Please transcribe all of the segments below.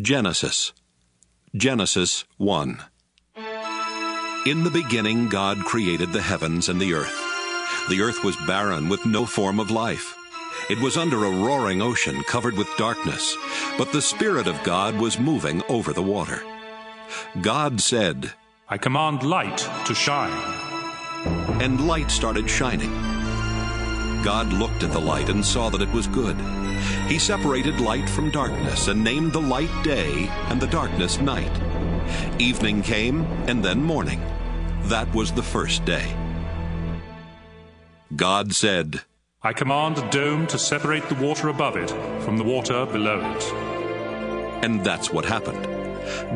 Genesis 1. In the beginning God created the heavens and the earth. The earth was barren with no form of life. It was under a roaring ocean covered with darkness, but the Spirit of God was moving over the water. God said, "I command light to shine." And light started shining. God looked at the light and saw that it was good. He separated light from darkness and named the light day and the darkness night. Evening came and then morning. That was the first day. God said, "I command a dome to separate the water above it from the water below it." And that's what happened.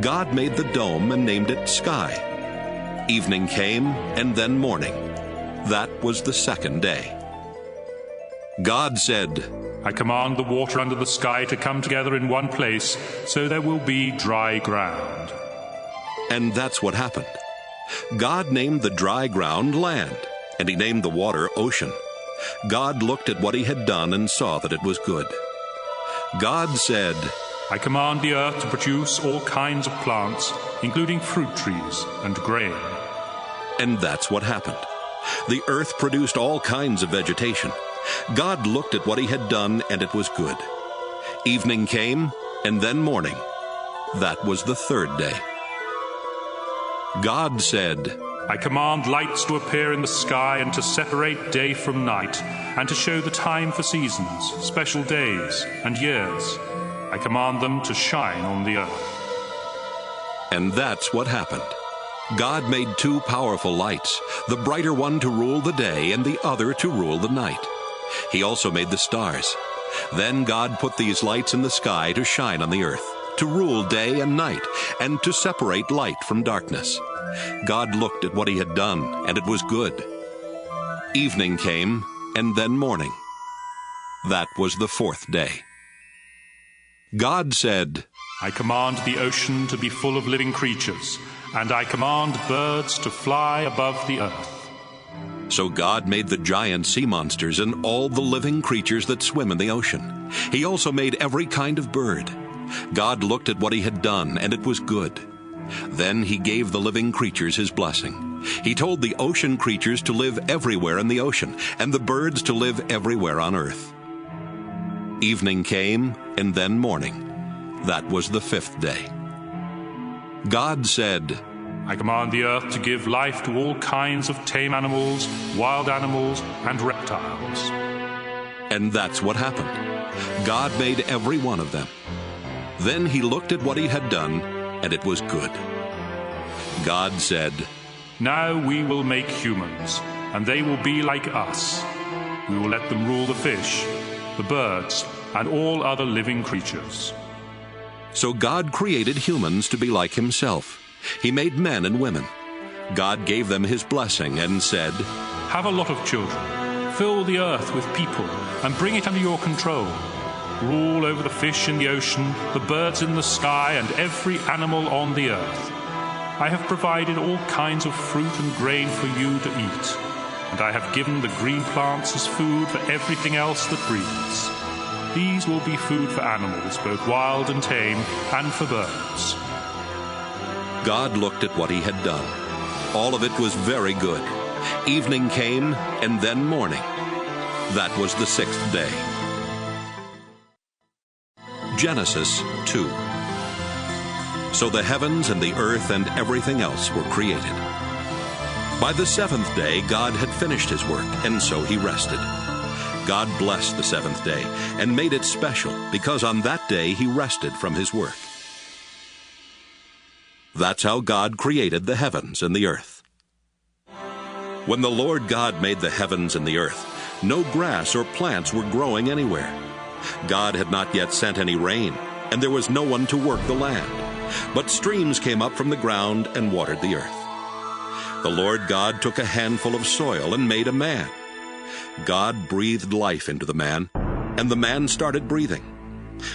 God made the dome and named it sky. Evening came and then morning. That was the second day. God said, "I command the water under the sky to come together in one place, so there will be dry ground." And that's what happened. God named the dry ground land, and he named the water ocean. God looked at what he had done and saw that it was good. God said, "I command the earth to produce all kinds of plants, including fruit trees and grain." And that's what happened. The earth produced all kinds of vegetation. God looked at what he had done, and it was good. Evening came, and then morning. That was the third day. God said, "I command lights to appear in the sky and to separate day from night, and to show the time for seasons, special days, and years. I command them to shine on the earth." And that's what happened. God made two powerful lights, the brighter one to rule the day and the other to rule the night. He also made the stars. Then God put these lights in the sky to shine on the earth, to rule day and night, and to separate light from darkness. God looked at what he had done, and it was good. Evening came, and then morning. That was the fourth day. God said, "I command the ocean to be full of living creatures, and I command birds to fly above the earth." So God made the giant sea monsters and all the living creatures that swim in the ocean. He also made every kind of bird. God looked at what he had done, and it was good. Then he gave the living creatures his blessing. He told the ocean creatures to live everywhere in the ocean, and the birds to live everywhere on earth. Evening came, and then morning. That was the fifth day. God said, "I command the earth to give life to all kinds of tame animals, wild animals, and reptiles." And that's what happened. God made every one of them. Then he looked at what he had done, and it was good. God said, "Now we will make humans, and they will be like us. We will let them rule the fish, the birds, and all other living creatures." So God created humans to be like himself. He made men and women. God gave them his blessing and said, "Have a lot of children. Fill the earth with people, and bring it under your control. Rule over the fish in the ocean, the birds in the sky, and every animal on the earth. I have provided all kinds of fruit and grain for you to eat, and I have given the green plants as food for everything else that breathes. These will be food for animals, both wild and tame, and for birds." God looked at what he had done. All of it was very good. Evening came, and then morning. That was the sixth day. Genesis 2. So the heavens and the earth and everything else were created. By the seventh day God had finished his work, and so he rested. God blessed the seventh day and made it special, because on that day he rested from his work. That's how God created the heavens and the earth. When the Lord God made the heavens and the earth, no grass or plants were growing anywhere. God had not yet sent any rain, and there was no one to work the land. But streams came up from the ground and watered the earth. The Lord God took a handful of soil and made a man. God breathed life into the man, and the man started breathing.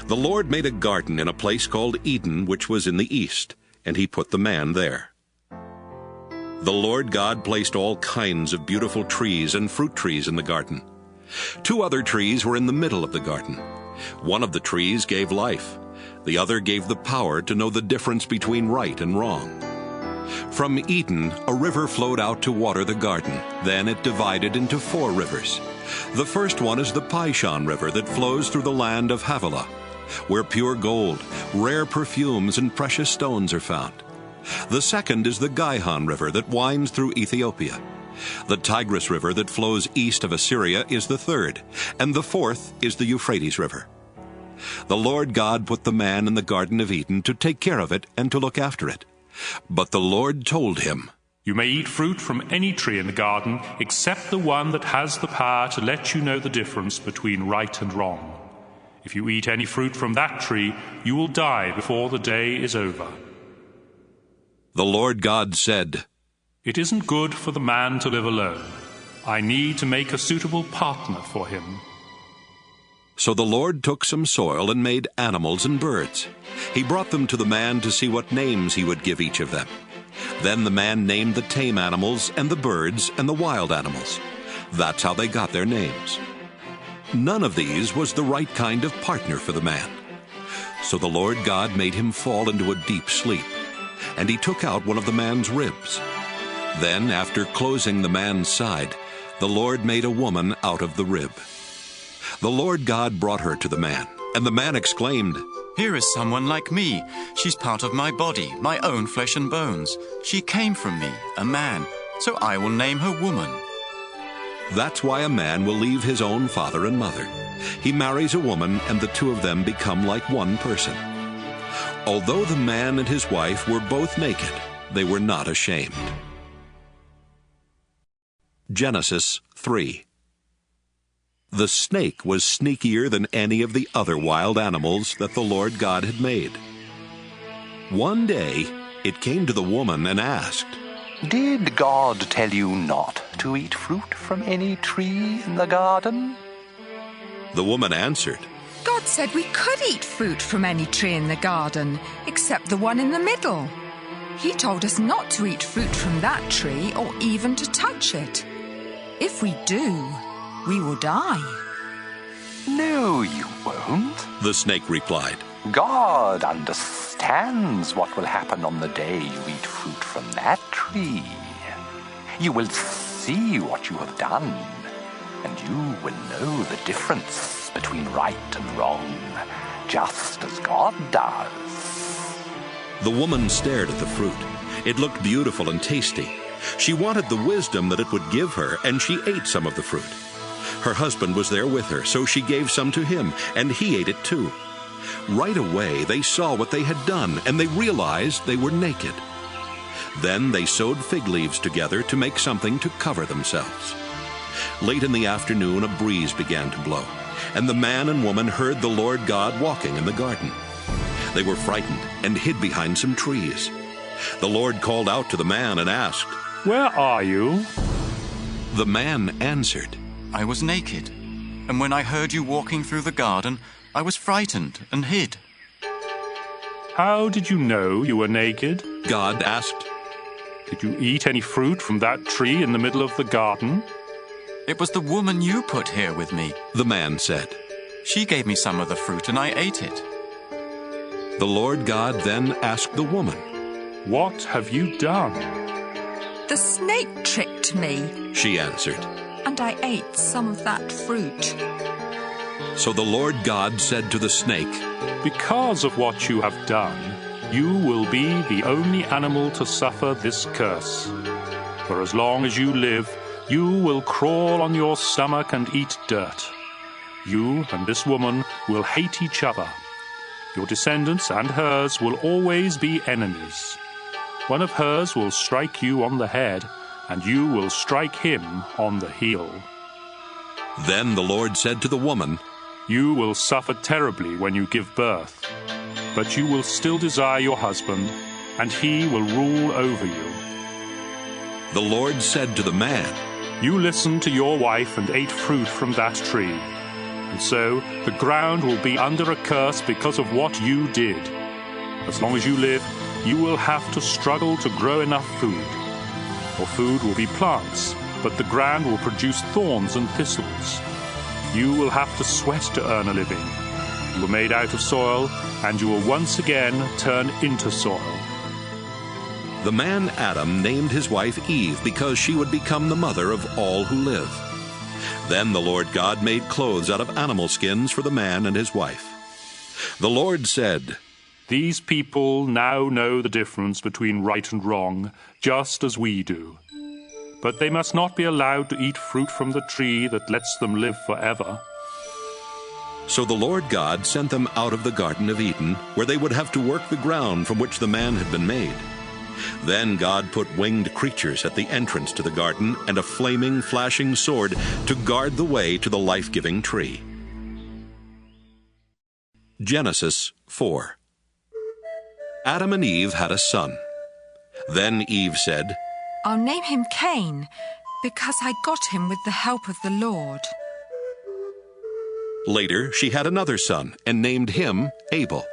The Lord made a garden in a place called Eden, which was in the east, and he put the man there. The Lord God placed all kinds of beautiful trees and fruit trees in the garden. 2 other trees were in the middle of the garden. One of the trees gave life. The other gave the power to know the difference between right and wrong. From Eden, a river flowed out to water the garden. Then it divided into 4 rivers. The first one is the Pishon River that flows through the land of Havilah, where pure gold, rare perfumes, and precious stones are found. The second is the Gihon River that winds through Ethiopia. The Tigris River that flows east of Assyria is the third, and the fourth is the Euphrates River. The Lord God put the man in the Garden of Eden to take care of it and to look after it. But the Lord told him, You may eat fruit from any tree in the garden, except the one that has the power to let you know the difference between right and wrong. If you eat any fruit from that tree, you will die before the day is over. The Lord God said, It isn't good for the man to live alone. I need to make a suitable partner for him. So the Lord took some soil and made animals and birds. He brought them to the man to see what names he would give each of them. Then the man named the tame animals and the birds and the wild animals. That's how they got their names. None of these was the right kind of partner for the man. So the Lord God made him fall into a deep sleep, and he took out one of the man's ribs. Then, after closing the man's side, the Lord made a woman out of the rib. The Lord God brought her to the man, and the man exclaimed, Here is someone like me. She's part of my body, my own flesh and bones. She came from me, a man, so I will name her woman. That's why a man will leave his own father and mother. He marries a woman, and the two of them become like one person. Although the man and his wife were both naked, they were not ashamed. Genesis 3. The snake was sneakier than any of the other wild animals that the Lord God had made. One day, it came to the woman and asked, Did God tell you not to eat fruit from any tree in the garden? The woman answered, God said we could eat fruit from any tree in the garden, except the one in the middle. He told us not to eat fruit from that tree or even to touch it. If we do, we will die. No, you won't. the snake replied. God understands what will happen on the day you eat fruit from that tree. You will see what you have done, and you will know the difference between right and wrong, just as God does. The woman stared at the fruit. It looked beautiful and tasty. She wanted the wisdom that it would give her, and she ate some of the fruit. Her husband was there with her, so she gave some to him, and he ate it too. Right away they saw what they had done, and they realized they were naked. Then they sewed fig leaves together to make something to cover themselves. Late in the afternoon a breeze began to blow, and the man and woman heard the Lord God walking in the garden. They were frightened and hid behind some trees. The Lord called out to the man and asked, Where are you? The man answered, I was naked, and when I heard you walking through the garden, I was frightened and hid. How did you know you were naked? God asked. Did you eat any fruit from that tree in the middle of the garden? It was the woman you put here with me. The man said. She gave me some of the fruit, and I ate it. The Lord God then asked the woman, What have you done? The snake tricked me, she answered. and I ate some of that fruit. So the Lord God said to the snake, Because of what you have done, you will be the only animal to suffer this curse. For as long as you live, you will crawl on your stomach and eat dirt. You and this woman will hate each other. Your descendants and hers will always be enemies. One of hers will strike you on the head, and you will strike him on the heel. Then the Lord said to the woman, You will suffer terribly when you give birth, but you will still desire your husband, and he will rule over you. The Lord said to the man, You listened to your wife and ate fruit from that tree, and so the ground will be under a curse because of what you did. As long as you live, you will have to struggle to grow enough food. For food will be plants, but the ground will produce thorns and thistles. You will have to sweat to earn a living. You were made out of soil, and you will once again turn into soil. The man Adam named his wife Eve because she would become the mother of all who live. Then the Lord God made clothes out of animal skins for the man and his wife. The Lord said, These people now know the difference between right and wrong, just as we do. But they must not be allowed to eat fruit from the tree that lets them live forever. So the Lord God sent them out of the Garden of Eden, where they would have to work the ground from which the man had been made. Then God put winged creatures at the entrance to the garden and a flaming, flashing sword to guard the way to the life-giving tree. Genesis 4. Adam and Eve had a son. Then Eve said, I'll name him Cain, because I got him with the help of the Lord. Later she had another son and named him Abel.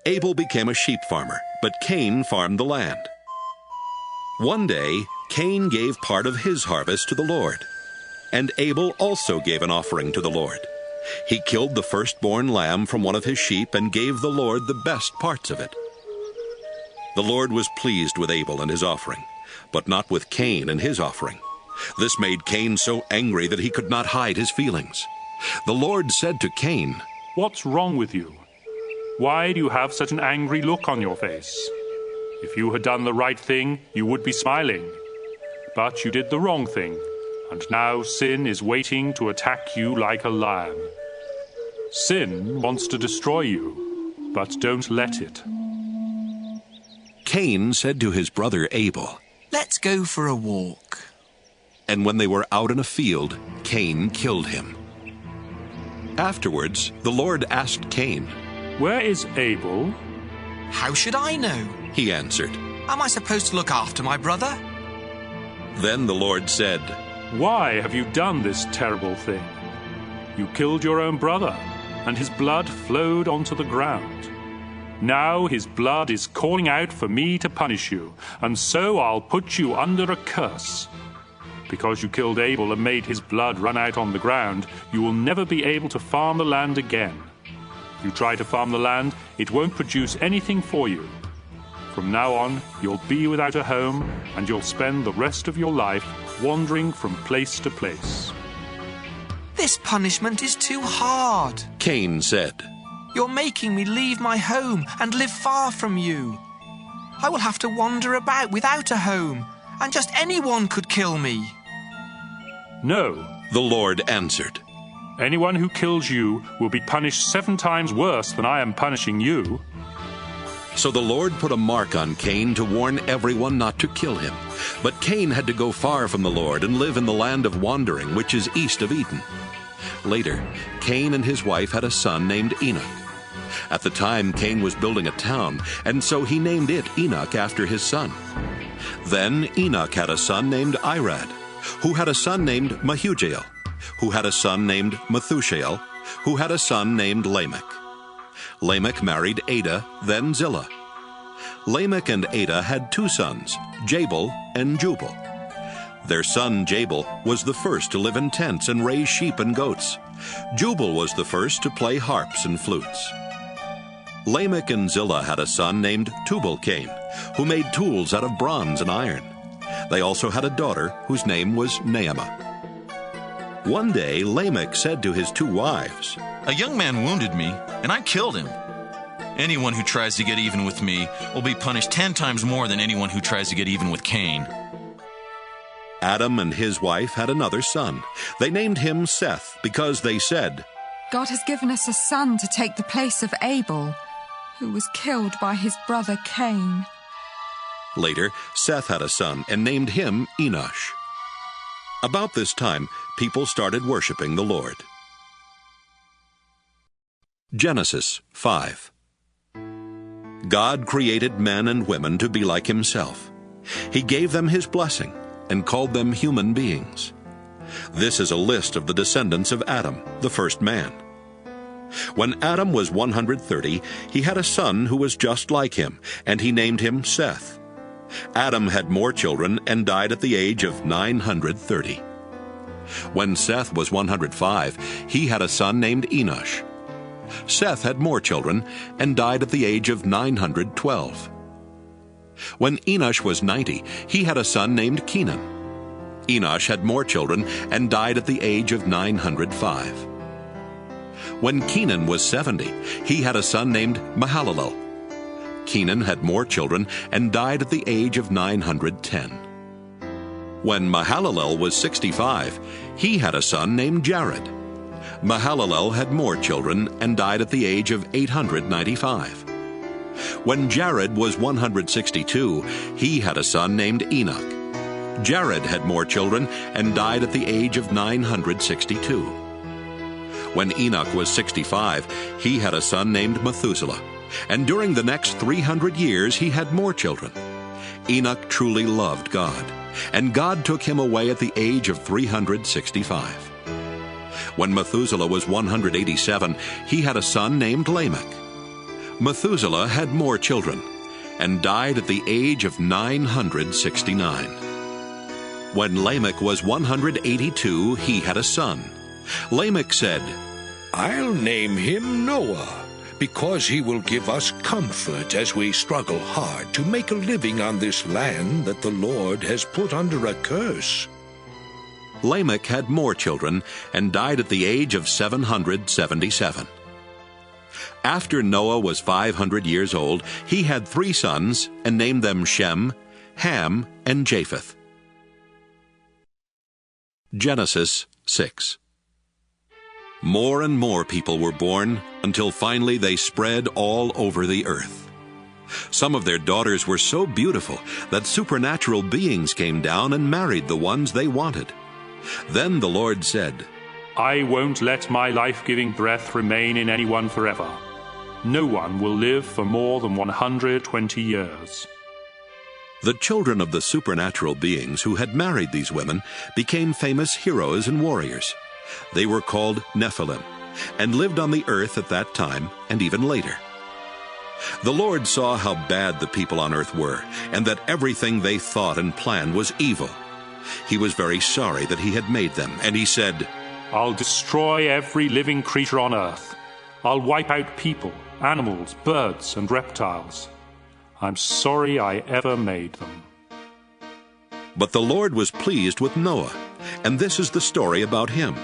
Abel became a sheep farmer, but Cain farmed the land. One day, Cain gave part of his harvest to the Lord, and Abel also gave an offering to the Lord. He killed the firstborn lamb from one of his sheep and gave the Lord the best parts of it. The Lord was pleased with Abel and his offering, but not with Cain and his offering. This made Cain so angry that he could not hide his feelings. The Lord said to Cain, What's wrong with you? Why do you have such an angry look on your face? If you had done the right thing, you would be smiling. But you did the wrong thing, and now sin is waiting to attack you like a lion. Sin wants to destroy you, but don't let it. Cain said to his brother Abel, Let's go for a walk. And when they were out in a field, Cain killed him. Afterwards, the Lord asked Cain, Where is Abel? How should I know? He answered. Am I supposed to look after my brother? Then the Lord said, Why have you done this terrible thing? You killed your own brother, and his blood flowed onto the ground. Now his blood is calling out for me to punish you, and so I'll put you under a curse. Because you killed Abel and made his blood run out on the ground, you will never be able to farm the land again. If you try to farm the land, it won't produce anything for you. From now on, you'll be without a home, and you'll spend the rest of your life wandering from place to place. This punishment is too hard. Cain said, You're making me leave my home and live far from you. I will have to wander about without a home, and just anyone could kill me. No, the Lord answered. Anyone who kills you will be punished 7 times worse than I am punishing you. So the Lord put a mark on Cain to warn everyone not to kill him. But Cain had to go far from the Lord and live in the land of wandering, which is east of Eden. Later, Cain and his wife had a son named Enoch. At the time, Cain was building a town, and so he named it Enoch after his son. Then Enoch had a son named Irad, who had a son named Mehujael, who had a son named Methushael, who had a son named Lamech. Lamech married Ada, then Zillah. Lamech and Ada had 2 sons, Jabal and Jubal. Their son Jabal was the first to live in tents and raise sheep and goats. Jubal was the first to play harps and flutes. Lamech and Zillah had a son named Tubal-Cain, who made tools out of bronze and iron. They also had a daughter whose name was Naamah. One day Lamech said to his 2 wives, A young man wounded me, and I killed him. Anyone who tries to get even with me will be punished 10 times more than anyone who tries to get even with Cain. Adam and his wife had another son. They named him Seth because they said, God has given us a son to take the place of Abel, who was killed by his brother Cain. Later, Seth had a son and named him Enosh. About this time, people started worshiping the Lord. Genesis 5. God created men and women to be like himself. He gave them his blessing and called them human beings. This is a list of the descendants of Adam, the first man. When Adam was 130, he had a son who was just like him, and he named him Seth. Adam had more children and died at the age of 930. When Seth was 105, he had a son named Enosh. Seth had more children and died at the age of 912. When Enosh was 90, he had a son named Kenan. Enosh had more children and died at the age of 905. When Kenan was 70, he had a son named Mahalalel. Kenan had more children and died at the age of 910. When Mahalalel was 65, he had a son named Jared. Mahalalel had more children and died at the age of 895. When Jared was 162, he had a son named Enoch. Jared had more children and died at the age of 962. When Enoch was 65, he had a son named Methuselah, and during the next 300 years he had more children. Enoch truly loved God, and God took him away at the age of 365. When Methuselah was 187, he had a son named Lamech. Methuselah had more children, and died at the age of 969. When Lamech was 182, he had a son. Lamech said, "I'll name him Noah, because he will give us comfort as we struggle hard to make a living on this land that the Lord has put under a curse." Lamech had more children and died at the age of 777. After Noah was 500 years old, he had 3 sons and named them Shem, Ham, and Japheth. Genesis 6. More and more people were born until finally they spread all over the earth. Some of their daughters were so beautiful that supernatural beings came down and married the ones they wanted. Then the Lord said, I won't let my life-giving breath remain in anyone forever. No one will live for more than 120 years. The children of the supernatural beings who had married these women became famous heroes and warriors. They were called Nephilim, and lived on the earth at that time and even later. The Lord saw how bad the people on earth were, and that everything they thought and planned was evil. He was very sorry that he had made them, and he said, I'll destroy every living creature on earth. I'll wipe out people, animals, birds, and reptiles. I'm sorry I ever made them. But the Lord was pleased with Noah, and this is the story about him.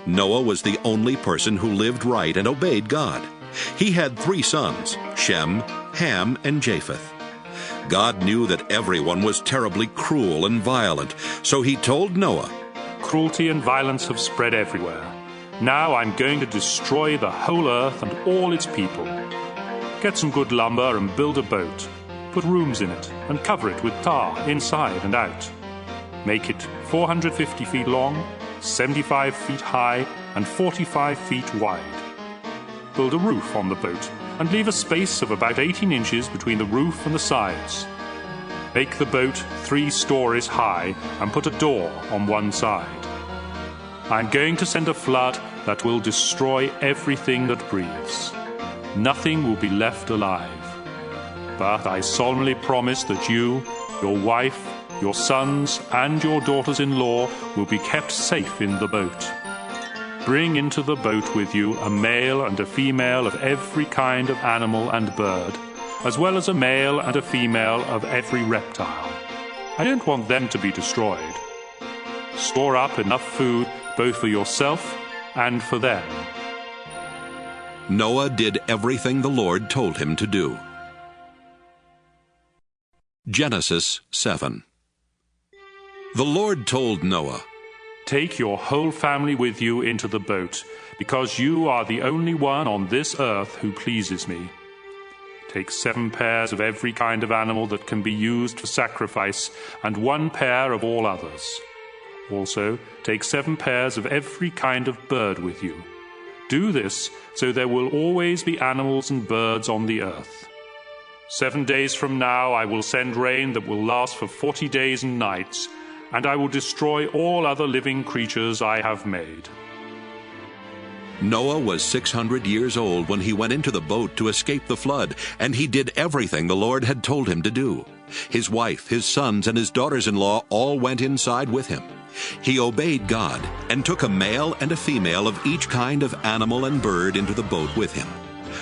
Noah was the only person who lived right and obeyed God. He had 3 sons, Shem, Ham, and Japheth. God knew that everyone was terribly cruel and violent, so he told Noah, Cruelty and violence have spread everywhere. Now I'm going to destroy the whole earth and all its people. Get some good lumber and build a boat. Put rooms in it and cover it with tar inside and out. Make it 450 feet long, 75 feet high, and 45 feet wide. Build a roof on the boat and leave a space of about 18 inches between the roof and the sides. Make the boat 3 stories high and put a door on one side. I'm going to send a flood that will destroy everything that breathes. Nothing will be left alive. But I solemnly promise that you, your wife, your sons, and your daughters-in-law will be kept safe in the boat. Bring into the boat with you a male and a female of every kind of animal and bird, as well as a male and a female of every reptile. I don't want them to be destroyed. Store up enough food both for yourself and for them. Noah did everything the Lord told him to do. Genesis 7. The Lord told Noah, Take your whole family with you into the boat, because you are the only one on this earth who pleases me. Take 7 pairs of every kind of animal that can be used for sacrifice, and 1 pair of all others. Also, take 7 pairs of every kind of bird with you. Do this so there will always be animals and birds on the earth. 7 days from now I will send rain that will last for 40 days and nights, and I will destroy all other living creatures I have made. Noah was 600 years old when he went into the boat to escape the flood, and he did everything the Lord had told him to do. His wife, his sons, and his daughters-in-law all went inside with him. He obeyed God and took a male and a female of each kind of animal and bird into the boat with him.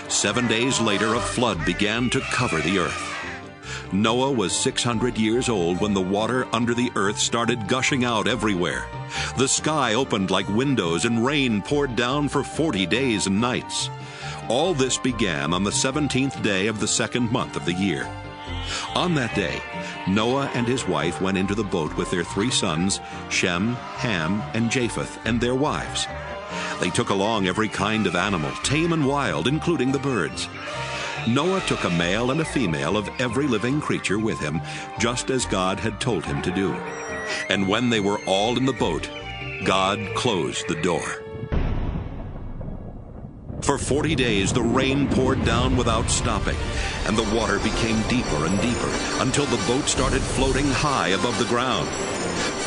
7 days later, a flood began to cover the earth. Noah was 600 years old when the water under the earth started gushing out everywhere. The sky opened like windows and rain poured down for 40 days and nights. All this began on the 17th day of the second month of the year. On that day, Noah and his wife went into the boat with their 3 sons, Shem, Ham, and Japheth, and their wives. They took along every kind of animal, tame and wild, including the birds. Noah took a male and a female of every living creature with him, just as God had told him to do. And when they were all in the boat, God closed the door. For 40 days the rain poured down without stopping, and the water became deeper and deeper until the boat started floating high above the ground.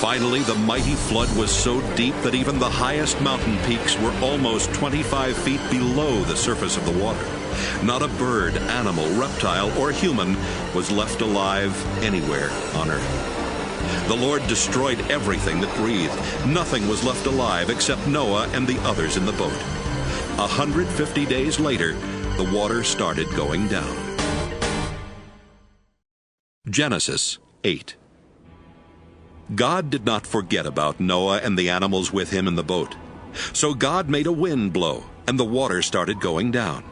Finally, the mighty flood was so deep that even the highest mountain peaks were almost 25 feet below the surface of the water. Not a bird, animal, reptile, or human was left alive anywhere on earth. The Lord destroyed everything that breathed. Nothing was left alive except Noah and the others in the boat. 150 days later, the water started going down. Genesis 8. God did not forget about Noah and the animals with him in the boat. So God made a wind blow, and the water started going down.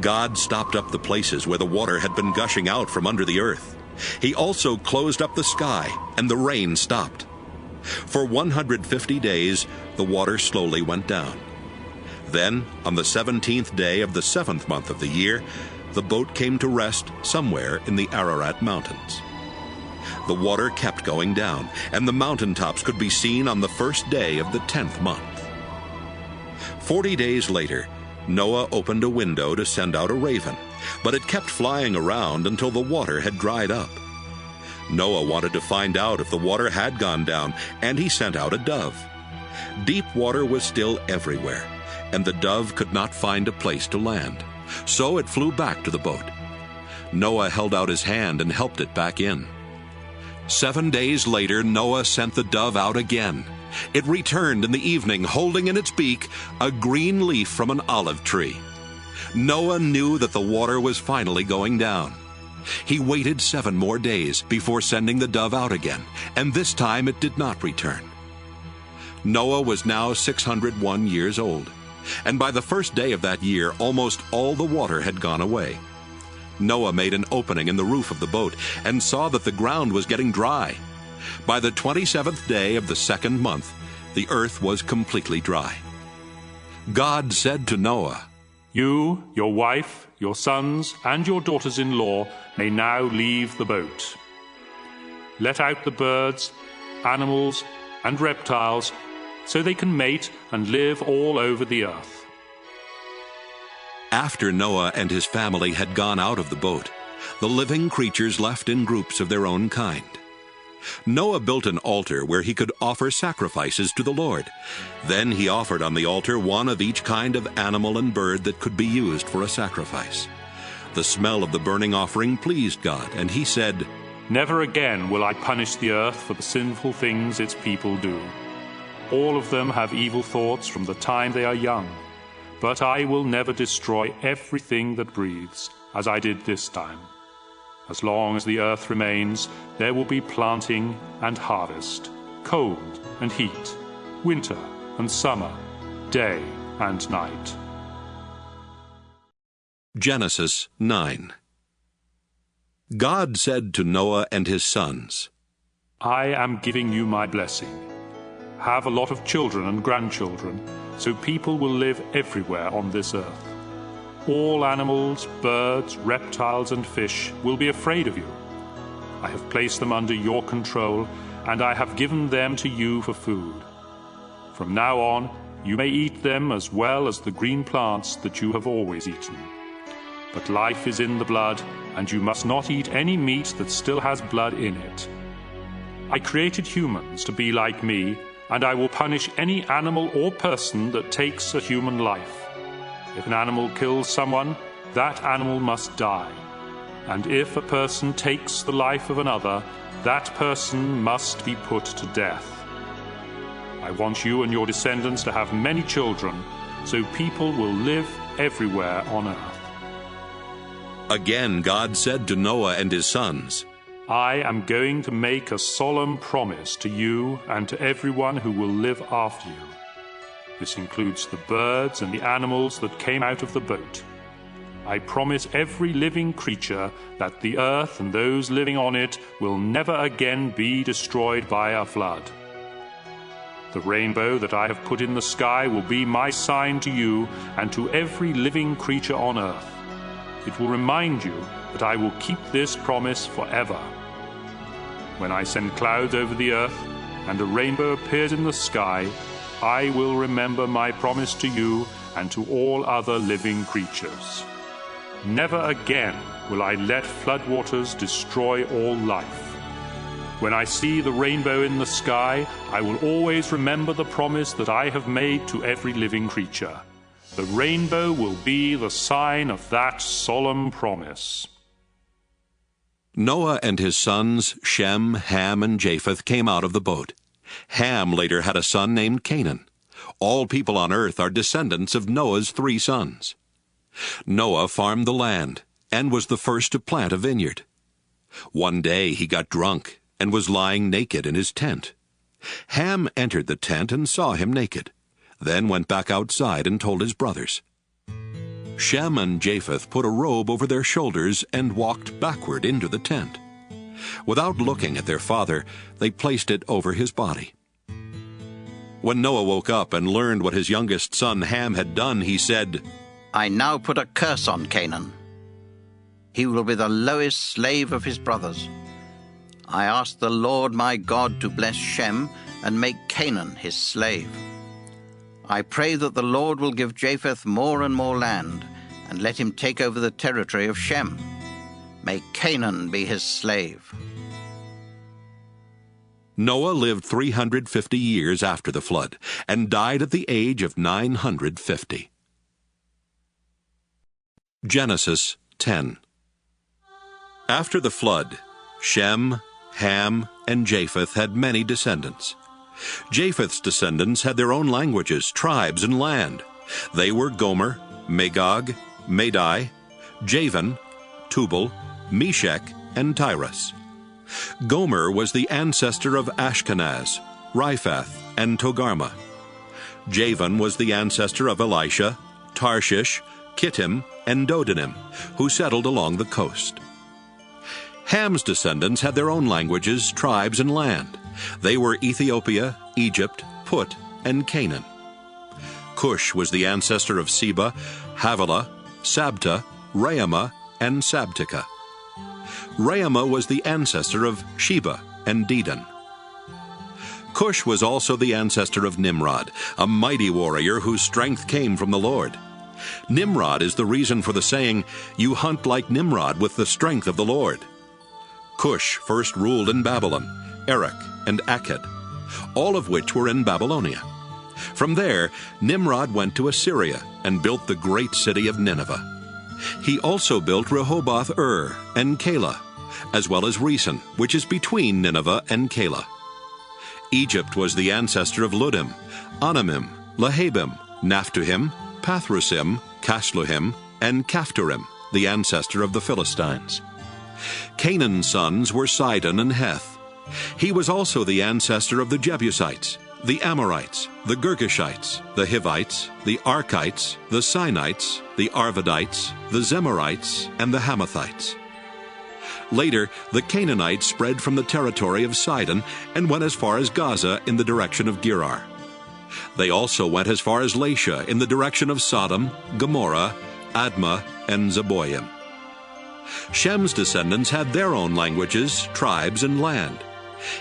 God stopped up the places where the water had been gushing out from under the earth. He also closed up the sky, and the rain stopped. For 150 days, the water slowly went down. Then, on the 17th day of the 7th month of the year, the boat came to rest somewhere in the Ararat Mountains. The water kept going down, and the mountaintops could be seen on the first day of the 10th month. 40 days later, Noah opened a window to send out a raven, but it kept flying around until the water had dried up. Noah wanted to find out if the water had gone down, and he sent out a dove. Deep water was still everywhere, and the dove could not find a place to land, so it flew back to the boat. Noah held out his hand and helped it back in. 7 days later, Noah sent the dove out again. It returned in the evening, holding in its beak a green leaf from an olive tree. Noah knew that the water was finally going down. He waited 7 more days before sending the dove out again, and this time it did not return. Noah was now 601 years old, and by the first day of that year, almost all the water had gone away. Noah made an opening in the roof of the boat and saw that the ground was getting dry. By the 27th day of the 2nd month, the earth was completely dry. God said to Noah, "You, your wife, your sons, and your daughters-in-law may now leave the boat. Let out the birds, animals, and reptiles, so they can mate and live all over the earth." After Noah and his family had gone out of the boat, the living creatures left in groups of their own kind. Noah built an altar where he could offer sacrifices to the Lord. Then he offered on the altar one of each kind of animal and bird that could be used for a sacrifice. The smell of the burning offering pleased God, and he said, "Never again will I punish the earth for the sinful things its people do. All of them have evil thoughts from the time they are young. But I will never destroy everything that breathes, as I did this time. As long as the earth remains, there will be planting and harvest, cold and heat, winter and summer, day and night." Genesis 9. God said to Noah and his sons, "I am giving you my blessing. Have a lot of children and grandchildren, so people will live everywhere on this earth. All animals, birds, reptiles, and fish will be afraid of you. I have placed them under your control, and I have given them to you for food. From now on, you may eat them as well as the green plants that you have always eaten. But life is in the blood, and you must not eat any meat that still has blood in it. I created humans to be like me, and I will punish any animal or person that takes a human life. If an animal kills someone, that animal must die. And if a person takes the life of another, that person must be put to death. I want you and your descendants to have many children, so people will live everywhere on earth. Again, God said to Noah and his sons, I am going to make a solemn promise to you and to everyone who will live after you. This includes the birds and the animals that came out of the boat. I promise every living creature that the earth and those living on it will never again be destroyed by a flood. The rainbow that I have put in the sky will be my sign to you and to every living creature on earth. It will remind you that I will keep this promise forever. When I send clouds over the earth and a rainbow appears in the sky, I will remember my promise to you and to all other living creatures. Never again will I let floodwaters destroy all life. When I see the rainbow in the sky, I will always remember the promise that I have made to every living creature. The rainbow will be the sign of that solemn promise. Noah and his sons, Shem, Ham, and Japheth, came out of the boat. Ham later had a son named Canaan. All people on earth are descendants of Noah's 3 sons. Noah farmed the land and was the first to plant a vineyard. One day he got drunk and was lying naked in his tent. Ham entered the tent and saw him naked, then went back outside and told his brothers. Shem and Japheth put a robe over their shoulders and walked backward into the tent. Without looking at their father, they placed it over his body. When Noah woke up and learned what his youngest son Ham had done, he said, I now put a curse on Canaan. He will be the lowest slave of his brothers. I ask the Lord my God to bless Shem and make Canaan his slave. I pray that the Lord will give Japheth more and more land, and let him take over the territory of Shem. May Canaan be his slave. Noah lived 350 years after the flood, and died at the age of 950. Genesis 10. After the flood, Shem, Ham, and Japheth had many descendants. Japheth's descendants had their own languages, tribes, and land. They were Gomer, Magog, Madai, Javan, Tubal, Meshech, and Tyrus. Gomer was the ancestor of Ashkenaz, Riphath, and Togarmah. Javan was the ancestor of Elisha, Tarshish, Kittim, and Dodanim, who settled along the coast. Ham's descendants had their own languages, tribes, and land. They were Ethiopia, Egypt, Put, and Canaan. Cush was the ancestor of Seba, Havilah, Sabta, Raamah, and Sabteka. Raamah was the ancestor of Sheba and Dedan. Cush was also the ancestor of Nimrod, a mighty warrior whose strength came from the Lord. Nimrod is the reason for the saying, "You hunt like Nimrod with the strength of the Lord." Cush first ruled in Babylon, Erech, and Akkad, all of which were in Babylonia. From there, Nimrod went to Assyria and built the great city of Nineveh. He also built Rehoboth-ur and Calah, as well as Resen, which is between Nineveh and Calah. Egypt was the ancestor of Ludim, Anamim, Lahabim, Naphtuhim, Pathrusim, Casluhim, and Caphtorim, the ancestor of the Philistines. Canaan's sons were Sidon and Heth. He was also the ancestor of the Jebusites, the Amorites, the Girgashites, the Hivites, the Arkites, the Sinites, the Arvadites, the Zemarites, and the Hamathites. Later, the Canaanites spread from the territory of Sidon and went as far as Gaza in the direction of Gerar. They also went as far as Lasha in the direction of Sodom, Gomorrah, Admah, and Zeboim. Shem's descendants had their own languages, tribes, and land.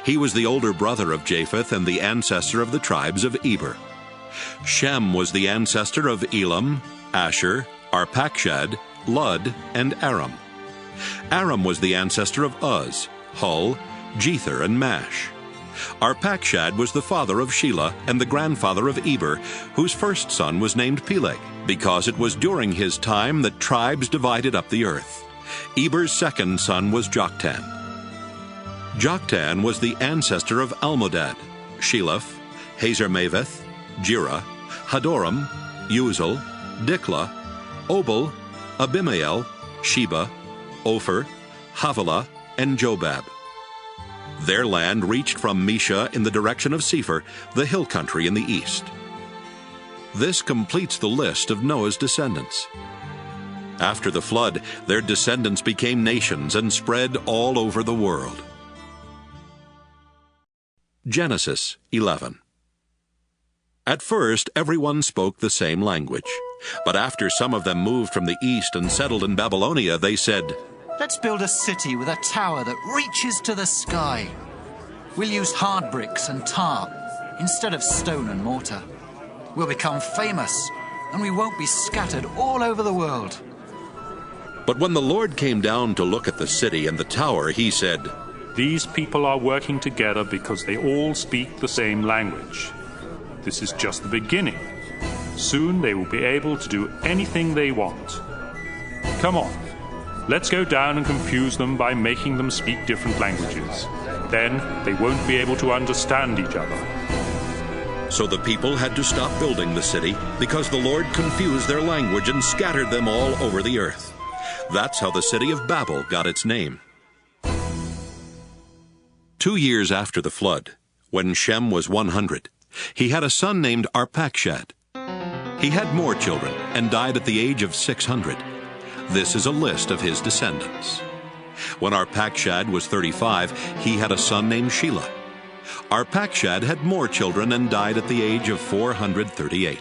He was the older brother of Japheth and the ancestor of the tribes of Eber. Shem was the ancestor of Elam, Asher, Arpachshad, Lud, and Aram. Aram was the ancestor of Uz, Hul, Jether, and Mash. Arpachshad was the father of Shelah and the grandfather of Eber, whose first son was named Peleg, because it was during his time that tribes divided up the earth. Eber's second son was Joktan. Joktan was the ancestor of Almodad, Sheleph, Hazarmaveth, Jireh, Hadoram, Uzal, Diklah, Obal, Abimael, Sheba, Ophir, Havilah, and Jobab. Their land reached from Mesha in the direction of Sephir, the hill country in the east. This completes the list of Noah's descendants. After the flood, their descendants became nations and spread all over the world. Genesis 11. At first, everyone spoke the same language. But after some of them moved from the east and settled in Babylonia, they said, "Let's build a city with a tower that reaches to the sky. We'll use hard bricks and tar instead of stone and mortar. We'll become famous, and we won't be scattered all over the world." But when the Lord came down to look at the city and the tower, he said, These people are working together because they all speak the same language. This is just the beginning. Soon they will be able to do anything they want. Come on, let's go down and confuse them by making them speak different languages. Then they won't be able to understand each other. So the people had to stop building the city because the Lord confused their language and scattered them all over the earth. That's how the city of Babel got its name. 2 years after the flood, when Shem was 100, he had a son named Arpachshad. He had more children and died at the age of 600. This is a list of his descendants. When Arpachshad was 35, he had a son named Shelah. Arpachshad had more children and died at the age of 438.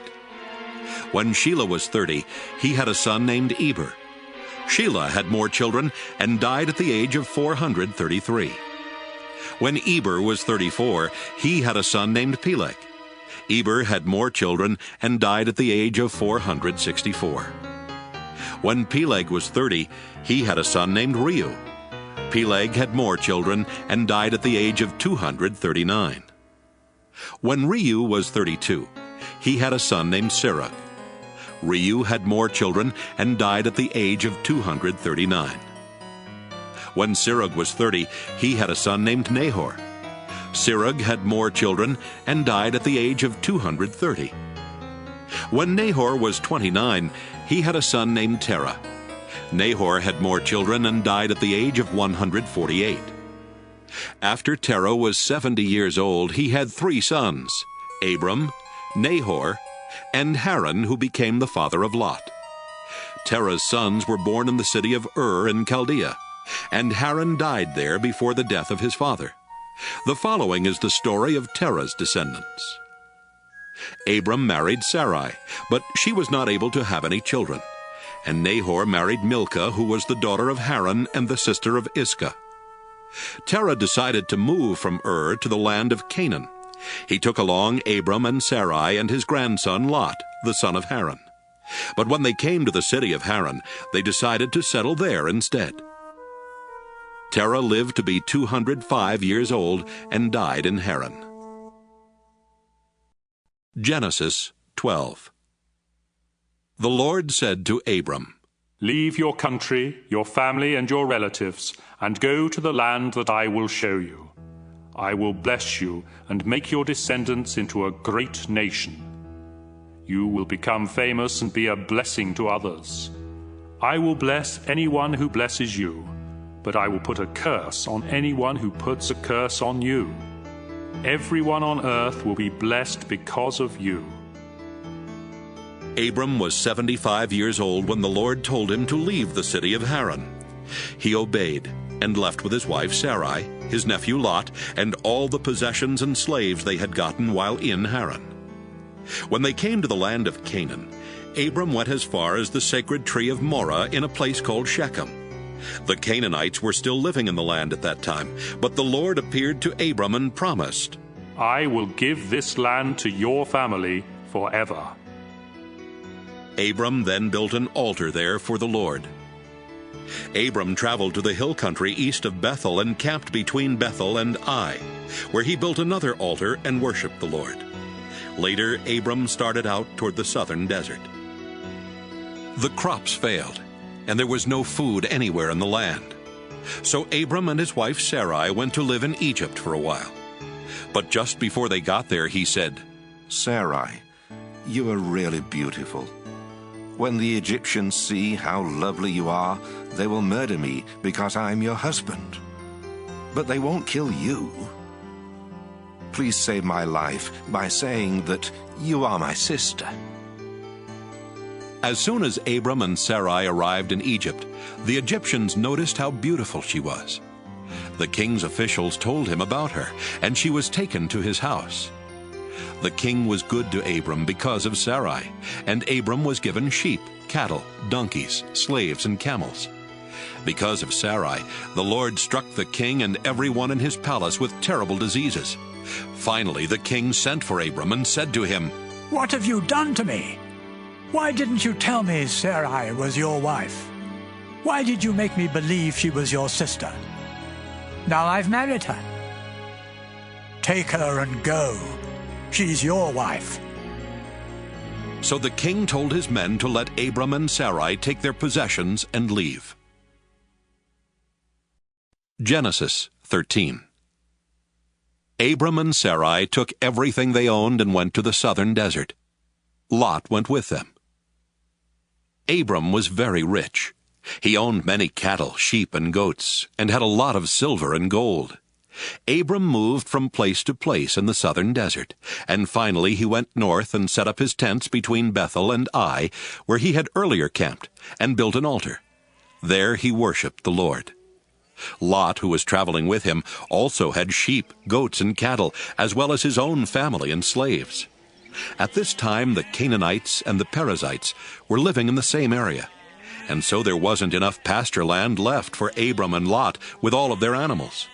When Shelah was 30, he had a son named Eber. Shelah had more children and died at the age of 433. When Eber was 34, he had a son named Peleg. Eber had more children and died at the age of 464. When Peleg was 30, he had a son named Reu. Peleg had more children and died at the age of 239. When Reu was 32, he had a son named Serug. Reu had more children and died at the age of 239. When Serug was 30, he had a son named Nahor. Serug had more children and died at the age of 230. When Nahor was 29, he had a son named Terah. Nahor had more children and died at the age of 148. After Terah was 70 years old, he had 3 sons, Abram, Nahor, and Haran, who became the father of Lot. Terah's sons were born in the city of Ur in Chaldea, and Haran died there before the death of his father. The following is the story of Terah's descendants. Abram married Sarai, but she was not able to have any children. And Nahor married Milcah, who was the daughter of Haran and the sister of Iscah. Terah decided to move from Ur to the land of Canaan. He took along Abram and Sarai and his grandson Lot, the son of Haran. But when they came to the city of Haran, they decided to settle there instead. Terah lived to be 205 years old and died in Haran. Genesis 12. The Lord said to Abram, Leave your country, your family, and your relatives, and go to the land that I will show you. I will bless you and make your descendants into a great nation. You will become famous and be a blessing to others. I will bless anyone who blesses you, but I will put a curse on anyone who puts a curse on you. Everyone on earth will be blessed because of you. Abram was 75 years old when the Lord told him to leave the city of Haran. He obeyed and left with his wife Sarai, his nephew Lot, and all the possessions and slaves they had gotten while in Haran. When they came to the land of Canaan, Abram went as far as the sacred tree of Moreh in a place called Shechem. The Canaanites were still living in the land at that time, but the Lord appeared to Abram and promised, I will give this land to your family forever. Abram then built an altar there for the Lord. Abram traveled to the hill country east of Bethel and camped between Bethel and Ai, where he built another altar and worshipped the Lord. Later, Abram started out toward the southern desert. The crops failed, and there was no food anywhere in the land. So Abram and his wife Sarai went to live in Egypt for a while. But just before they got there, he said, Sarai, you are really beautiful. When the Egyptians see how lovely you are, they will murder me because I am your husband. But they won't kill you. Please save my life by saying that you are my sister." As soon as Abram and Sarai arrived in Egypt, the Egyptians noticed how beautiful she was. The king's officials told him about her, and she was taken to his house. The king was good to Abram because of Sarai, and Abram was given sheep, cattle, donkeys, slaves, and camels. Because of Sarai, the Lord struck the king and everyone in his palace with terrible diseases. Finally, the king sent for Abram and said to him, "What have you done to me? Why didn't you tell me Sarai was your wife? Why did you make me believe she was your sister? Now I've married her. Take her and go. She's your wife." So the king told his men to let Abram and Sarai take their possessions and leave. Genesis 13. Abram and Sarai took everything they owned and went to the southern desert. Lot went with them. Abram was very rich. He owned many cattle, sheep, and goats, and had a lot of silver and gold. Abram moved from place to place in the southern desert, and finally he went north and set up his tents between Bethel and Ai, where he had earlier camped, and built an altar. There he worshipped the Lord. Lot, who was traveling with him, also had sheep, goats, and cattle, as well as his own family and slaves. At this time the Canaanites and the Perizzites were living in the same area, and so there wasn't enough pasture land left for Abram and Lot with all of their animals.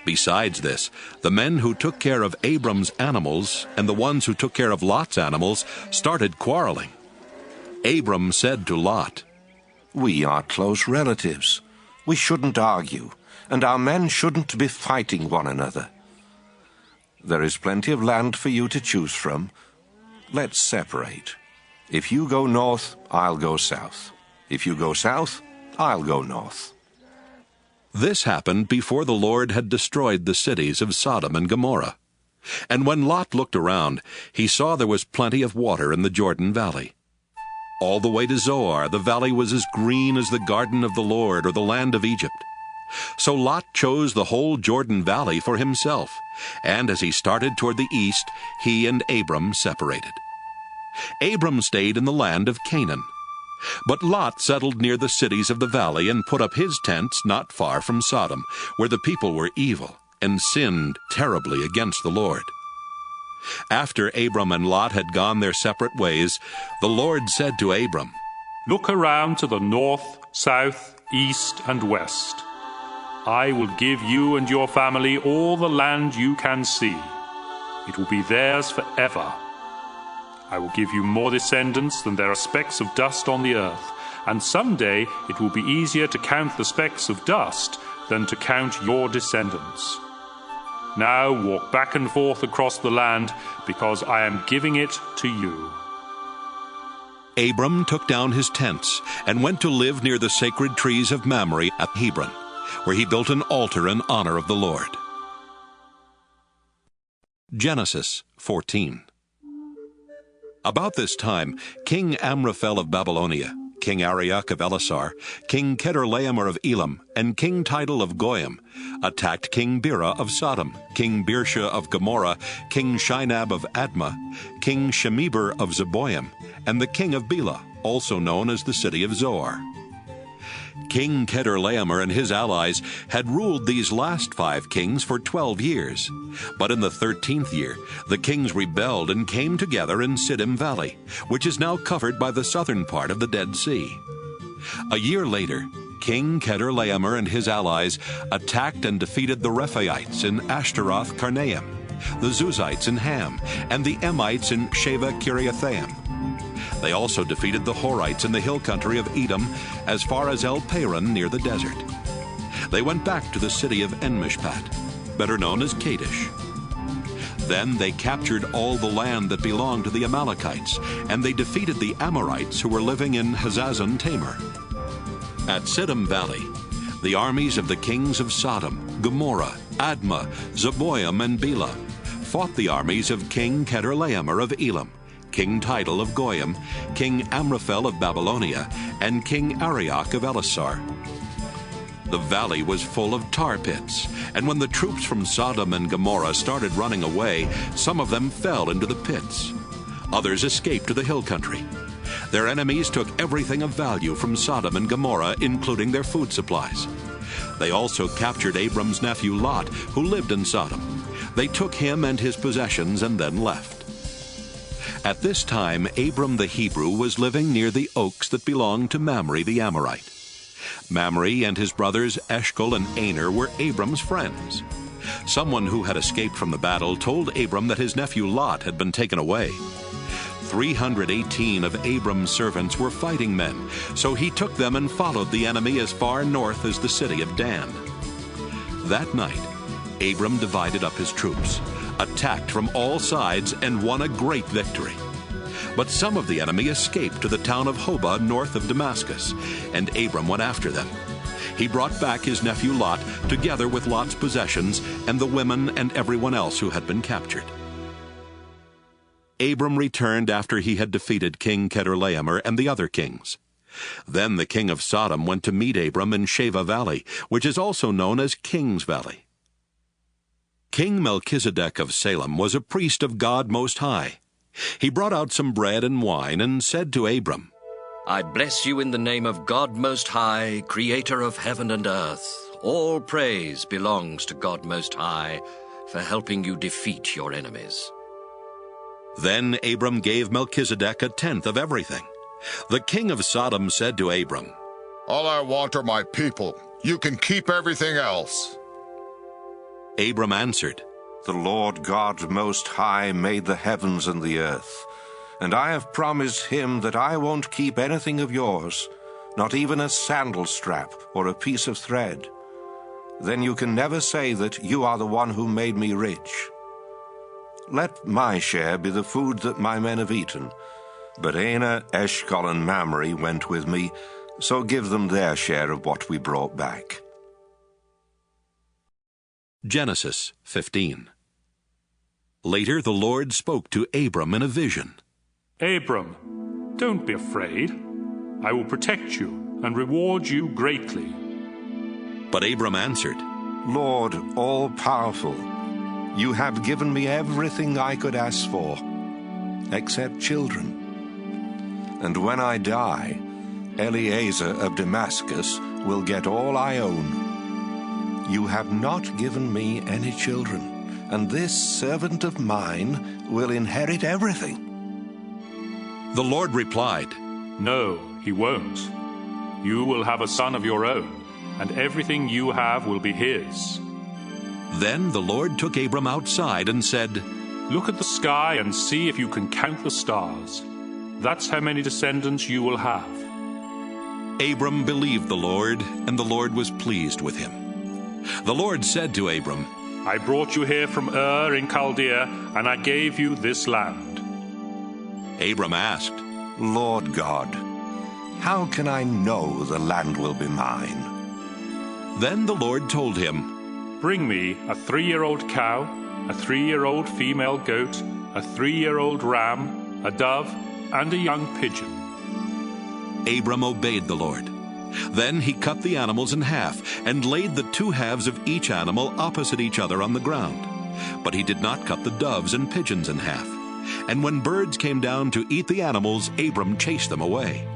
Besides this, the men who took care of Abram's animals and the ones who took care of Lot's animals started quarreling. Abram said to Lot, "We are close relatives. We shouldn't argue, and our men shouldn't be fighting one another. There is plenty of land for you to choose from. Let's separate. If you go north, I'll go south. If you go south, I'll go north." This happened before the Lord had destroyed the cities of Sodom and Gomorrah. And when Lot looked around, he saw there was plenty of water in the Jordan Valley. All the way to Zoar, the valley was as green as the garden of the Lord or the land of Egypt. So Lot chose the whole Jordan Valley for himself, and as he started toward the east, he and Abram separated. Abram stayed in the land of Canaan. But Lot settled near the cities of the valley and put up his tents not far from Sodom, where the people were evil and sinned terribly against the Lord. After Abram and Lot had gone their separate ways, the Lord said to Abram, "Look around to the north, south, east, and west. I will give you and your family all the land you can see. It will be theirs forever. I will give you more descendants than there are specks of dust on the earth, and someday it will be easier to count the specks of dust than to count your descendants. Now walk back and forth across the land, because I am giving it to you." Abram took down his tents and went to live near the sacred trees of Mamre at Hebron, where he built an altar in honor of the Lord. Genesis 14. About this time, King Amraphel of Babylonia, King Arioch of Elasar, King Chedorlaomer of Elam, and King Tidal of Goyim attacked King Bera of Sodom, King Birsha of Gomorrah, King Shinab of Admah, King Shemeber of Zeboim, and the king of Bela, also known as the city of Zoar. King Chedorlaomer and his allies had ruled these last 5 kings for 12 years. But in the 13th year, the kings rebelled and came together in Siddim Valley, which is now covered by the southern part of the Dead Sea. A year later, King Chedorlaomer and his allies attacked and defeated the Rephaites in Ashtaroth Karnaim, the Zuzites in Ham, and the Emites in Sheva Kiriathaim. They also defeated the Horites in the hill country of Edom as far as El Paran near the desert. They went back to the city of En-Mishpat, better known as Kadesh. Then they captured all the land that belonged to the Amalekites, and they defeated the Amorites who were living in Hazazon Tamar. At Siddim Valley, the armies of the kings of Sodom, Gomorrah, Admah, Zeboim, and Bela fought the armies of King Chedorlaomer of Elam, King Tidal of Goyim, King Amraphel of Babylonia, and King Arioch of Elasar. The valley was full of tar pits, and when the troops from Sodom and Gomorrah started running away, some of them fell into the pits. Others escaped to the hill country. Their enemies took everything of value from Sodom and Gomorrah, including their food supplies. They also captured Abram's nephew Lot, who lived in Sodom. They took him and his possessions and then left. At this time, Abram the Hebrew was living near the oaks that belonged to Mamre the Amorite. Mamre and his brothers Eshcol and Aner were Abram's friends. Someone who had escaped from the battle told Abram that his nephew Lot had been taken away. 318 of Abram's servants were fighting men, so he took them and followed the enemy as far north as the city of Dan. That night, Abram divided up his troops, attacked from all sides, and won a great victory. But some of the enemy escaped to the town of Hobah north of Damascus, and Abram went after them. He brought back his nephew Lot, together with Lot's possessions and the women and everyone else who had been captured. Abram returned after he had defeated King Chedorlaomer and the other kings. Then the king of Sodom went to meet Abram in Sheva Valley, which is also known as King's Valley. King Melchizedek of Salem was a priest of God Most High. He brought out some bread and wine and said to Abram, I bless you in the name of God Most High, creator of heaven and earth. All praise belongs to God Most High for helping you defeat your enemies. Then Abram gave Melchizedek a tenth of everything. The king of Sodom said to Abram, All I want are my people. You can keep everything else. Abram answered, The Lord God Most High made the heavens and the earth, and I have promised him that I won't keep anything of yours, not even a sandal strap or a piece of thread. Then you can never say that you are the one who made me rich. Let my share be the food that my men have eaten. But Aner, Eshcol, and Mamre went with me, so give them their share of what we brought back. Genesis 15. Later the Lord spoke to Abram in a vision. Abram, don't be afraid. I will protect you and reward you greatly. But Abram answered, Lord, all-powerful, you have given me everything I could ask for, except children. And when I die, Eliezer of Damascus will get all I own. You have not given me any children, and this servant of mine will inherit everything. The Lord replied, No, he won't. You will have a son of your own, and everything you have will be his. Then the Lord took Abram outside and said, Look at the sky and see if you can count the stars. That's how many descendants you will have. Abram believed the Lord, and the Lord was pleased with him. The Lord said to Abram, I brought you here from Ur in Chaldea, and I gave you this land. Abram asked, Lord God, how can I know the land will be mine? Then the Lord told him, Bring me a 3-year-old cow, a 3-year-old female goat, a 3-year-old ram, a dove, and a young pigeon. Abram obeyed the Lord. Then he cut the animals in half and laid the 2 halves of each animal opposite each other on the ground. But he did not cut the doves and pigeons in half. And when birds came down to eat the animals, Abram chased them away.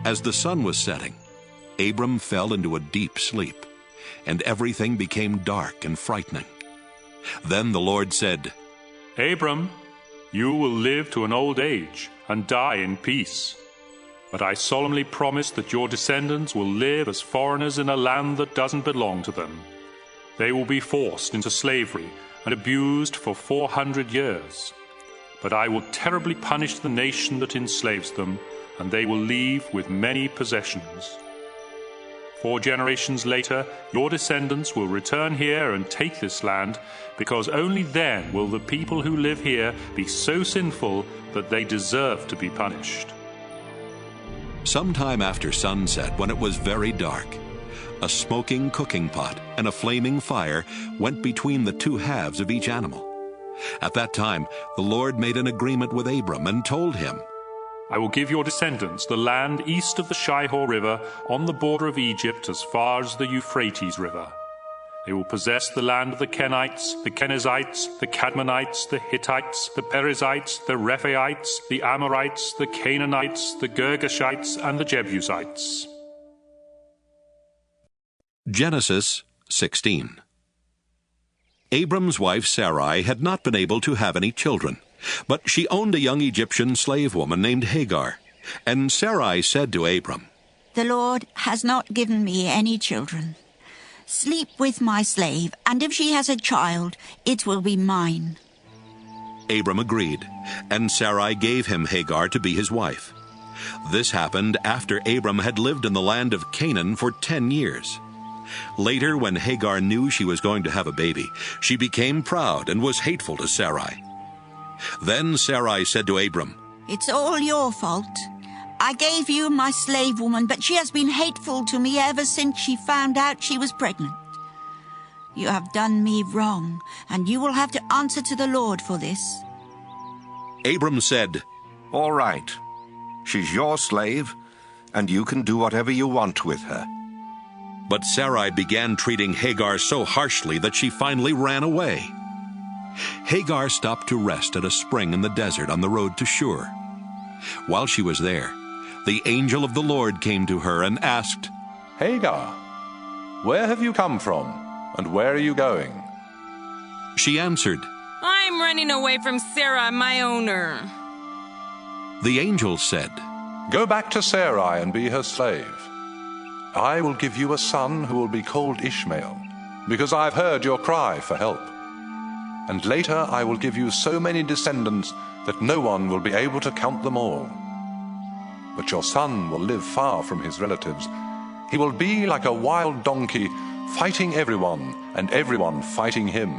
As the sun was setting, Abram fell into a deep sleep, and everything became dark and frightening. Then the Lord said, Abram, you will live to an old age and die in peace. But I solemnly promise that your descendants will live as foreigners in a land that doesn't belong to them. They will be forced into slavery and abused for 400 years. But I will terribly punish the nation that enslaves them, and they will leave with many possessions. 4 generations later, your descendants will return here and take this land, because only then will the people who live here be so sinful that they deserve to be punished. Sometime after sunset, when it was very dark, a smoking cooking pot and a flaming fire went between the 2 halves of each animal. At that time, the Lord made an agreement with Abram and told him, I will give your descendants the land east of the Shihor River on the border of Egypt as far as the Euphrates River. They will possess the land of the Kenites, the Kenizzites, the Kadmonites, the Hittites, the Perizzites, the Rephaites, the Amorites, the Canaanites, the Girgashites, and the Jebusites. Genesis 16. Abram's wife Sarai had not been able to have any children, but she owned a young Egyptian slave woman named Hagar. And Sarai said to Abram, The Lord has not given me any children. Sleep with my slave, and if she has a child, it will be mine. Abram agreed, and Sarai gave him Hagar to be his wife. This happened after Abram had lived in the land of Canaan for 10 years. Later, when Hagar knew she was going to have a baby, she became proud and was hateful to Sarai. Then Sarai said to Abram, It's all your fault. I gave you my slave woman, but she has been hateful to me ever since she found out she was pregnant. You have done me wrong, and you will have to answer to the Lord for this. Abram said, All right. She's your slave, and you can do whatever you want with her. But Sarai began treating Hagar so harshly that she finally ran away. Hagar stopped to rest at a spring in the desert on the road to Shur. While she was there, the angel of the Lord came to her and asked, Hagar, where have you come from, and where are you going? She answered, I'm running away from Sarai, my owner. The angel said, Go back to Sarai and be her slave. I will give you a son who will be called Ishmael, because I've heard your cry for help. And later I will give you so many descendants that no one will be able to count them all. But your son will live far from his relatives. He will be like a wild donkey, fighting everyone, and everyone fighting him.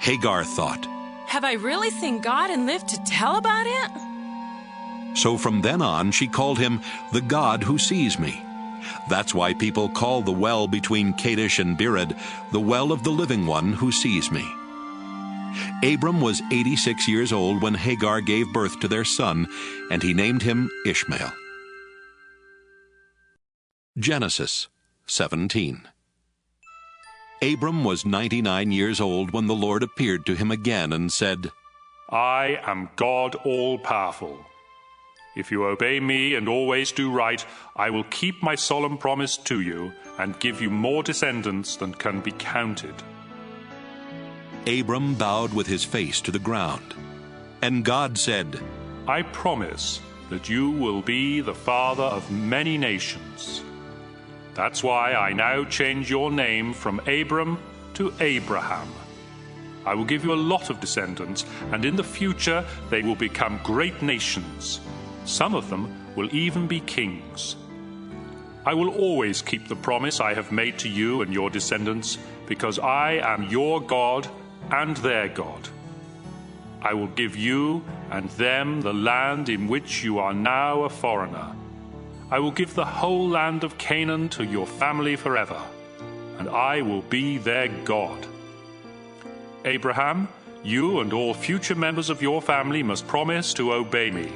Hagar thought, Have I really seen God and lived to tell about it? So from then on she called him the God who sees me. That's why people call the well between Kadesh and Bered the well of the living one who sees me. Abram was 86 years old when Hagar gave birth to their son, and he named him Ishmael. Genesis 17. Abram was 99 years old when the Lord appeared to him again and said, I am God all-powerful. If you obey me and always do right, I will keep my solemn promise to you and give you more descendants than can be counted. Abram bowed with his face to the ground. And God said, I promise that you will be the father of many nations. That's why I now change your name from Abram to Abraham. I will give you a lot of descendants, and in the future they will become great nations. Some of them will even be kings. I will always keep the promise I have made to you and your descendants, because I am your God and their God. I will give you and them the land in which you are now a foreigner. I will give the whole land of Canaan to your family forever, and I will be their God. Abraham, you and all future members of your family must promise to obey me.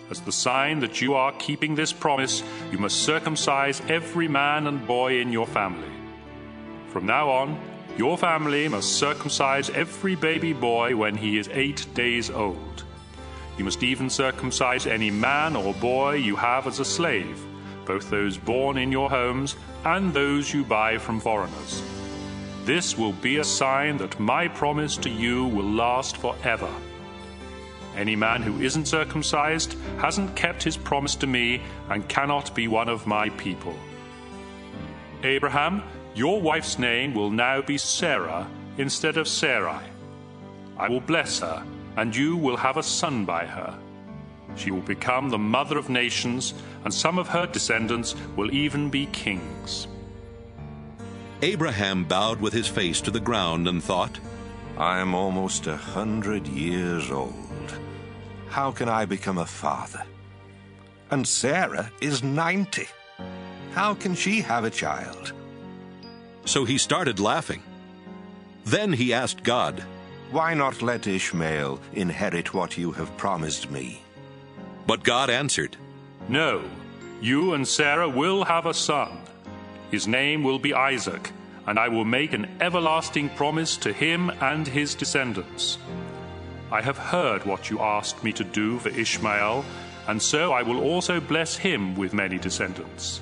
As the sign that you are keeping this promise, you must circumcise every man and boy in your family. From now on, your family must circumcise every baby boy when he is 8 days old. You must even circumcise any man or boy you have as a slave, both those born in your homes and those you buy from foreigners. This will be a sign that my promise to you will last forever. Any man who isn't circumcised hasn't kept his promise to me and cannot be one of my people. Abraham, your wife's name will now be Sarah instead of Sarai. I will bless her, and you will have a son by her. She will become the mother of nations, and some of her descendants will even be kings. Abraham bowed with his face to the ground and thought, I am almost 100 years old. How can I become a father? And Sarah is 90. How can she have a child? So he started laughing. Then he asked God, Why not let Ishmael inherit what you have promised me? But God answered, No, you and Sarah will have a son. His name will be Isaac, and I will make an everlasting promise to him and his descendants. I have heard what you asked me to do for Ishmael, and so I will also bless him with many descendants.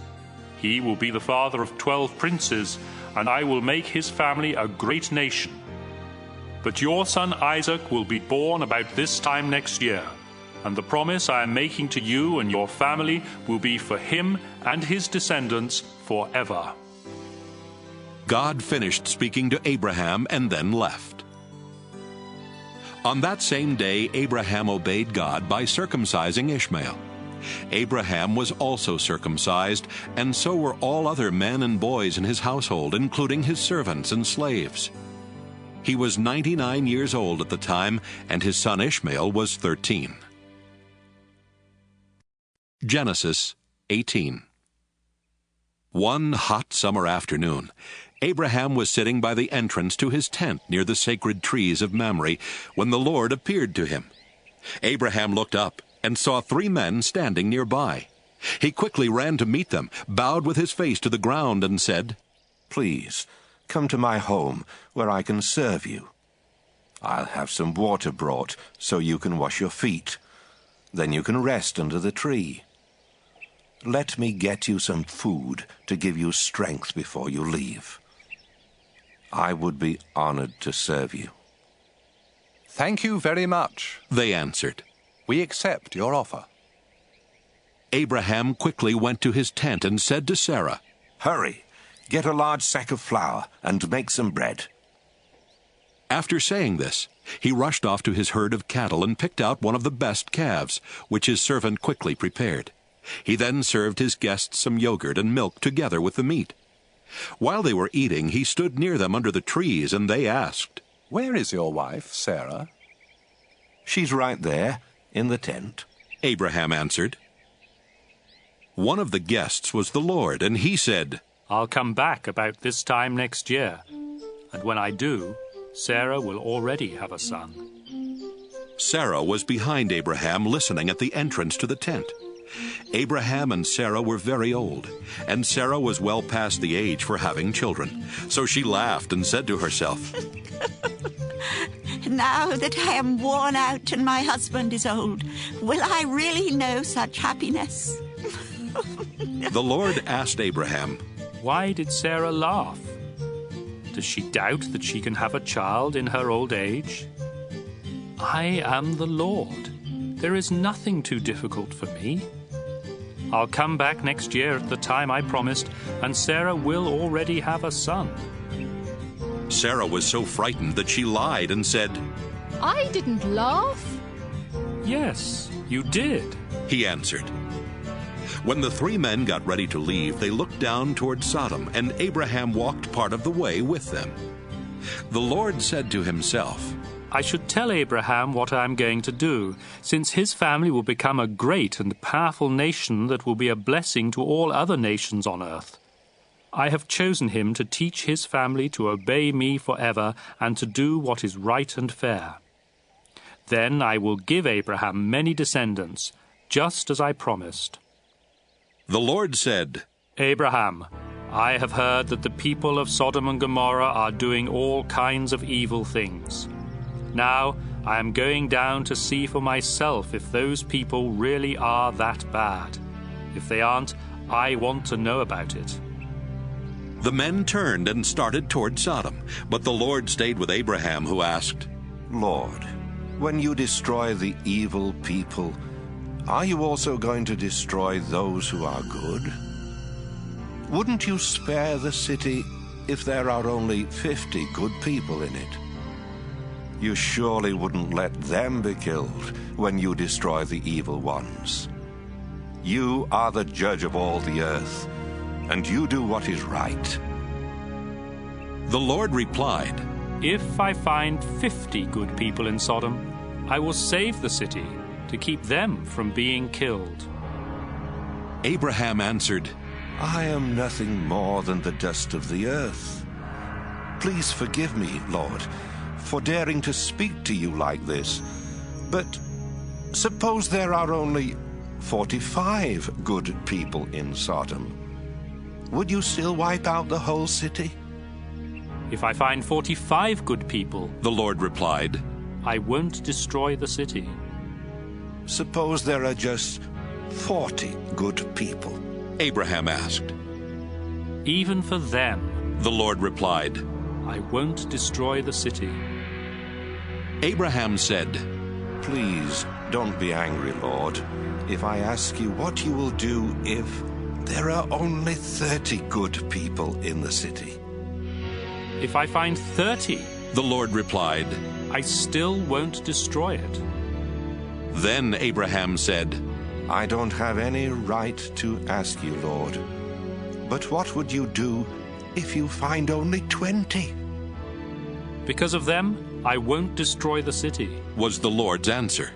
He will be the father of 12 princes, and I will make his family a great nation. But your son Isaac will be born about this time next year, and the promise I am making to you and your family will be for him and his descendants forever." God finished speaking to Abraham and then left. On that same day, Abraham obeyed God by circumcising Ishmael. Abraham was also circumcised, and so were all other men and boys in his household, including his servants and slaves. He was 99 years old at the time, and his son Ishmael was 13. Genesis 18. One hot summer afternoon, Abraham was sitting by the entrance to his tent near the sacred trees of Mamre when the Lord appeared to him. Abraham looked up and saw 3 men standing nearby. He quickly ran to meet them, bowed with his face to the ground, and said, "Please, come to my home where I can serve you. I'll have some water brought so you can wash your feet. Then you can rest under the tree. Let me get you some food to give you strength before you leave. I would be honored to serve you." "Thank you very much," they answered. "We accept your offer." Abraham quickly went to his tent and said to Sarah, "Hurry, get a large sack of flour and make some bread." After saying this, he rushed off to his herd of cattle and picked out one of the best calves, which his servant quickly prepared. He then served his guests some yogurt and milk together with the meat. While they were eating, he stood near them under the trees, and they asked, "Where is your wife, Sarah?" "She's right there, in the tent," Abraham answered. One of the guests was the Lord, and he said, "I'll come back about this time next year, and when I do, Sarah will already have a son." Sarah was behind Abraham, listening at the entrance to the tent. Abraham and Sarah were very old, and Sarah was well past the age for having children. So she laughed and said to herself, "Now that I am worn out and my husband is old, will I really know such happiness?" The Lord asked Abraham, "Why did Sarah laugh? Does she doubt that she can have a child in her old age? I am the Lord. There is nothing too difficult for me. I'll come back next year at the time I promised, and Sarah will already have a son." Sarah was so frightened that she lied and said, "I didn't laugh." "Yes, you did," he answered. When the 3 men got ready to leave, they looked down toward Sodom, and Abraham walked part of the way with them. The Lord said to himself, "I should tell Abraham what I am going to do, since his family will become a great and powerful nation that will be a blessing to all other nations on earth. I have chosen him to teach his family to obey me forever and to do what is right and fair. Then I will give Abraham many descendants, just as I promised." The Lord said, "Abraham, I have heard that the people of Sodom and Gomorrah are doing all kinds of evil things. Now I am going down to see for myself if those people really are that bad. If they aren't, I want to know about it." The men turned and started toward Sodom, but the Lord stayed with Abraham, who asked, "Lord, when you destroy the evil people, are you also going to destroy those who are good? Wouldn't you spare the city if there are only 50 good people in it? You surely wouldn't let them be killed when you destroy the evil ones. You are the judge of all the earth, and you do what is right." The Lord replied, "If I find 50 good people in Sodom, I will save the city to keep them from being killed." Abraham answered, "I am nothing more than the dust of the earth. Please forgive me, Lord, for daring to speak to you like this. But suppose there are only 45 good people in Sodom. Would you still wipe out the whole city? If I find 45 good people, the Lord replied, I won't destroy the city. Suppose there are just 40 good people. Abraham asked. Even for them, the Lord replied, I won't destroy the city. Abraham said, Please don't be angry, Lord, if I ask you what you will do if there are only 30 good people in the city. If I find 30, the Lord replied, I still won't destroy it. Then Abraham said, I don't have any right to ask you, Lord, but what would you do if you find only 20? Because of them, I won't destroy the city, was the Lord's answer.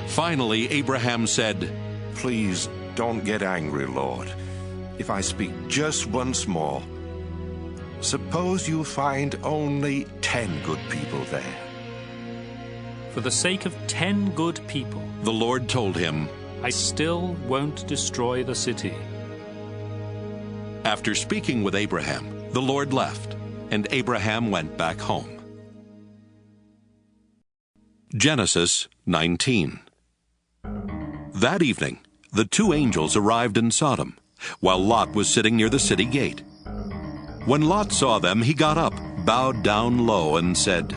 Finally, Abraham said, Please don't get angry, Lord, if I speak just once more. Suppose you find only 10 good people there. For the sake of 10 good people, the Lord told him, I still won't destroy the city. After speaking with Abraham, the Lord left, and Abraham went back home. Genesis 19. That evening, the two angels arrived in Sodom, while Lot was sitting near the city gate. When Lot saw them, he got up, bowed down low, and said,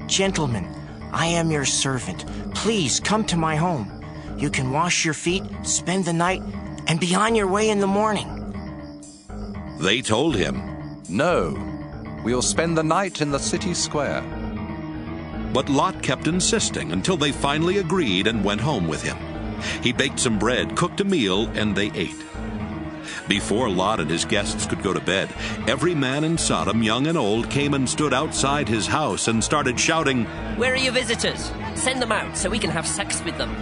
Gentlemen, I am your servant. Please come to my home. You can wash your feet, spend the night, and be on your way in the morning. They told him, No, we'll spend the night in the city square. But Lot kept insisting until they finally agreed and went home with him. He baked some bread, cooked a meal, and they ate. Before Lot and his guests could go to bed, every man in Sodom, young and old, came and stood outside his house and started shouting, Where are your visitors? Send them out so we can have sex with them.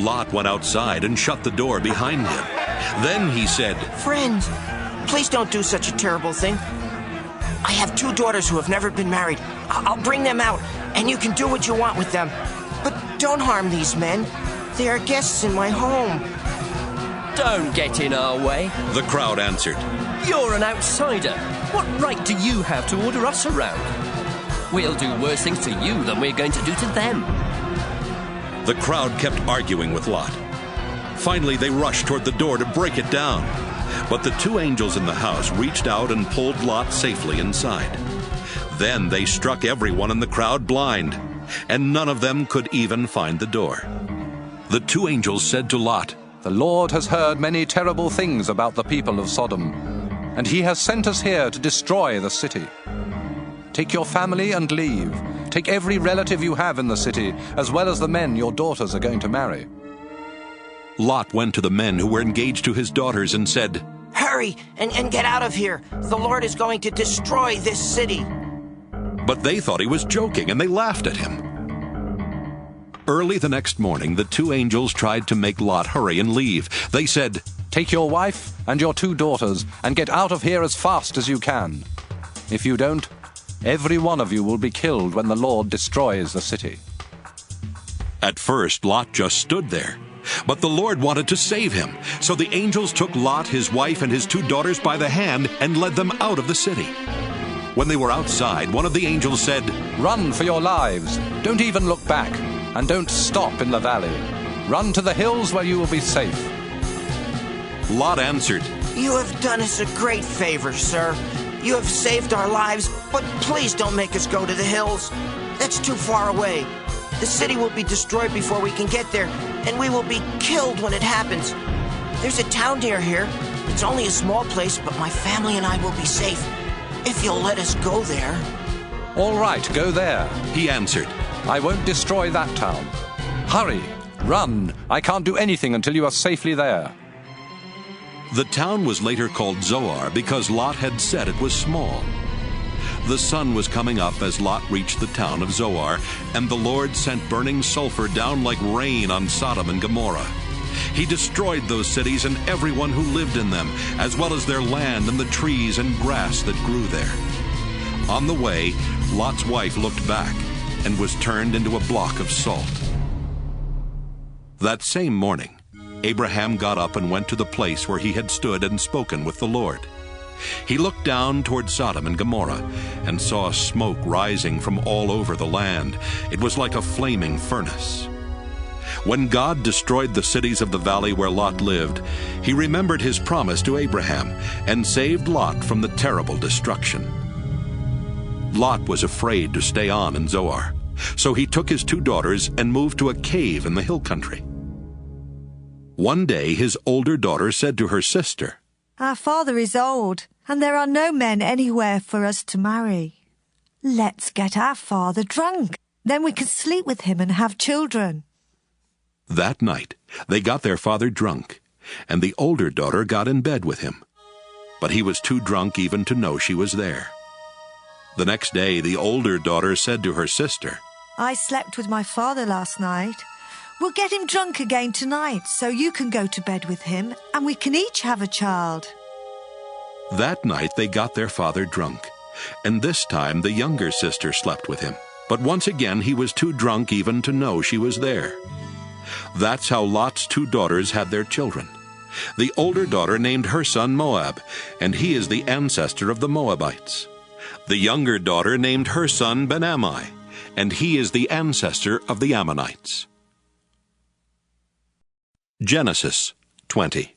Lot went outside and shut the door behind him. Then he said, Friend, please don't do such a terrible thing. I have 2 daughters who have never been married. I'll bring them out, and you can do what you want with them. But don't harm these men. They are guests in my home. Don't get in our way, the crowd answered. You're an outsider. What right do you have to order us around? We'll do worse things to you than we're going to do to them. The crowd kept arguing with Lot. Finally, they rushed toward the door to break it down. But the 2 angels in the house reached out and pulled Lot safely inside. Then they struck everyone in the crowd blind, and none of them could even find the door. The 2 angels said to Lot, The Lord has heard many terrible things about the people of Sodom, and he has sent us here to destroy the city. Take your family and leave. Take every relative you have in the city, as well as the men your daughters are going to marry. Lot went to the men who were engaged to his daughters and said, Hurry and get out of here. The Lord is going to destroy this city. But they thought he was joking, and they laughed at him. Early the next morning, the 2 angels tried to make Lot hurry and leave. They said, Take your wife and your 2 daughters and get out of here as fast as you can. If you don't, every one of you will be killed when the Lord destroys the city. At first, Lot just stood there. But the Lord wanted to save him. So the angels took Lot, his wife, and his 2 daughters by the hand and led them out of the city. When they were outside, one of the angels said, Run for your lives. Don't even look back. And don't stop in the valley. Run to the hills where you will be safe. Lot answered, You have done us a great favor, sir. You have saved our lives, but please don't make us go to the hills. That's too far away. The city will be destroyed before we can get there, and we will be killed when it happens. There's a town near here. It's only a small place, but my family and I will be safe, if you'll let us go there. All right, go there, he answered. I won't destroy that town. Hurry, run. I can't do anything until you are safely there. The town was later called Zoar because Lot had said it was small. The sun was coming up as Lot reached the town of Zoar, and the Lord sent burning sulfur down like rain on Sodom and Gomorrah. He destroyed those cities and everyone who lived in them, as well as their land and the trees and grass that grew there. On the way, Lot's wife looked back and was turned into a block of salt. That same morning, Abraham got up and went to the place where he had stood and spoken with the Lord. He looked down toward Sodom and Gomorrah and saw smoke rising from all over the land. It was like a flaming furnace. When God destroyed the cities of the valley where Lot lived, he remembered his promise to Abraham and saved Lot from the terrible destruction. Lot was afraid to stay on in Zoar, so he took his 2 daughters and moved to a cave in the hill country. One day his older daughter said to her sister, "Our father is old, and there are no men anywhere for us to marry. Let's get our father drunk. Then we can sleep with him and have children." That night they got their father drunk, and the older daughter got in bed with him. But he was too drunk even to know she was there. The next day the older daughter said to her sister, "I slept with my father last night. We'll get him drunk again tonight so you can go to bed with him and we can each have a child." That night they got their father drunk, and this time the younger sister slept with him. But once again he was too drunk even to know she was there. That's how Lot's 2 daughters had their children. The older daughter named her son Moab, and he is the ancestor of the Moabites. The younger daughter named her son Ben-Ammi, and he is the ancestor of the Ammonites. Genesis 20.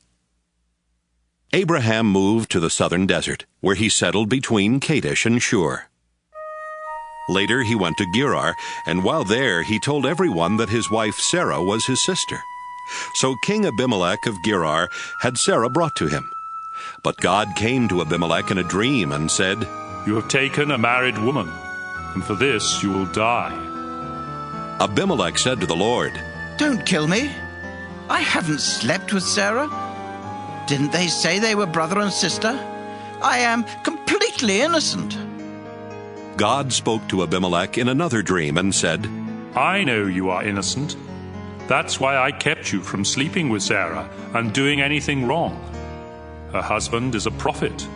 Abraham moved to the southern desert, where he settled between Kadesh and Shur. Later he went to Gerar, and while there he told everyone that his wife Sarah was his sister. So King Abimelech of Gerar had Sarah brought to him. But God came to Abimelech in a dream and said, "You have taken a married woman, and for this you will die." Abimelech said to the Lord, "Don't kill me. I haven't slept with Sarah. Didn't they say they were brother and sister? I am completely innocent." God spoke to Abimelech in another dream and said, "I know you are innocent. That's why I kept you from sleeping with Sarah and doing anything wrong. Her husband is a prophet.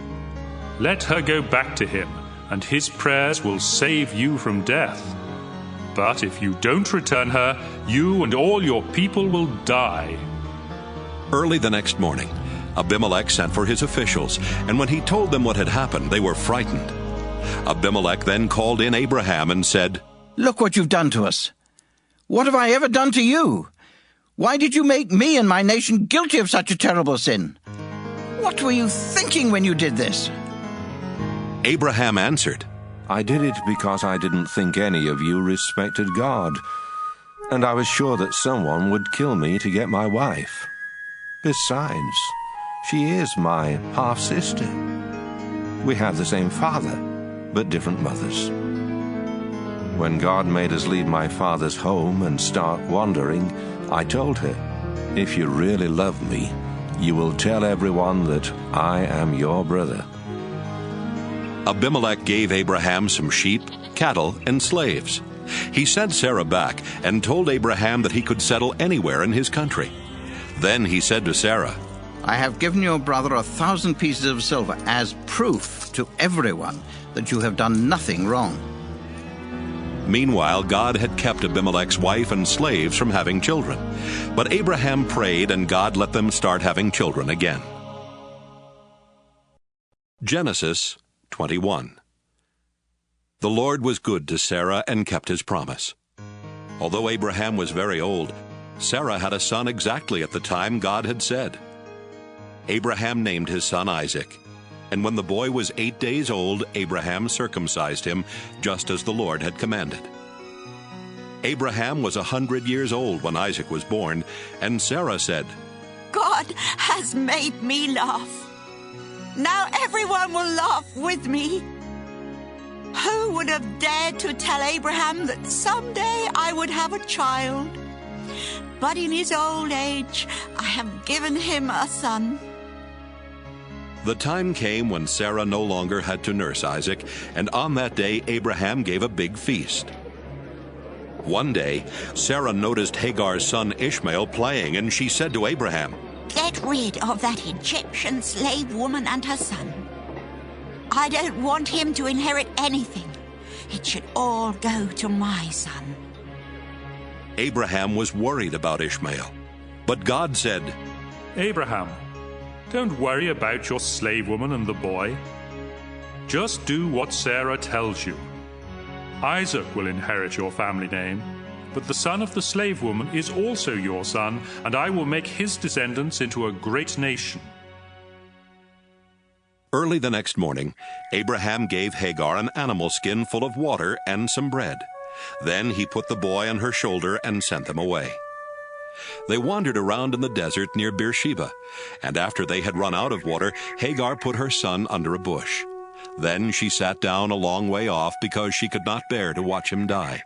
Let her go back to him, and his prayers will save you from death. But if you don't return her, you and all your people will die." Early the next morning, Abimelech sent for his officials, and when he told them what had happened, they were frightened. Abimelech then called in Abraham and said, "Look what you've done to us. What have I ever done to you? Why did you make me and my nation guilty of such a terrible sin? What were you thinking when you did this?" Abraham answered, "I did it because I didn't think any of you respected God, and I was sure that someone would kill me to get my wife. Besides, she is my half-sister. We have the same father, but different mothers. When God made us leave my father's home and start wandering, I told her, 'If you really love me, you will tell everyone that I am your brother.'" Abimelech gave Abraham some sheep, cattle, and slaves. He sent Sarah back and told Abraham that he could settle anywhere in his country. Then he said to Sarah, "I have given your brother 1,000 pieces of silver as proof to everyone that you have done nothing wrong." Meanwhile, God had kept Abimelech's wife and slaves from having children. But Abraham prayed, and God let them start having children again. Genesis 21. The Lord was good to Sarah and kept his promise. Although Abraham was very old, Sarah had a son exactly at the time God had said. Abraham named his son Isaac, and when the boy was 8 days old, Abraham circumcised him, just as the Lord had commanded. Abraham was 100 years old when Isaac was born, and Sarah said, "God has made me laugh. Now everyone will laugh with me." Who would have dared to tell Abraham that someday I would have a child? But in his old age, I have given him a son. The time came when Sarah no longer had to nurse Isaac, and on that day Abraham gave a big feast. One day, Sarah noticed Hagar's son Ishmael playing, and she said to Abraham, "Get rid of that Egyptian slave woman and her son. I don't want him to inherit anything. it should all go to my son. Abraham was worried about Ishmael, but God said, Abraham, don't worry about your slave woman and the boy. Just do what Sarah tells you. Isaac will inherit your family name, but the son of the slave woman is also your son, and I will make his descendants into a great nation. Early the next morning, Abraham gave Hagar an animal skin full of water and some bread. Then he put the boy on her shoulder and sent them away. They wandered around in the desert near Beersheba, and after they had run out of water, Hagar put her son under a bush. Then she sat down a long way off because she could not bear to watch him die,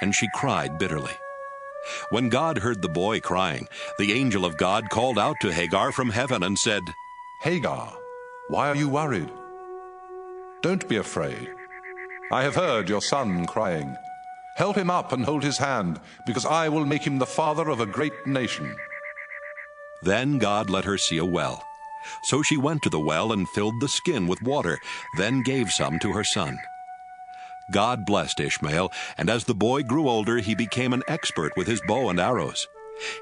and she cried bitterly. When God heard the boy crying, the angel of God called out to Hagar from heaven and said, Hagar, why are you worried? Don't be afraid. I have heard your son crying. Help him up and hold his hand, because I will make him the father of a great nation. Then God let her see a well. So she went to the well and filled the skin with water, then gave some to her son. God blessed Ishmael, and as the boy grew older, he became an expert with his bow and arrows.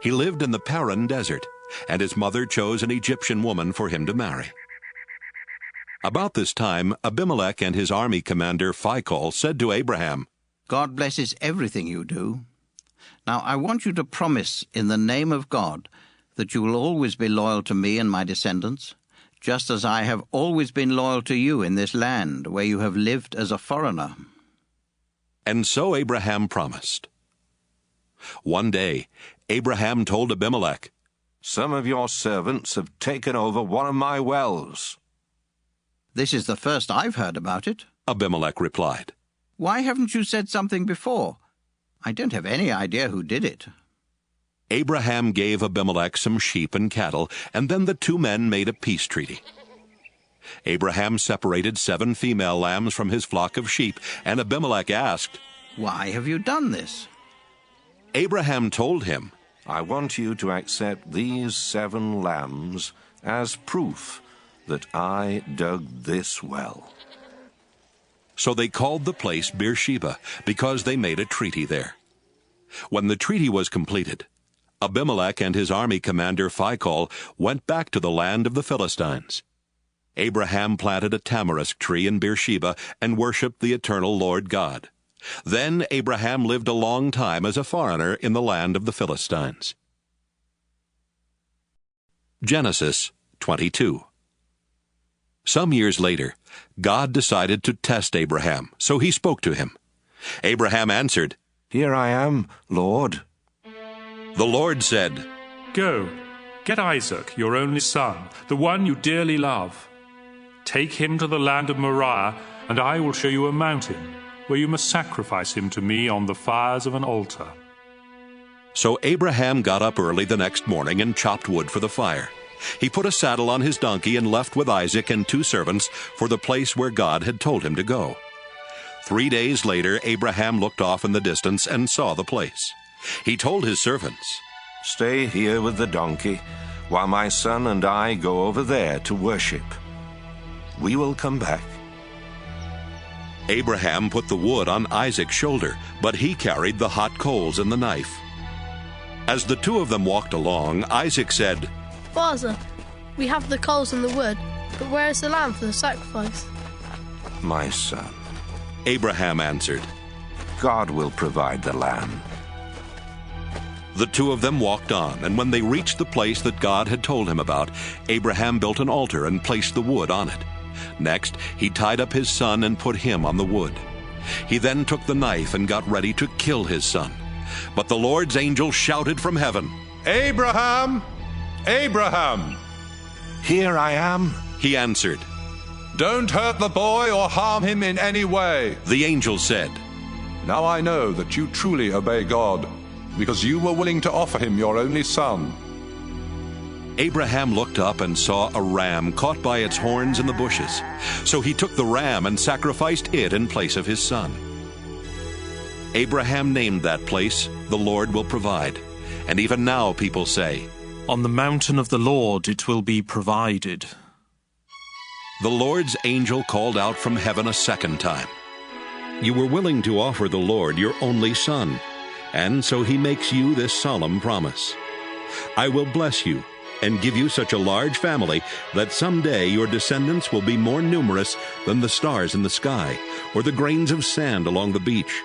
He lived in the Paran desert, and his mother chose an Egyptian woman for him to marry. About this time, Abimelech and his army commander Phicol said to Abraham, God blesses everything you do. Now I want you to promise in the name of God that you will always be loyal to me and my descendants, just as I have always been loyal to you in this land where you have lived as a foreigner. And so Abraham promised. One day, Abraham told Abimelech, Some of your servants have taken over one of my wells. This is the first I've heard about it, Abimelech replied. Why haven't you said something before? I don't have any idea who did it. Abraham gave Abimelech some sheep and cattle, and then the two men made a peace treaty. Abraham separated 7 female lambs from his flock of sheep, and Abimelech asked, Why have you done this? Abraham told him, I want you to accept these 7 lambs as proof that I dug this well. So they called the place Beersheba, because they made a treaty there. When the treaty was completed, Abimelech and his army commander Phicol went back to the land of the Philistines. Abraham planted a tamarisk tree in Beersheba and worshipped the eternal Lord God. Then Abraham lived a long time as a foreigner in the land of the Philistines. Genesis 22. Some years later, God decided to test Abraham, so he spoke to him. Abraham answered, Here I am, Lord. The Lord said, Go, get Isaac, your only son, the one you dearly love. Take him to the land of Moriah, and I will show you a mountain, where you must sacrifice him to me on the fires of an altar. So Abraham got up early the next morning and chopped wood for the fire. He put a saddle on his donkey and left with Isaac and 2 servants for the place where God had told him to go. 3 days later, Abraham looked off in the distance and saw the place. He told his servants, Stay here with the donkey, while my son and I go over there to worship. We will come back. Abraham put the wood on Isaac's shoulder, but he carried the hot coals and the knife. As the 2 of them walked along, Isaac said, Father, we have the coals and the wood, but where is the lamb for the sacrifice? My son, Abraham answered, God will provide the lamb. The 2 of them walked on, and when they reached the place that God had told him about, Abraham built an altar and placed the wood on it. Next, he tied up his son and put him on the wood. He then took the knife and got ready to kill his son. But the Lord's angel shouted from heaven, Abraham! Abraham! Here I am, he answered. Don't hurt the boy or harm him in any way. The angel said, Now I know that you truly obey God, because you were willing to offer him your only son. Abraham looked up and saw a ram caught by its horns in the bushes. So he took the ram and sacrificed it in place of his son. Abraham named that place, The Lord Will Provide. And even now people say, On the mountain of the Lord it will be provided. The Lord's angel called out from heaven a second time. You were willing to offer the Lord your only son, and so he makes you this solemn promise. I will bless you and give you such a large family that someday your descendants will be more numerous than the stars in the sky or the grains of sand along the beach.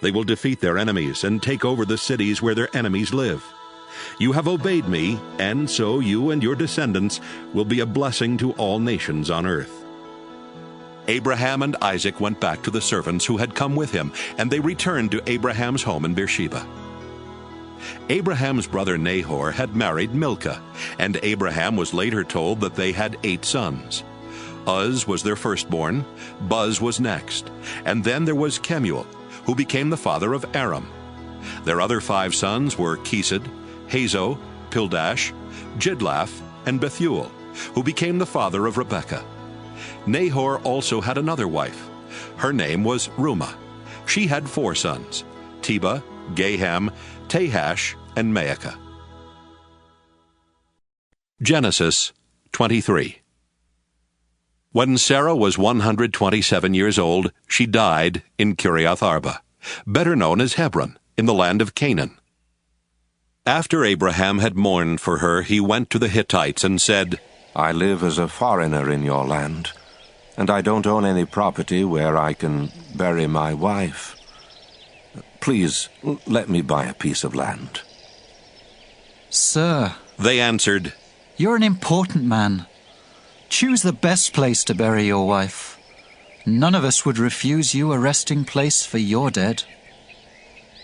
They will defeat their enemies and take over the cities where their enemies live. You have obeyed me, and so you and your descendants will be a blessing to all nations on earth." Abraham and Isaac went back to the servants who had come with him, and they returned to Abraham's home in Beersheba. Abraham's brother Nahor had married Milcah, and Abraham was later told that they had 8 sons. Uz was their firstborn, Buz was next, and then there was Kemuel, who became the father of Aram. Their other 5 sons were Kesed, Hazo, Pildash, Jidlaph, and Bethuel, who became the father of Rebekah. Nahor also had another wife. Her name was Reumah. She had 4 sons, Tebah, Gaham, Tahash, and Maacah. Genesis 23. When Sarah was 127 years old, she died in Kiriath Arba, better known as Hebron, in the land of Canaan. After Abraham had mourned for her, he went to the Hittites and said, "I live as a foreigner in your land, and I don't own any property where I can bury my wife. Please, let me buy a piece of land." "Sir," they answered, "you're an important man. Choose the best place to bury your wife. None of us would refuse you a resting place for your dead."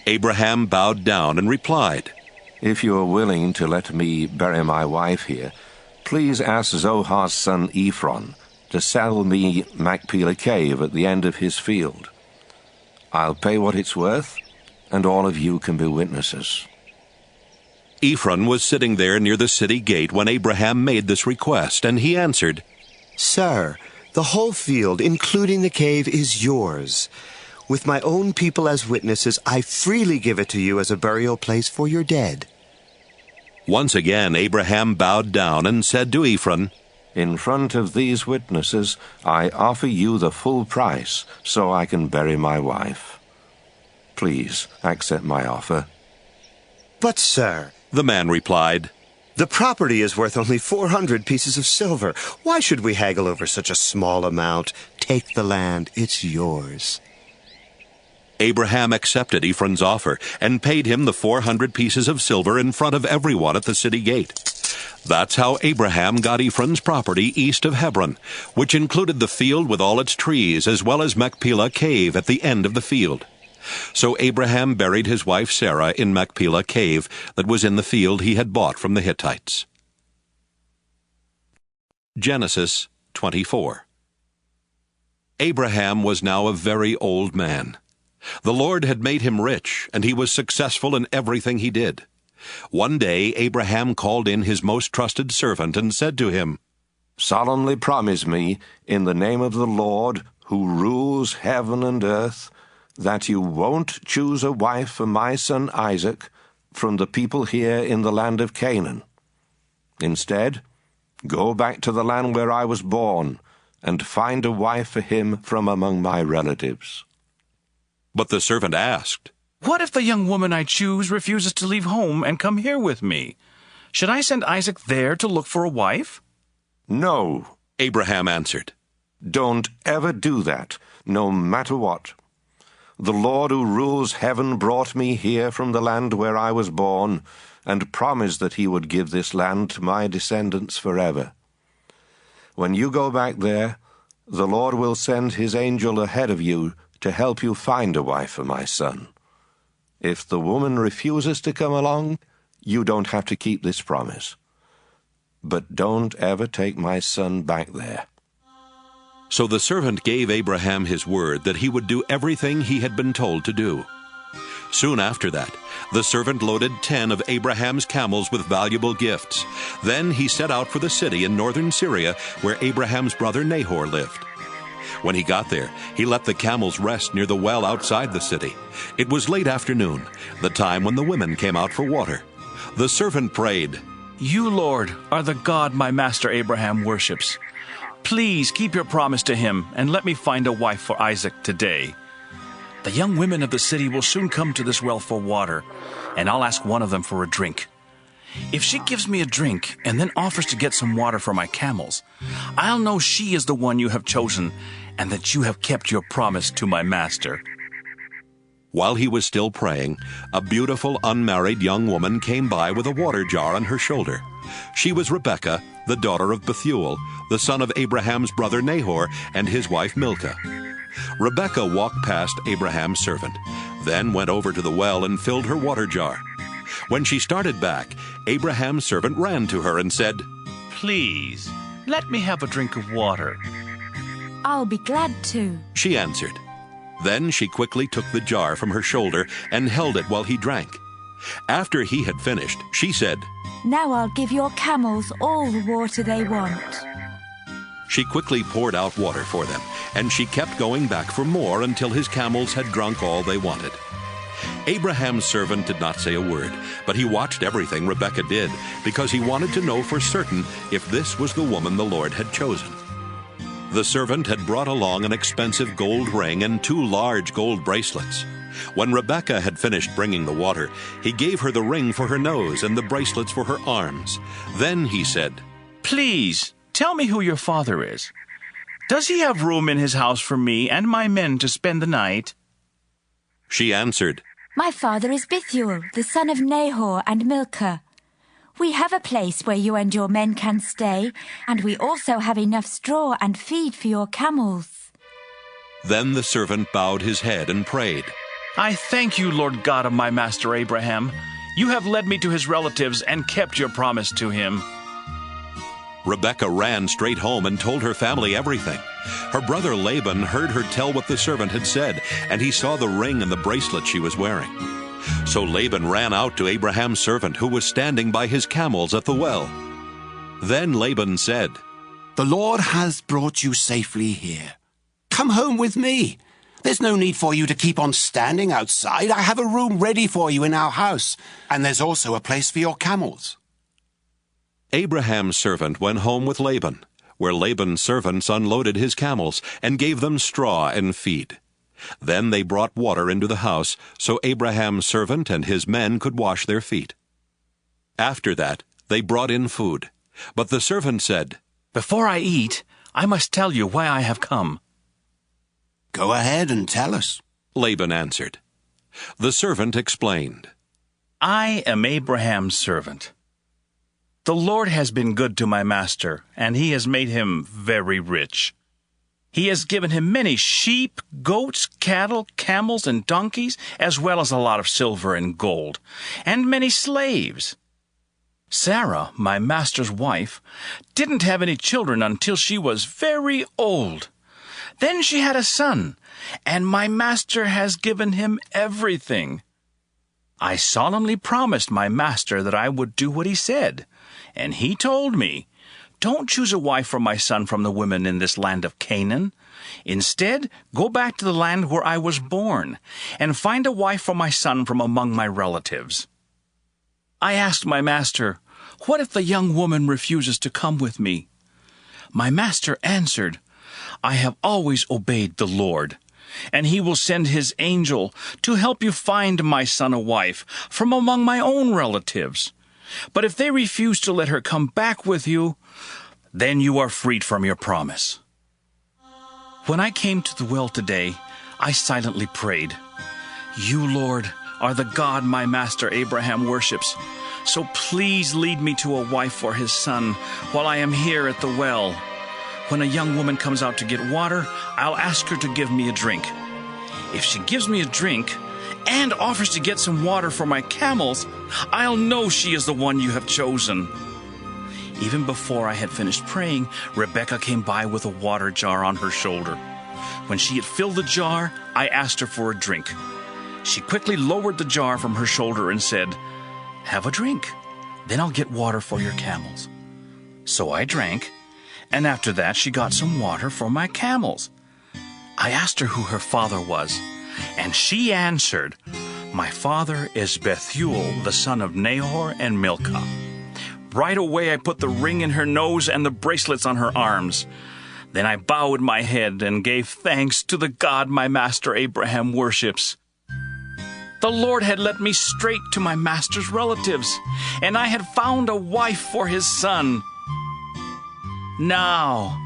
Abraham bowed down and replied, "If you are willing to let me bury my wife here, please ask Zohar's son Ephron to sell me Machpelah Cave at the end of his field. I'll pay what it's worth, and all of you can be witnesses." Ephron was sitting there near the city gate when Abraham made this request, and he answered, "Sir, the whole field, including the cave, is yours. With my own people as witnesses, I freely give it to you as a burial place for your dead." Once again Abraham bowed down and said to Ephron, "In front of these witnesses, I offer you the full price so I can bury my wife. Please accept my offer." "But, sir," the man replied, "the property is worth only 400 pieces of silver. Why should we haggle over such a small amount? Take the land, it's yours." Abraham accepted Ephron's offer and paid him the 400 pieces of silver in front of everyone at the city gate. That's how Abraham got Ephron's property east of Hebron, which included the field with all its trees, as well as Machpelah Cave at the end of the field. So Abraham buried his wife Sarah in Machpelah Cave that was in the field he had bought from the Hittites. Genesis 24. Abraham was now a very old man. The Lord had made him rich, and he was successful in everything he did. One day Abraham called in his most trusted servant and said to him, "Solemnly promise me, in the name of the Lord, who rules heaven and earth, that you won't choose a wife for my son Isaac from the people here in the land of Canaan. Instead, go back to the land where I was born and find a wife for him from among my relatives." But the servant asked, "What if the young woman I choose refuses to leave home and come here with me? Should I send Isaac there to look for a wife?" "No," Abraham answered. "Don't ever do that, no matter what. The Lord who rules heaven brought me here from the land where I was born, and promised that he would give this land to my descendants forever. When you go back there, the Lord will send his angel ahead of you to help you find a wife for my son. If the woman refuses to come along, you don't have to keep this promise. But don't ever take my son back there." So the servant gave Abraham his word that he would do everything he had been told to do. Soon after that, the servant loaded 10 of Abraham's camels with valuable gifts. Then he set out for the city in northern Syria where Abraham's brother Nahor lived. When he got there, he let the camels rest near the well outside the city. It was late afternoon, the time when the women came out for water. The servant prayed, "You, Lord, are the God my master Abraham worships. Please keep your promise to him and let me find a wife for Isaac today. The young women of the city will soon come to this well for water, and I'll ask one of them for a drink. If she gives me a drink and then offers to get some water for my camels, I'll know she is the one you have chosen and that you have kept your promise to my master." While he was still praying, a beautiful unmarried young woman came by with a water jar on her shoulder. She was Rebekah, the daughter of Bethuel, the son of Abraham's brother Nahor, and his wife Milcah. Rebekah walked past Abraham's servant, then went over to the well and filled her water jar. When she started back, Abraham's servant ran to her and said, "Please, let me have a drink of water." "I'll be glad to," she answered. Then she quickly took the jar from her shoulder and held it while he drank. After he had finished, she said, "Now I'll give your camels all the water they want." She quickly poured out water for them, and she kept going back for more until his camels had drunk all they wanted. Abraham's servant did not say a word, but he watched everything Rebekah did, because he wanted to know for certain if this was the woman the Lord had chosen. The servant had brought along an expensive gold ring and 2 large gold bracelets. When Rebekah had finished bringing the water, he gave her the ring for her nose and the bracelets for her arms. Then he said, "Please, tell me who your father is. Does he have room in his house for me and my men to spend the night?" She answered, "My father is Bethuel, the son of Nahor and Milcah. We have a place where you and your men can stay, and we also have enough straw and feed for your camels." Then the servant bowed his head and prayed, "I thank you, Lord God of my master Abraham. You have led me to his relatives and kept your promise to him." Rebekah ran straight home and told her family everything. Her brother Laban heard her tell what the servant had said, and he saw the ring and the bracelet she was wearing. So Laban ran out to Abraham's servant, who was standing by his camels at the well. Then Laban said, "The Lord has brought you safely here. Come home with me. There's no need for you to keep on standing outside. I have a room ready for you in our house, and there's also a place for your camels." Abraham's servant went home with Laban, where Laban's servants unloaded his camels and gave them straw and feed. Then they brought water into the house, so Abraham's servant and his men could wash their feet. After that, they brought in food. But the servant said, "Before I eat, I must tell you why I have come." "Go ahead and tell us," Laban answered. The servant explained, "I am Abraham's servant. The Lord has been good to my master, and he has made him very rich. He has given him many sheep, goats, cattle, camels, and donkeys, as well as a lot of silver and gold, and many slaves. Sarah, my master's wife, didn't have any children until she was very old. Then she had a son, and my master has given him everything. I solemnly promised my master that I would do what he said, and he told me, 'Don't choose a wife for my son from the women in this land of Canaan. Instead, go back to the land where I was born, and find a wife for my son from among my relatives.' I asked my master, 'What if the young woman refuses to come with me?' My master answered, 'I have always obeyed the Lord, and he will send his angel to help you find my son a wife from among my own relatives. But if they refuse to let her come back with you, then you are freed from your promise.' When I came to the well today, I silently prayed, 'You, Lord, are the God my master Abraham worships, so please lead me to a wife for his son while I am here at the well. When a young woman comes out to get water, I'll ask her to give me a drink. If she gives me a drink and offers to get some water for my camels, I'll know she is the one you have chosen.' Even before I had finished praying, Rebekah came by with a water jar on her shoulder. When she had filled the jar, I asked her for a drink. She quickly lowered the jar from her shoulder and said, 'Have a drink, then I'll get water for your camels.' So I drank, and after that she got some water for my camels. I asked her who her father was, and she answered, 'My father is Bethuel, the son of Nahor and Milcah.' Right away I put the ring in her nose and the bracelets on her arms. Then I bowed my head and gave thanks to the God my master Abraham worships. The Lord had led me straight to my master's relatives, and I had found a wife for his son. Now,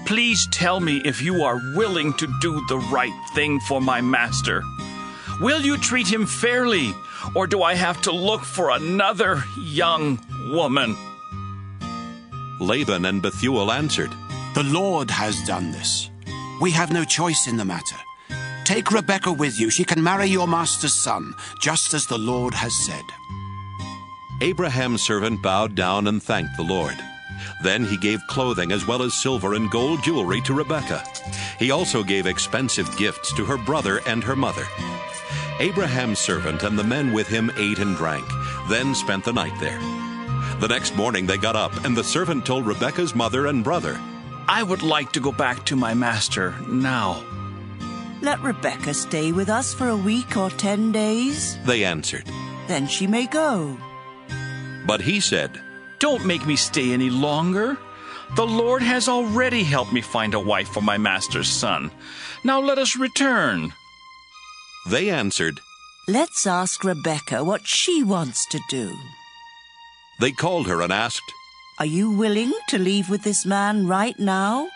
please tell me if you are willing to do the right thing for my master. Will you treat him fairly, or do I have to look for another young woman?" Laban and Bethuel answered, "The Lord has done this. We have no choice in the matter. Take Rebekah with you. She can marry your master's son, just as the Lord has said." Abraham's servant bowed down and thanked the Lord. Then he gave clothing as well as silver and gold jewelry to Rebekah. He also gave expensive gifts to her brother and her mother. Abraham's servant and the men with him ate and drank, then spent the night there. The next morning they got up, and the servant told Rebekah's mother and brother, "I would like to go back to my master now." "Let Rebekah stay with us for a week or 10 days. They answered. Then she may go." But he said, "Don't make me stay any longer. The Lord has already helped me find a wife for my master's son. Now let us return." They answered, "Let's ask Rebekah what she wants to do." They called her and asked, "Are you willing to leave with this man right now?"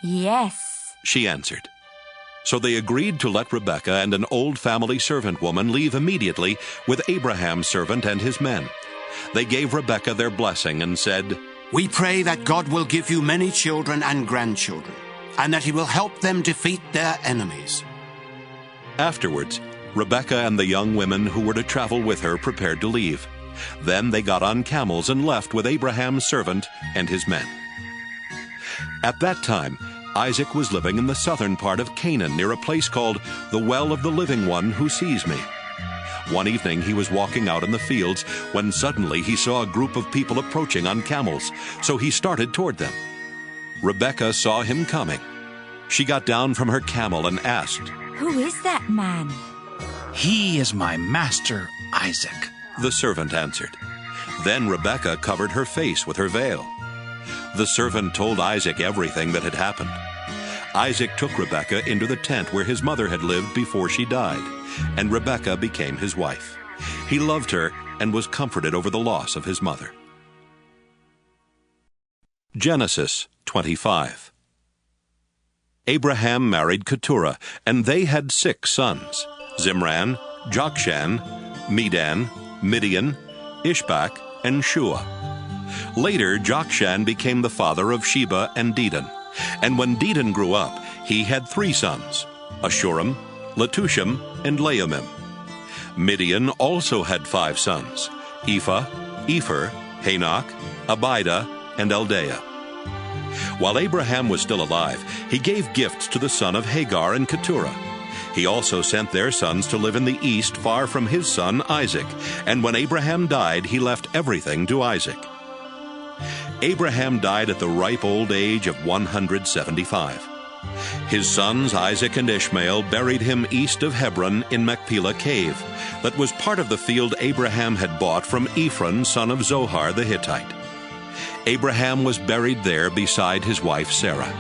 "Yes," she answered. So they agreed to let Rebekah and an old family servant woman leave immediately with Abraham's servant and his men. They gave Rebekah their blessing and said, "We pray that God will give you many children and grandchildren, and that he will help them defeat their enemies." Afterwards, Rebekah and the young women who were to travel with her prepared to leave. Then they got on camels and left with Abraham's servant and his men. At that time, Isaac was living in the southern part of Canaan near a place called the Well of the Living One Who Sees Me. One evening he was walking out in the fields when suddenly he saw a group of people approaching on camels, so he started toward them. Rebekah saw him coming. She got down from her camel and asked, "Who is that man?" "He is my master, Isaac," the servant answered. Then Rebekah covered her face with her veil. The servant told Isaac everything that had happened. Isaac took Rebekah into the tent where his mother had lived before she died, and Rebekah became his wife. He loved her and was comforted over the loss of his mother. Genesis 25. Abraham married Keturah, and they had 6 sons: Zimran, Jokshan, Medan, Midian, Ishbak, and Shua. Later, Jokshan became the father of Sheba and Dedan. And when Dedan grew up, he had 3 sons, Ashurim, Letushim, and Leumim. Midian also had 5 sons, Ephah, Epher, Hanok, Abida, and Eldaah. While Abraham was still alive, he gave gifts to the son of Hagar and Keturah. He also sent their sons to live in the east far from his son Isaac, and when Abraham died, he left everything to Isaac. Abraham died at the ripe old age of 175. His sons Isaac and Ishmael buried him east of Hebron in Machpelah Cave, that was part of the field Abraham had bought from Ephron, son of Zohar the Hittite. Abraham was buried there beside his wife Sarah.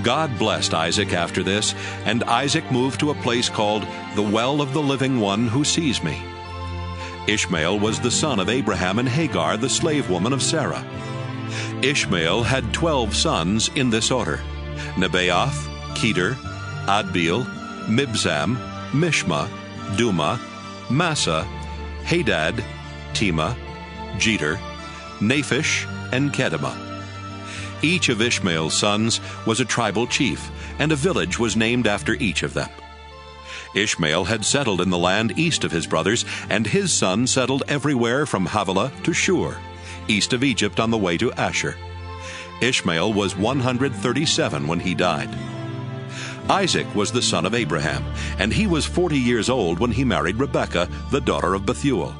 God blessed Isaac after this, and Isaac moved to a place called the Well of the Living One Who Sees Me. Ishmael was the son of Abraham and Hagar, the slave woman of Sarah. Ishmael had 12 sons in this order: Nebaioth, Kedar, Adbeel, Mibsam, Mishma, Duma, Massa, Hadad, Tema, Jeter, Naphish, and Kedemah. Each of Ishmael's sons was a tribal chief, and a village was named after each of them. Ishmael had settled in the land east of his brothers, and his sons settled everywhere from Havilah to Shur, east of Egypt on the way to Asher. Ishmael was 137 when he died. Isaac was the son of Abraham, and he was 40 years old when he married Rebekah, the daughter of Bethuel.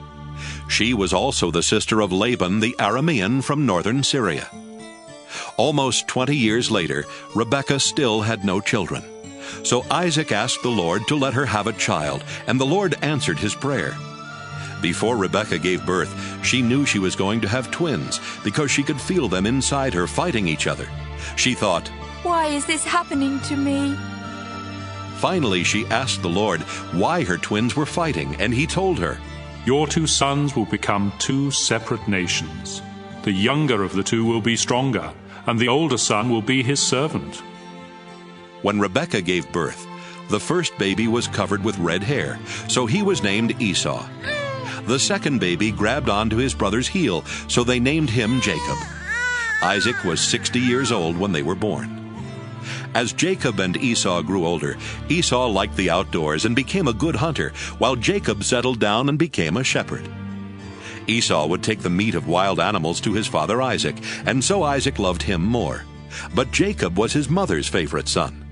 She was also the sister of Laban the Aramean from northern Syria. Almost 20 years later, Rebekah still had no children. So Isaac asked the Lord to let her have a child, and the Lord answered his prayer. Before Rebekah gave birth, she knew she was going to have twins because she could feel them inside her fighting each other. She thought, Why is this happening to me? Finally, she asked the Lord why her twins were fighting, and he told her, Your 2 sons will become 2 separate nations. The younger of the 2 will be stronger, and the older son will be his servant. When Rebekah gave birth, the first baby was covered with red hair, so he was named Esau. The second baby grabbed onto his brother's heel, so they named him Jacob. Isaac was 60 years old when they were born. As Jacob and Esau grew older, Esau liked the outdoors and became a good hunter, while Jacob settled down and became a shepherd. Esau would take the meat of wild animals to his father Isaac, and so Isaac loved him more. But Jacob was his mother's favorite son.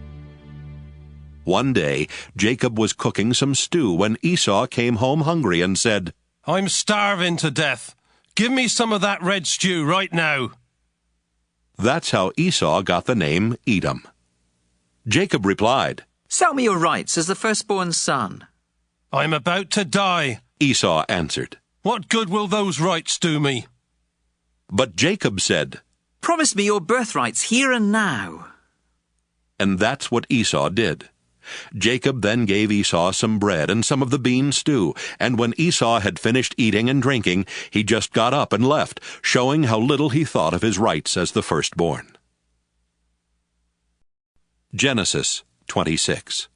One day, Jacob was cooking some stew when Esau came home hungry and said, I'm starving to death. Give me some of that red stew right now. That's how Esau got the name Edom. Jacob replied, Sell me your rights as the firstborn son. I'm about to die, Esau answered. What good will those rights do me? But Jacob said, Promise me your birthrights here and now. And that's what Esau did. Jacob then gave Esau some bread and some of the bean stew, and when Esau had finished eating and drinking, he just got up and left, showing how little he thought of his rights as the firstborn. Genesis 26.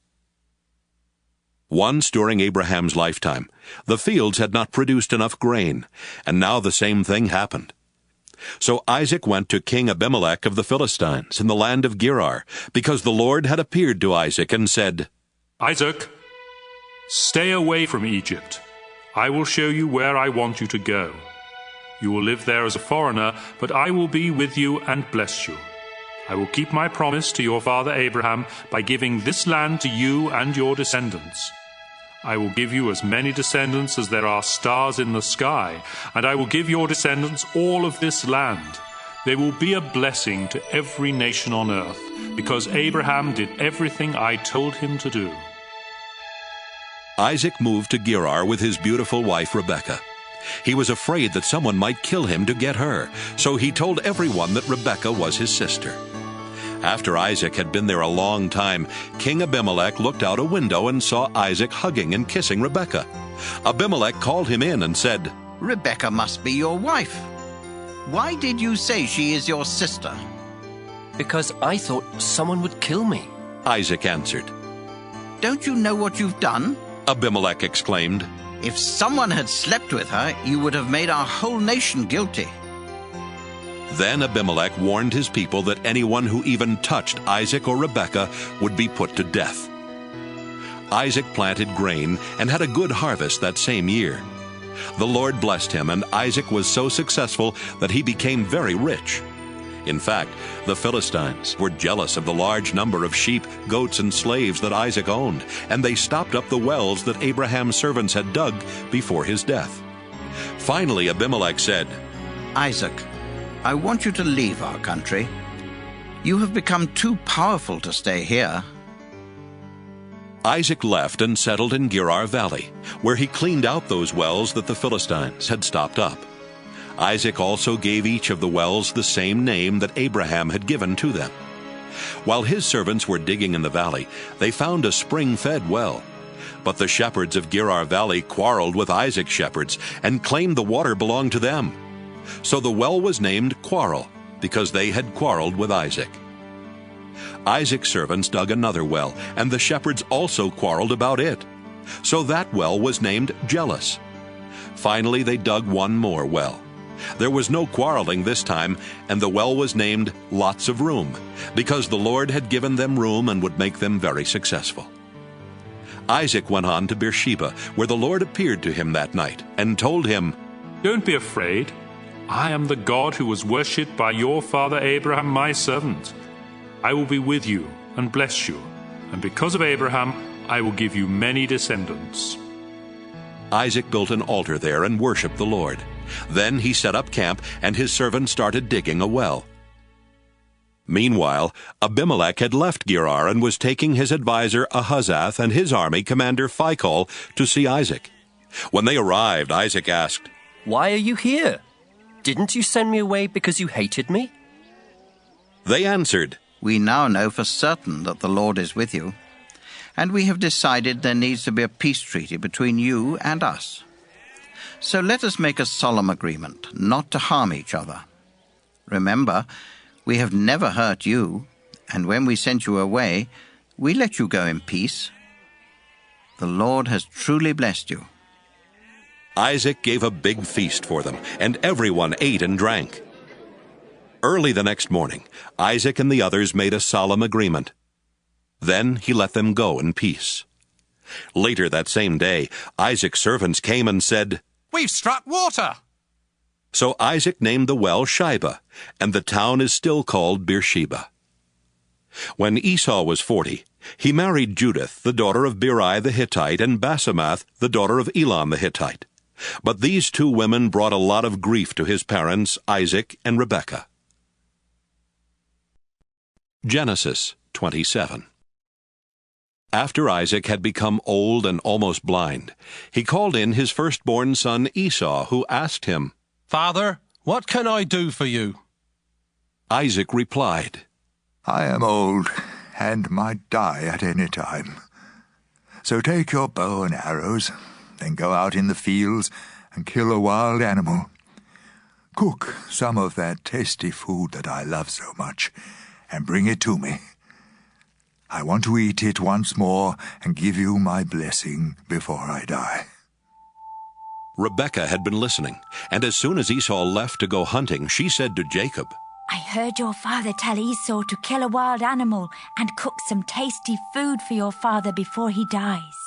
Once during Abraham's lifetime, the fields had not produced enough grain, and now the same thing happened. So Isaac went to King Abimelech of the Philistines in the land of Gerar, because the Lord had appeared to Isaac and said, Isaac, stay away from Egypt. I will show you where I want you to go. You will live there as a foreigner, but I will be with you and bless you. I will keep my promise to your father Abraham by giving this land to you and your descendants. I will give you as many descendants as there are stars in the sky, and I will give your descendants all of this land. They will be a blessing to every nation on earth, because Abraham did everything I told him to do. Isaac moved to Gerar with his beautiful wife Rebekah. He was afraid that someone might kill him to get her, so he told everyone that Rebekah was his sister. After Isaac had been there a long time, King Abimelech looked out a window and saw Isaac hugging and kissing Rebekah. Abimelech called him in and said, Rebekah must be your wife. Why did you say she is your sister? Because I thought someone would kill me, Isaac answered. Don't you know what you've done? Abimelech exclaimed. If someone had slept with her, you would have made our whole nation guilty. Then Abimelech warned his people that anyone who even touched Isaac or Rebekah would be put to death. Isaac planted grain and had a good harvest that same year. The Lord blessed him, and Isaac was so successful that he became very rich. In fact, the Philistines were jealous of the large number of sheep, goats, and slaves that Isaac owned, and they stopped up the wells that Abraham's servants had dug before his death. Finally, Abimelech said, Isaac, I want you to leave our country. You have become too powerful to stay here. Isaac left and settled in Gerar Valley, where he cleaned out those wells that the Philistines had stopped up. Isaac also gave each of the wells the same name that Abraham had given to them. While his servants were digging in the valley, they found a spring-fed well. But the shepherds of Gerar Valley quarreled with Isaac's shepherds and claimed the water belonged to them. So the well was named Quarrel, because they had quarreled with Isaac. Isaac's servants dug another well, and the shepherds also quarreled about it. So that well was named Jealous. Finally, they dug one more well. There was no quarreling this time, and the well was named Lots of Room, because the Lord had given them room and would make them very successful. Isaac went on to Beersheba, where the Lord appeared to him that night, and told him, Don't be afraid. I am the God who was worshipped by your father Abraham, my servant. I will be with you and bless you, and because of Abraham, I will give you many descendants. Isaac built an altar there and worshipped the Lord. Then he set up camp, and his servants started digging a well. Meanwhile, Abimelech had left Gerar and was taking his advisor Ahuzzath and his army commander Phicol to see Isaac. When they arrived, Isaac asked, Why are you here? Didn't you send me away because you hated me? They answered, We now know for certain that the Lord is with you, and we have decided there needs to be a peace treaty between you and us. So let us make a solemn agreement not to harm each other. Remember, we have never hurt you, and when we sent you away, we let you go in peace. The Lord has truly blessed you." Isaac gave a big feast for them, and everyone ate and drank. Early the next morning, Isaac and the others made a solemn agreement. Then he let them go in peace. Later that same day, Isaac's servants came and said, "We've struck water." So Isaac named the well Shibah, and the town is still called Beersheba. When Esau was 40, he married Judith, the daughter of Beeri the Hittite, and Basemath, the daughter of Elon the Hittite. But these two women brought a lot of grief to his parents, Isaac and Rebekah. Genesis 27. After Isaac had become old and almost blind, he called in his firstborn son Esau, who asked him, "Father, what can I do for you?" Isaac replied, "I am old and might die at any time. So take your bow and arrows, then go out in the fields and kill a wild animal. Cook some of that tasty food that I love so much, and bring it to me. I want to eat it once more and give you my blessing before I die." Rebekah had been listening, and as soon as Esau left to go hunting, she said to Jacob, "I heard your father tell Esau to kill a wild animal and cook some tasty food for your father before he dies.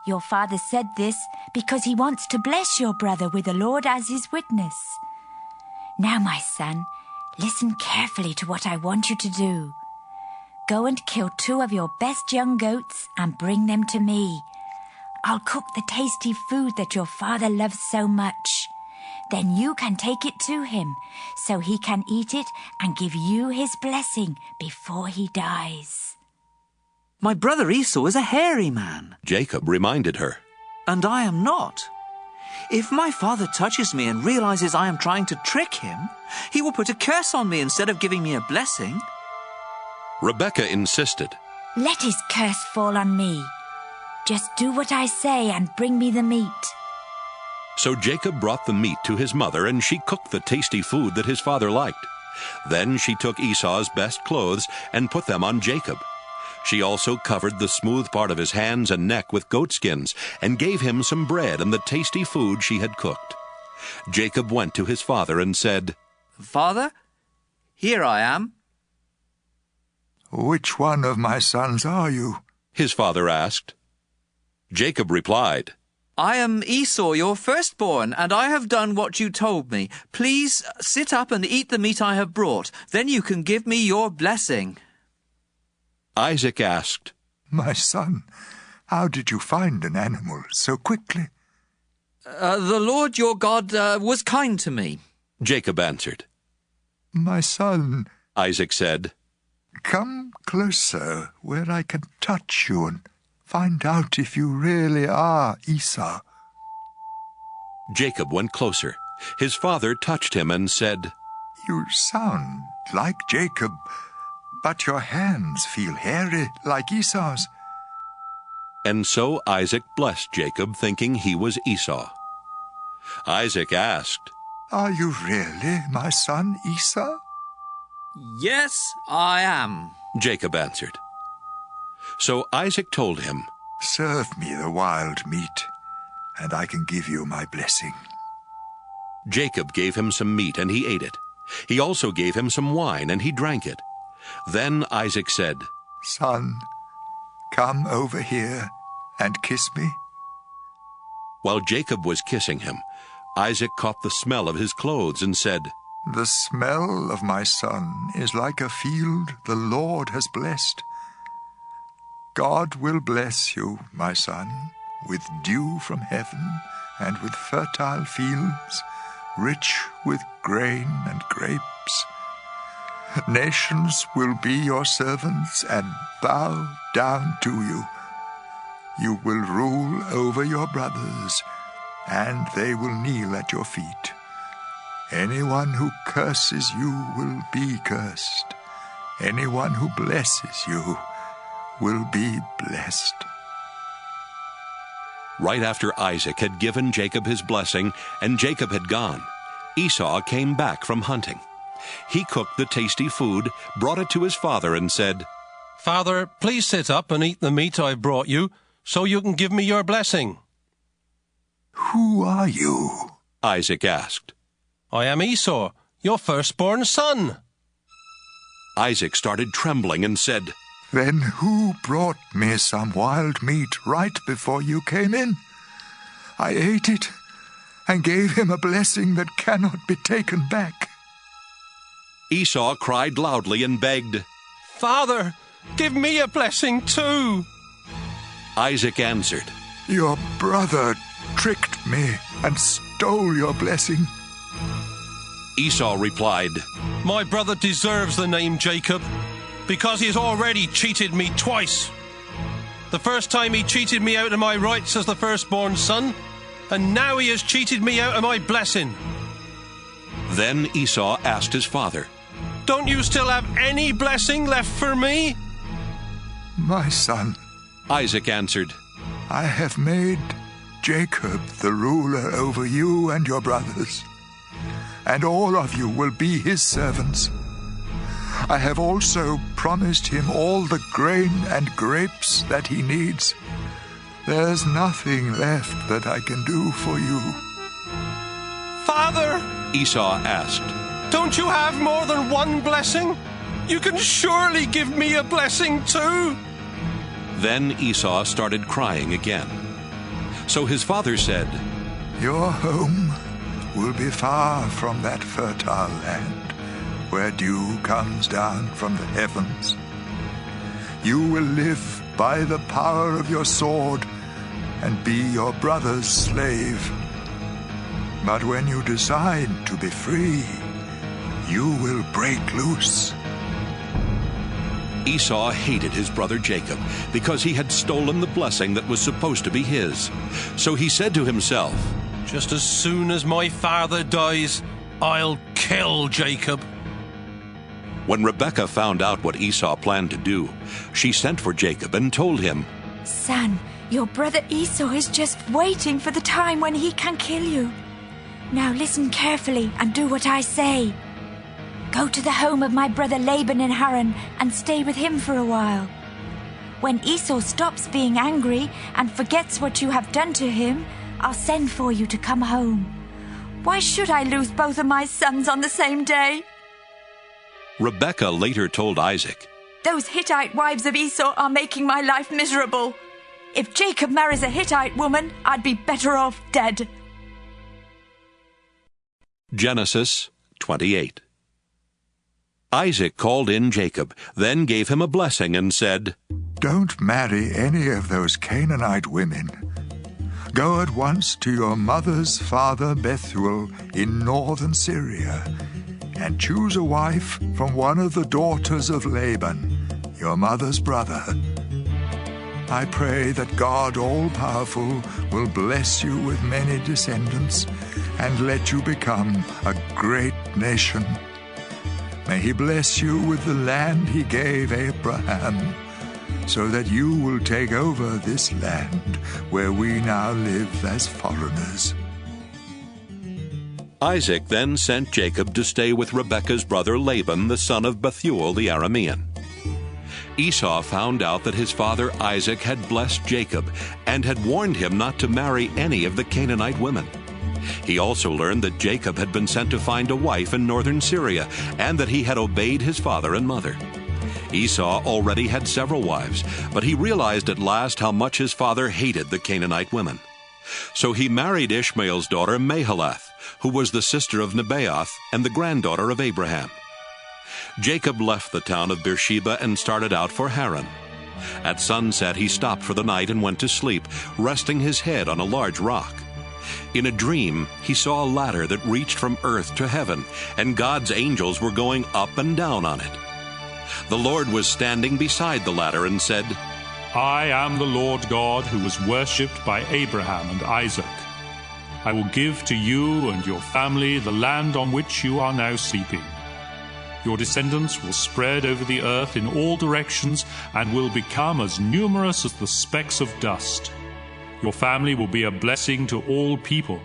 Your father said this because he wants to bless your brother with the Lord as his witness. Now, my son, listen carefully to what I want you to do. Go and kill 2 of your best young goats and bring them to me. I'll cook the tasty food that your father loves so much. Then you can take it to him, so he can eat it and give you his blessing before he dies." My brother Esau is a hairy man. Jacob reminded her, "And I am not. If my father touches me and realizes I am trying to trick him, he will put a curse on me instead of giving me a blessing." Rebekah insisted, "Let his curse fall on me. Just do what I say and bring me the meat." So Jacob brought the meat to his mother, and she cooked the tasty food that his father liked. Then she took Esau's best clothes and put them on Jacob. She also covered the smooth part of his hands and neck with goatskins, and gave him some bread and the tasty food she had cooked. Jacob went to his father and said, "Father, here I am." "Which one of my sons are you?" his father asked. Jacob replied, "I am Esau, your firstborn, and I have done what you told me. Please sit up and eat the meat I have brought. Then you can give me your blessing." Isaac asked, "My son, how did you find an animal so quickly?" The Lord your God was kind to me," Jacob answered. "My son," Isaac said, "come closer where I can touch you and find out if you really are Esau." Jacob went closer. His father touched him and said, "You sound like Jacob, but your hands feel hairy like Esau's." And so Isaac blessed Jacob, thinking he was Esau. Isaac asked, "Are you really my son Esau?" "Yes, I am," Jacob answered. So Isaac told him, "Serve me the wild meat, and I can give you my blessing." Jacob gave him some meat, and he ate it. He also gave him some wine, and he drank it. Then Isaac said, "Son, come over here and kiss me." While Jacob was kissing him, Isaac caught the smell of his clothes and said, "The smell of my son is like a field the Lord has blessed. God will bless you, my son, with dew from heaven and with fertile fields, rich with grain and grapes. Nations will be your servants and bow down to you. You will rule over your brothers, and they will kneel at your feet. Anyone who curses you will be cursed. Anyone who blesses you will be blessed. Right after Isaac had given Jacob his blessing and Jacob had gone, Esau came back from hunting. He cooked the tasty food, brought it to his father, and said, "Father, please sit up and eat the meat I've brought you, so you can give me your blessing." "Who are you?" Isaac asked. "I am Esau, your firstborn son." Isaac started trembling and said, "Then who brought me some wild meat right before you came in? I ate it and gave him a blessing that cannot be taken back." Esau cried loudly and begged, "Father, give me a blessing too." Isaac answered, "Your brother tricked me and stole your blessing." Esau replied, "My brother deserves the name Jacob, because he has already cheated me twice. The first time he cheated me out of my rights as the firstborn son, and now he has cheated me out of my blessing." Then Esau asked his father, "Don't you still have any blessing left for me?" "My son," Isaac answered, "I have made Jacob the ruler over you and your brothers, and all of you will be his servants. I have also promised him all the grain and grapes that he needs. There's nothing left that I can do for you." "Father," Esau asked, "don't you have more than one blessing? You can surely give me a blessing too." Then Esau started crying again. So his father said, "Your home will be far from that fertile land where dew comes down from the heavens. You will live by the power of your sword and be your brother's slave. But when you decide to be free, you will break loose." Esau hated his brother Jacob because he had stolen the blessing that was supposed to be his. So he said to himself, "Just as soon as my father dies, I'll kill Jacob." When Rebekah found out what Esau planned to do, she sent for Jacob and told him, "Son, your brother Esau is just waiting for the time when he can kill you. Now listen carefully and do what I say. Go to the home of my brother Laban in Haran and stay with him for a while. When Esau stops being angry and forgets what you have done to him, I'll send for you to come home. Why should I lose both of my sons on the same day?" Rebekah later told Isaac, "Those Hittite wives of Esau are making my life miserable. If Jacob marries a Hittite woman, I'd be better off dead." Genesis 28. Isaac called in Jacob, then gave him a blessing and said, "Don't marry any of those Canaanite women. Go at once to your mother's father Bethuel in northern Syria, and choose a wife from one of the daughters of Laban, your mother's brother. I pray that God all-powerful will bless you with many descendants and let you become a great nation. May he bless you with the land he gave Abraham, so that you will take over this land where we now live as foreigners." Isaac then sent Jacob to stay with Rebekah's brother Laban, the son of Bethuel the Aramean. Esau found out that his father Isaac had blessed Jacob and had warned him not to marry any of the Canaanite women. He also learned that Jacob had been sent to find a wife in northern Syria and that he had obeyed his father and mother. Esau already had several wives, but he realized at last how much his father hated the Canaanite women. So he married Ishmael's daughter Mahalath, who was the sister of Nebaioth and the granddaughter of Abraham. Jacob left the town of Beersheba and started out for Haran. At sunset he stopped for the night and went to sleep, resting his head on a large rock. In a dream, he saw a ladder that reached from earth to heaven, and God's angels were going up and down on it. The Lord was standing beside the ladder and said, "I am the Lord God who was worshipped by Abraham and Isaac. I will give to you and your family the land on which you are now sleeping. Your descendants will spread over the earth in all directions and will become as numerous as the specks of dust. Your family will be a blessing to all people.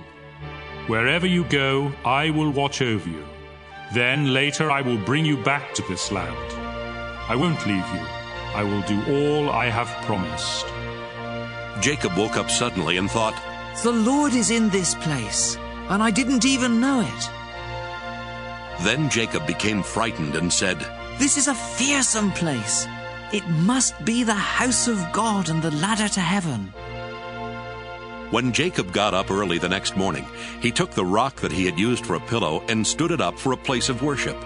Wherever you go, I will watch over you. Then later I will bring you back to this land. I won't leave you. I will do all I have promised." Jacob woke up suddenly and thought, "The Lord is in this place, and I didn't even know it." Then Jacob became frightened and said, "This is a fearsome place. It must be the house of God and the ladder to heaven." When Jacob got up early the next morning, he took the rock that he had used for a pillow and stood it up for a place of worship.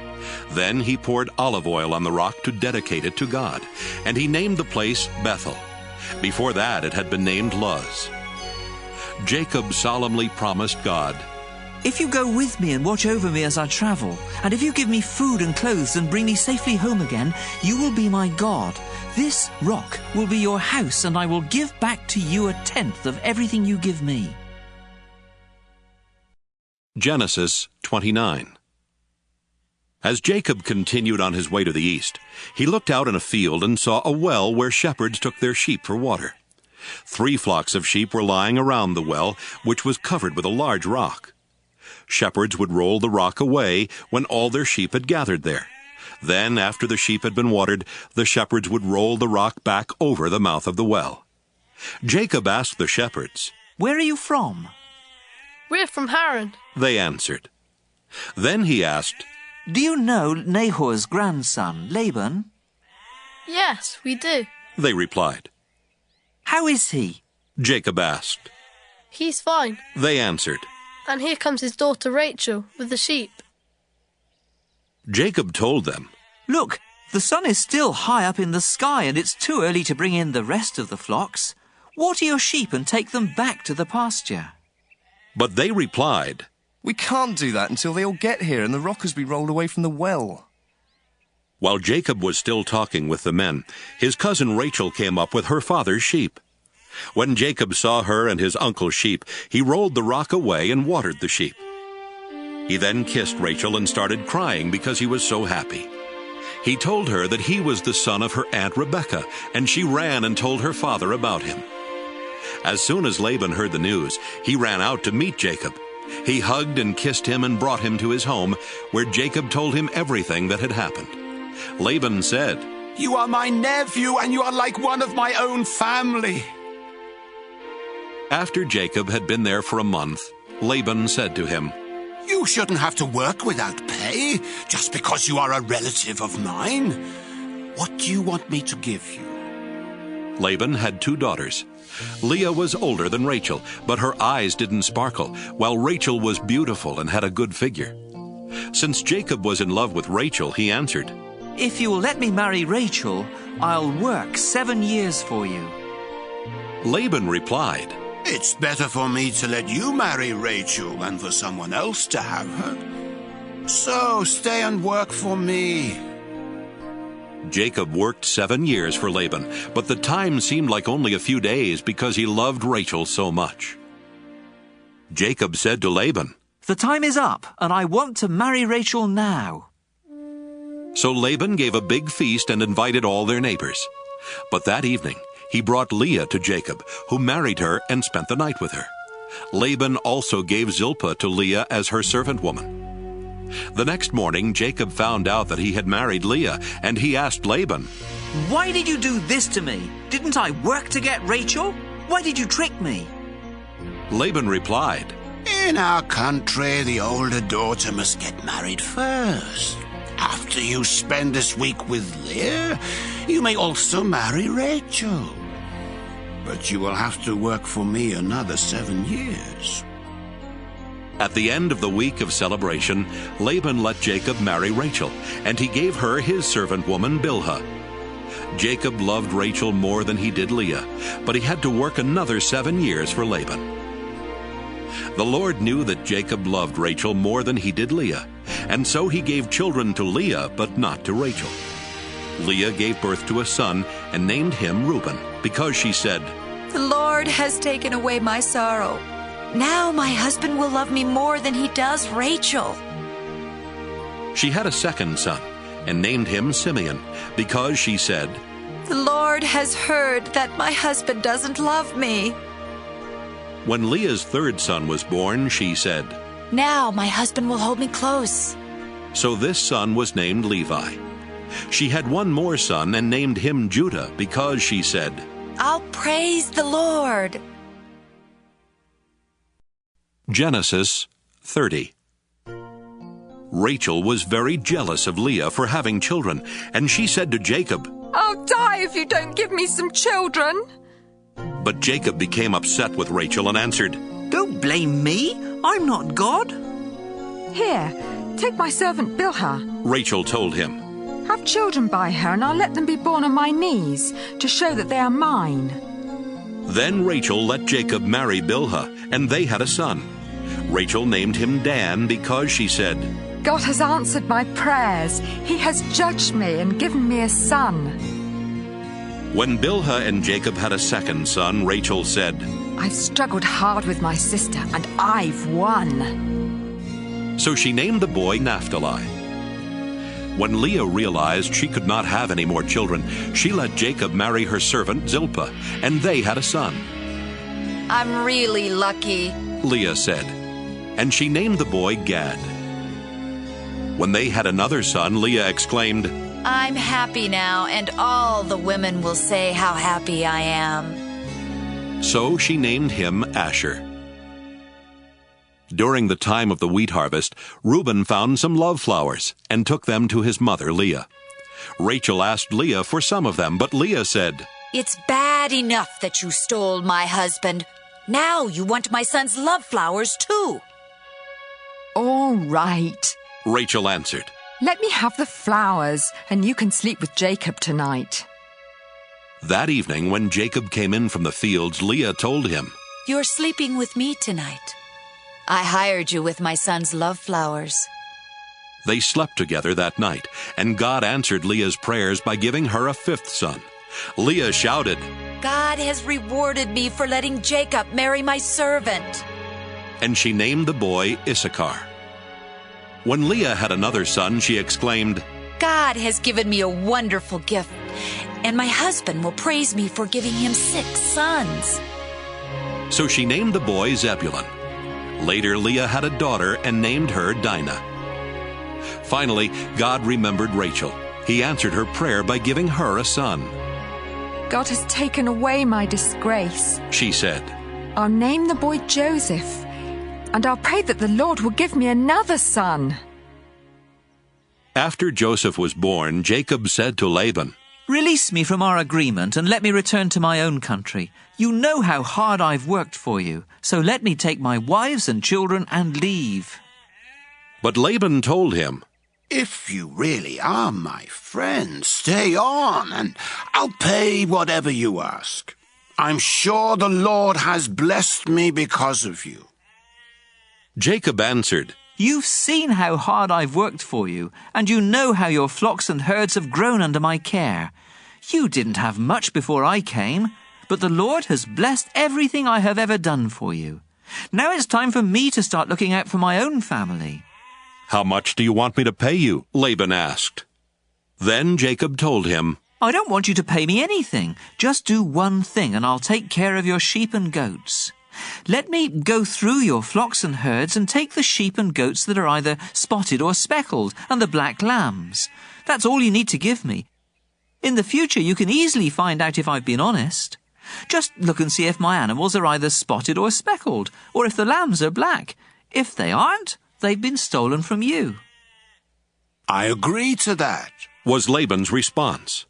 Then he poured olive oil on the rock to dedicate it to God, and he named the place Bethel. Before that it had been named Luz. Jacob solemnly promised God, "If you go with me and watch over me as I travel, and if you give me food and clothes and bring me safely home again, you will be my God. This rock will be your house, and I will give back to you 1/10 of everything you give me." Genesis 29. As Jacob continued on his way to the east, he looked out in a field and saw a well where shepherds took their sheep for water. 3 flocks of sheep were lying around the well, which was covered with a large rock. Shepherds would roll the rock away when all their sheep had gathered there. Then, after the sheep had been watered, the shepherds would roll the rock back over the mouth of the well. Jacob asked the shepherds, "Where are you from?" "We're from Haran," they answered. Then he asked, "Do you know Nahor's grandson, Laban?" "Yes, we do." They replied. "How is he?" Jacob asked. "He's fine." They answered. "And here comes his daughter Rachel with the sheep." Jacob told them, "Look, the sun is still high up in the sky, and it's too early to bring in the rest of the flocks. Water your sheep and take them back to the pasture." But they replied, "We can't do that until they all get here and the rock has been rolled away from the well." While Jacob was still talking with the men, his cousin Rachel came up with her father's sheep. When Jacob saw her and his uncle's sheep, he rolled the rock away and watered the sheep. He then kissed Rachel and started crying because he was so happy. He told her that he was the son of her aunt Rebekah, and she ran and told her father about him. As soon as Laban heard the news, he ran out to meet Jacob. He hugged and kissed him and brought him to his home, where Jacob told him everything that had happened. Laban said, "You are my nephew, and you are like one of my own family." After Jacob had been there for a month, Laban said to him, "You shouldn't have to work without pay, just because you are a relative of mine. What do you want me to give you?" Laban had 2 daughters. Leah was older than Rachel, but her eyes didn't sparkle, while Rachel was beautiful and had a good figure. Since Jacob was in love with Rachel, he answered, "If you will let me marry Rachel, I'll work 7 years for you." Laban replied, "It's better for me to let you marry Rachel than for someone else to have her. So stay and work for me." Jacob worked 7 years for Laban, but the time seemed like only a few days because he loved Rachel so much. Jacob said to Laban, "The time is up, and I want to marry Rachel now." So Laban gave a big feast and invited all their neighbors. But that evening he brought Leah to Jacob, who married her and spent the night with her. Laban also gave Zilpah to Leah as her servant woman. The next morning Jacob found out that he had married Leah, and he asked Laban, "Why did you do this to me? Didn't I work to get Rachel? Why did you trick me?" Laban replied, "In our country, the older daughter must get married first. After you spend this week with Leah, you may also marry Rachel. But you will have to work for me another 7 years." At the end of the week of celebration, Laban let Jacob marry Rachel, and he gave her his servant woman Bilhah. Jacob loved Rachel more than he did Leah, but he had to work another 7 years for Laban. The Lord knew that Jacob loved Rachel more than he did Leah, and so he gave children to Leah, but not to Rachel. Leah gave birth to a son and named him Reuben, because she said, "The Lord has taken away my sorrow. Now my husband will love me more than he does Rachel." She had a second son, and named him Simeon, because she said, "The Lord has heard that my husband doesn't love me." When Leah's third son was born, she said, "Now my husband will hold me close." So this son was named Levi. She had one more son and named him Judah, because she said, "I'll praise the Lord." Genesis 30. Rachel was very jealous of Leah for having children, and she said to Jacob, "I'll die if you don't give me some children." But Jacob became upset with Rachel and answered, "Don't blame me. I'm not God." "Here, take my servant Bilhah. Rachel told him. Have children by her, and I'll let them be born on my knees to show that they are mine." Then Rachel let Jacob marry Bilhah, and they had a son. Rachel named him Dan because she said, "God has answered my prayers. He has judged me and given me a son." When Bilhah and Jacob had a second son, Rachel said, "I've struggled hard with my sister, and I've won." So she named the boy Naphtali. When Leah realized she could not have any more children, she let Jacob marry her servant Zilpah, and they had a son. "I'm really lucky," Leah said, and she named the boy Gad. When they had another son, Leah exclaimed, "I'm happy now, and all the women will say how happy I am." So she named him Asher. During the time of the wheat harvest, Reuben found some love flowers and took them to his mother Leah. Rachel asked Leah for some of them, but Leah said, "It's bad enough that you stole my husband. Now you want my son's love flowers too." "All right," Rachel answered. "Let me have the flowers, and you can sleep with Jacob tonight." That evening, when Jacob came in from the fields, Leah told him, "You're sleeping with me tonight. I hired you with my son's love flowers." They slept together that night, and God answered Leah's prayers by giving her a fifth son. Leah shouted, "God has rewarded me for letting Jacob marry my servant." And she named the boy Issachar. When Leah had another son, she exclaimed, "God has given me a wonderful gift, and my husband will praise me for giving him 6 sons." So she named the boy Zebulun. Later, Leah had a daughter and named her Dinah. Finally, God remembered Rachel. He answered her prayer by giving her a son. "God has taken away my disgrace," she said. "I'll name the boy Joseph, and I'll pray that the Lord will give me another son." After Joseph was born, Jacob said to Laban, "Release me from our agreement and let me return to my own country. You know how hard I've worked for you, so let me take my wives and children and leave." But Laban told him, "If you really are my friend, stay on, and I'll pay whatever you ask. I'm sure the Lord has blessed me because of you." Jacob answered, "You've seen how hard I've worked for you, and you know how your flocks and herds have grown under my care. You didn't have much before I came, but the Lord has blessed everything I have ever done for you. Now it's time for me to start looking out for my own family." "How much do you want me to pay you?" Laban asked. Then Jacob told him, "I don't want you to pay me anything. Just do one thing, and I'll take care of your sheep and goats. Let me go through your flocks and herds and take the sheep and goats that are either spotted or speckled, and the black lambs. That's all you need to give me. In the future, you can easily find out if I've been honest. Just look and see if my animals are either spotted or speckled, or if the lambs are black. If they aren't, they've been stolen from you." "I agree to that," was Laban's response.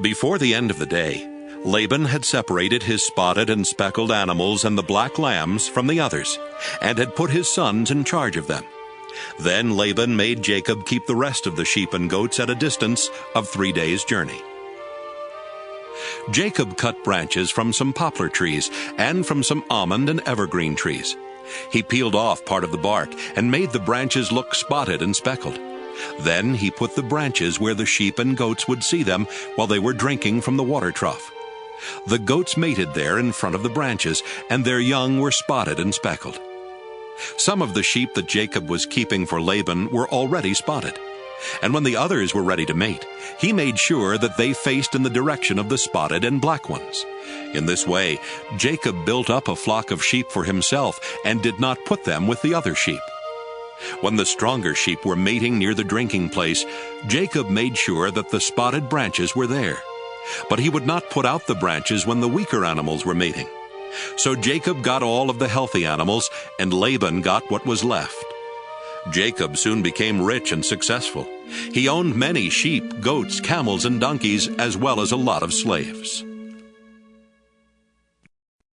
Before the end of the day, Laban had separated his spotted and speckled animals and the black lambs from the others, and had put his sons in charge of them. Then Laban made Jacob keep the rest of the sheep and goats at a distance of 3 days' journey. Jacob cut branches from some poplar trees and from some almond and evergreen trees. He peeled off part of the bark and made the branches look spotted and speckled. Then he put the branches where the sheep and goats would see them while they were drinking from the water trough. The goats mated there in front of the branches, and their young were spotted and speckled. Some of the sheep that Jacob was keeping for Laban were already spotted. And when the others were ready to mate, he made sure that they faced in the direction of the spotted and black ones. In this way, Jacob built up a flock of sheep for himself and did not put them with the other sheep. When the stronger sheep were mating near the drinking place, Jacob made sure that the spotted branches were there. But he would not put out the branches when the weaker animals were mating. So Jacob got all of the healthy animals, and Laban got what was left. Jacob soon became rich and successful. He owned many sheep, goats, camels, and donkeys, as well as a lot of slaves.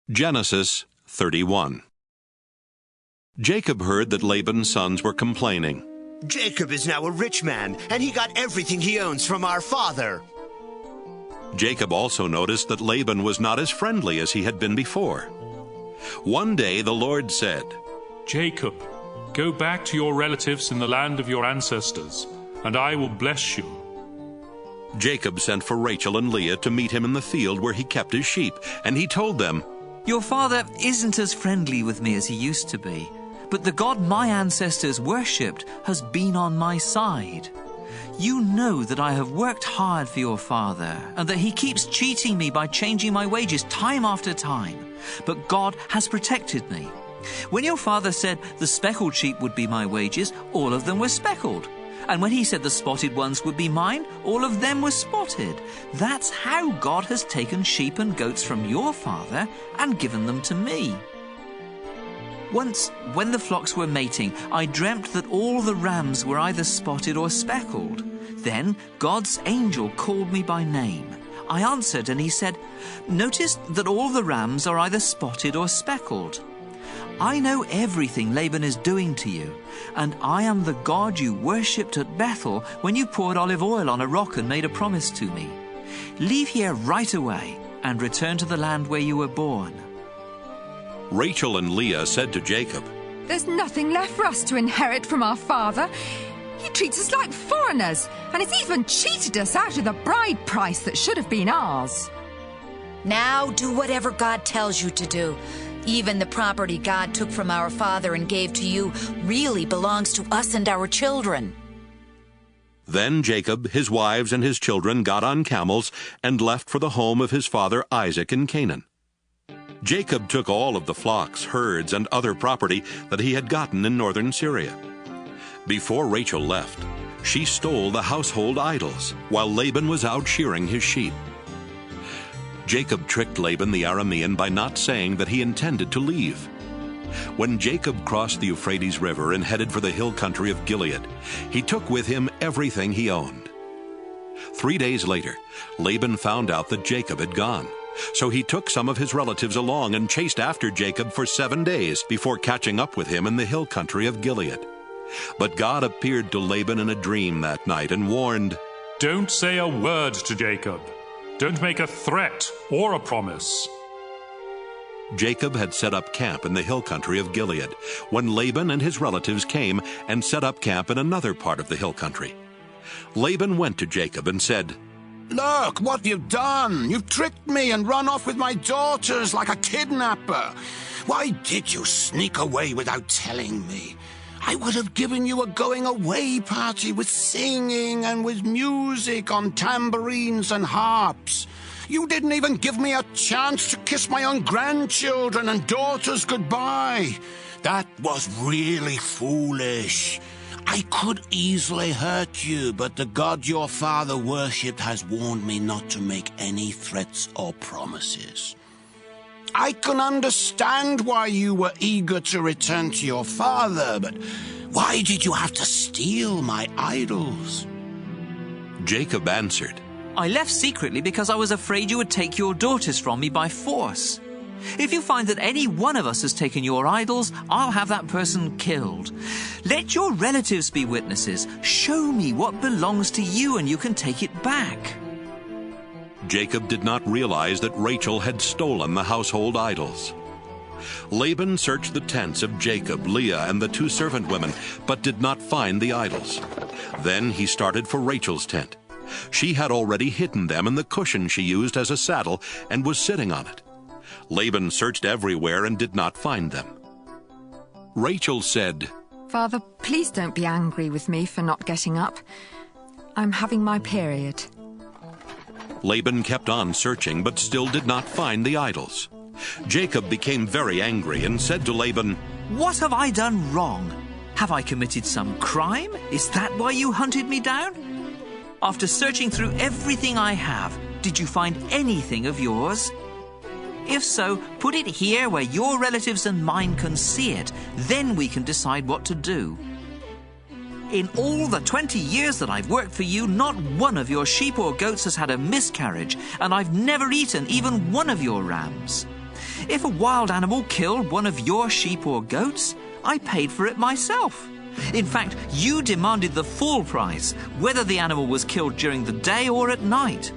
Genesis 31. Jacob heard that Laban's sons were complaining. Jacob is now a rich man, and he got everything he owns from our father. Jacob also noticed that Laban was not as friendly as he had been before. One day the Lord said, Jacob, go back to your relatives in the land of your ancestors, and I will bless you. Jacob sent for Rachel and Leah to meet him in the field where he kept his sheep, and he told them, Your father isn't as friendly with me as he used to be, but the God my ancestors worshipped has been on my side. You know that I have worked hard for your father, and that he keeps cheating me by changing my wages time after time. But God has protected me. When your father said the speckled sheep would be my wages, all of them were speckled. And when he said the spotted ones would be mine, all of them were spotted. That's how God has taken sheep and goats from your father and given them to me. Once, when the flocks were mating, I dreamt that all the rams were either spotted or speckled. Then God's angel called me by name. I answered, and he said, Notice that all the rams are either spotted or speckled. I know everything Laban is doing to you, and I am the God you worshipped at Bethel when you poured olive oil on a rock and made a promise to me. Leave here right away and return to the land where you were born. Rachel and Leah said to Jacob, There's nothing left for us to inherit from our father. He treats us like foreigners, and has even cheated us out of the bride price that should have been ours. Now do whatever God tells you to do. Even the property God took from our father and gave to you really belongs to us and our children. Then Jacob, his wives, and his children got on camels and left for the home of his father Isaac in Canaan. Jacob took all of the flocks, herds, and other property that he had gotten in northern Syria. Before Rachel left, she stole the household idols while Laban was out shearing his sheep. Jacob tricked Laban the Aramean by not saying that he intended to leave. When Jacob crossed the Euphrates River and headed for the hill country of Gilead, he took with him everything he owned. 3 days later, Laban found out that Jacob had gone. So he took some of his relatives along and chased after Jacob for 7 days before catching up with him in the hill country of Gilead. But God appeared to Laban in a dream that night and warned, Don't say a word to Jacob. Don't make a threat or a promise. Jacob had set up camp in the hill country of Gilead when Laban and his relatives came and set up camp in another part of the hill country. Laban went to Jacob and said, Look, what you've done. You've tricked me and run off with my daughters like a kidnapper. Why did you sneak away without telling me? I would have given you a going-away party with singing and with music on tambourines and harps. You didn't even give me a chance to kiss my own grandchildren and daughters goodbye. That was really foolish. I could easily hurt you, but the God your father worshipped has warned me not to make any threats or promises. I can understand why you were eager to return to your father, but why did you have to steal my idols? Jacob answered, I left secretly because I was afraid you would take your daughters from me by force. If you find that any one of us has taken your idols, I'll have that person killed. Let your relatives be witnesses. Show me what belongs to you and you can take it back. Jacob did not realize that Rachel had stolen the household idols. Laban searched the tents of Jacob, Leah, and the 2 servant women, but did not find the idols. Then he started for Rachel's tent. She had already hidden them in the cushion she used as a saddle and was sitting on it. Laban searched everywhere and did not find them. Rachel said, Father, please don't be angry with me for not getting up. I'm having my period. Laban kept on searching, but still did not find the idols. Jacob became very angry and said to Laban, "What have I done wrong? Have I committed some crime? Is that why you hunted me down? After searching through everything I have, did you find anything of yours? If so, put it here where your relatives and mine can see it. Then we can decide what to do. In all the 20 years that I've worked for you, not one of your sheep or goats has had a miscarriage, and I've never eaten even one of your rams. If a wild animal killed one of your sheep or goats, I paid for it myself. In fact, you demanded the full price, whether the animal was killed during the day or at night.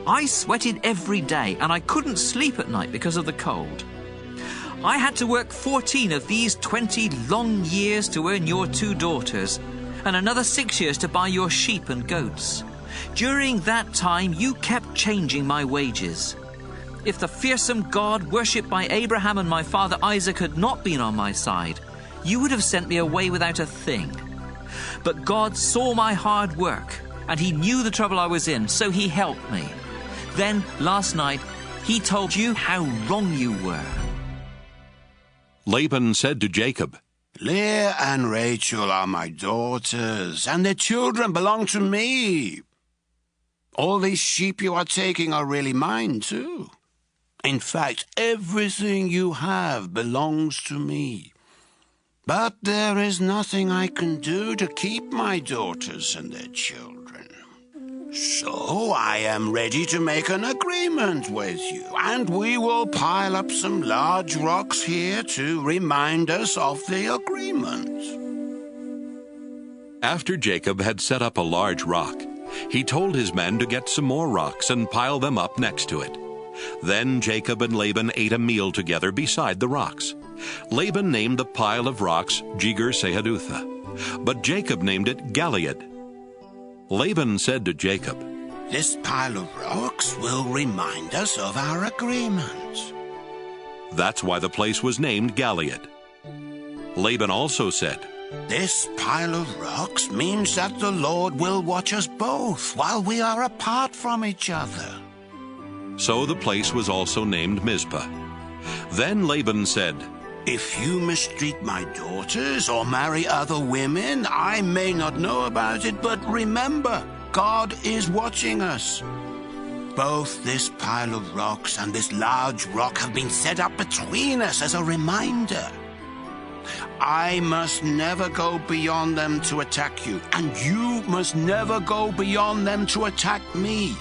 I sweated every day, and I couldn't sleep at night because of the cold. I had to work 14 of these 20 long years to earn your 2 daughters, and another 6 years to buy your sheep and goats. During that time, you kept changing my wages. If the fearsome God worshipped by Abraham and my father Isaac had not been on my side, you would have sent me away without a thing. But God saw my hard work, and he knew the trouble I was in, so he helped me. Then, last night, he told you how wrong you were." Laban said to Jacob, "Leah and Rachel are my daughters, and their children belong to me. All these sheep you are taking are really mine, too. In fact, everything you have belongs to me. But there is nothing I can do to keep my daughters and their children. So I am ready to make an agreement with you, and we will pile up some large rocks here to remind us of the agreement." After Jacob had set up a large rock, he told his men to get some more rocks and pile them up next to it. Then Jacob and Laban ate a meal together beside the rocks. Laban named the pile of rocks Jegar-Sahadutha, but Jacob named it Galeed. Laban said to Jacob, "This pile of rocks will remind us of our agreement." That's why the place was named Galeed. Laban also said, "This pile of rocks means that the Lord will watch us both while we are apart from each other." So the place was also named Mizpah. Then Laban said, "If you mistreat my daughters or marry other women, I may not know about it, but remember, God is watching us. Both this pile of rocks and this large rock have been set up between us as a reminder. I must never go beyond them to attack you, and you must never go beyond them to attack me.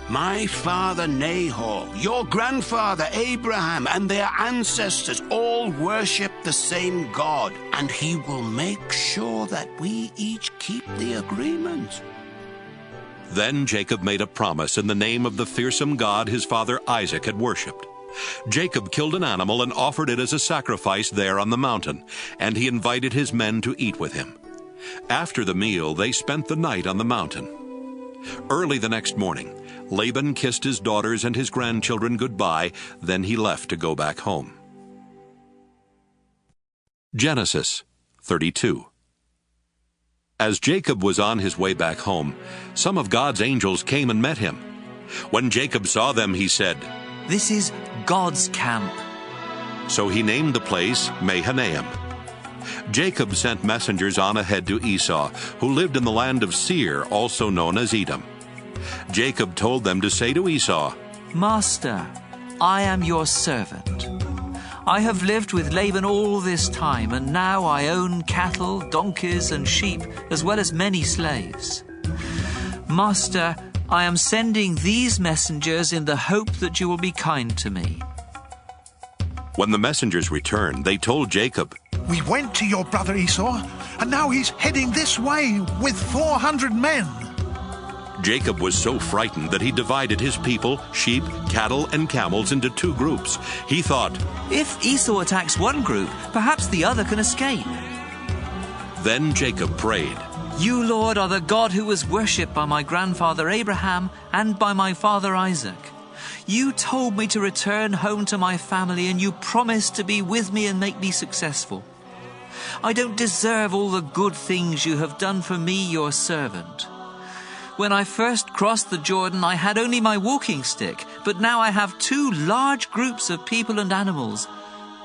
My father Nahor, your grandfather Abraham, and their ancestors all worship the same God, and he will make sure that we each keep the agreement." Then Jacob made a promise in the name of the fearsome God his father Isaac had worshipped. Jacob killed an animal and offered it as a sacrifice there on the mountain, and he invited his men to eat with him. After the meal, they spent the night on the mountain. Early the next morning, Laban kissed his daughters and his grandchildren goodbye, then he left to go back home. Genesis 32. As Jacob was on his way back home, some of God's angels came and met him. When Jacob saw them, he said, "This is God's camp." So he named the place Mahanaim. Jacob sent messengers on ahead to Esau, who lived in the land of Seir, also known as Edom. Jacob told them to say to Esau, "Master, I am your servant. I have lived with Laban all this time, and now I own cattle, donkeys, and sheep, as well as many slaves. Master, I am sending these messengers in the hope that you will be kind to me." When the messengers returned, they told Jacob, "We went to your brother Esau, and now he's heading this way with 400 men. Jacob was so frightened that he divided his people, sheep, cattle, and camels into 2 groups. He thought, "If Esau attacks one group, perhaps the other can escape." Then Jacob prayed, "You, Lord, are the God who was worshipped by my grandfather Abraham and by my father Isaac. You told me to return home to my family, and you promised to be with me and make me successful. I don't deserve all the good things you have done for me, your servant. When I first crossed the Jordan, I had only my walking stick, but now I have 2 large groups of people and animals.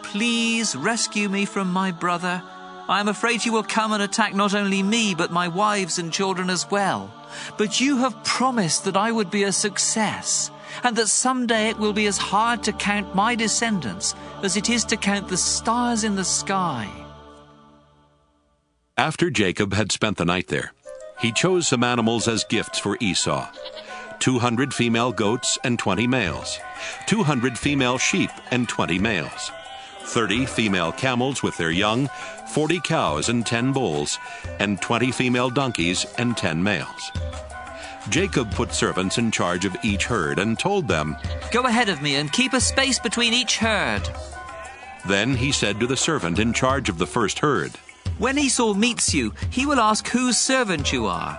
Please rescue me from my brother. I am afraid he will come and attack not only me, but my wives and children as well. But you have promised that I would be a success, and that someday it will be as hard to count my descendants as it is to count the stars in the sky. After Jacob had spent the night there, he chose some animals as gifts for Esau: 200 female goats and 20 males, 200 female sheep and 20 males, 30 female camels with their young, 40 cows and 10 bulls, and 20 female donkeys and 10 males. Jacob put servants in charge of each herd and told them, "Go ahead of me and keep a space between each herd." Then he said to the servant in charge of the first herd, "When Esau meets you, he will ask whose servant you are.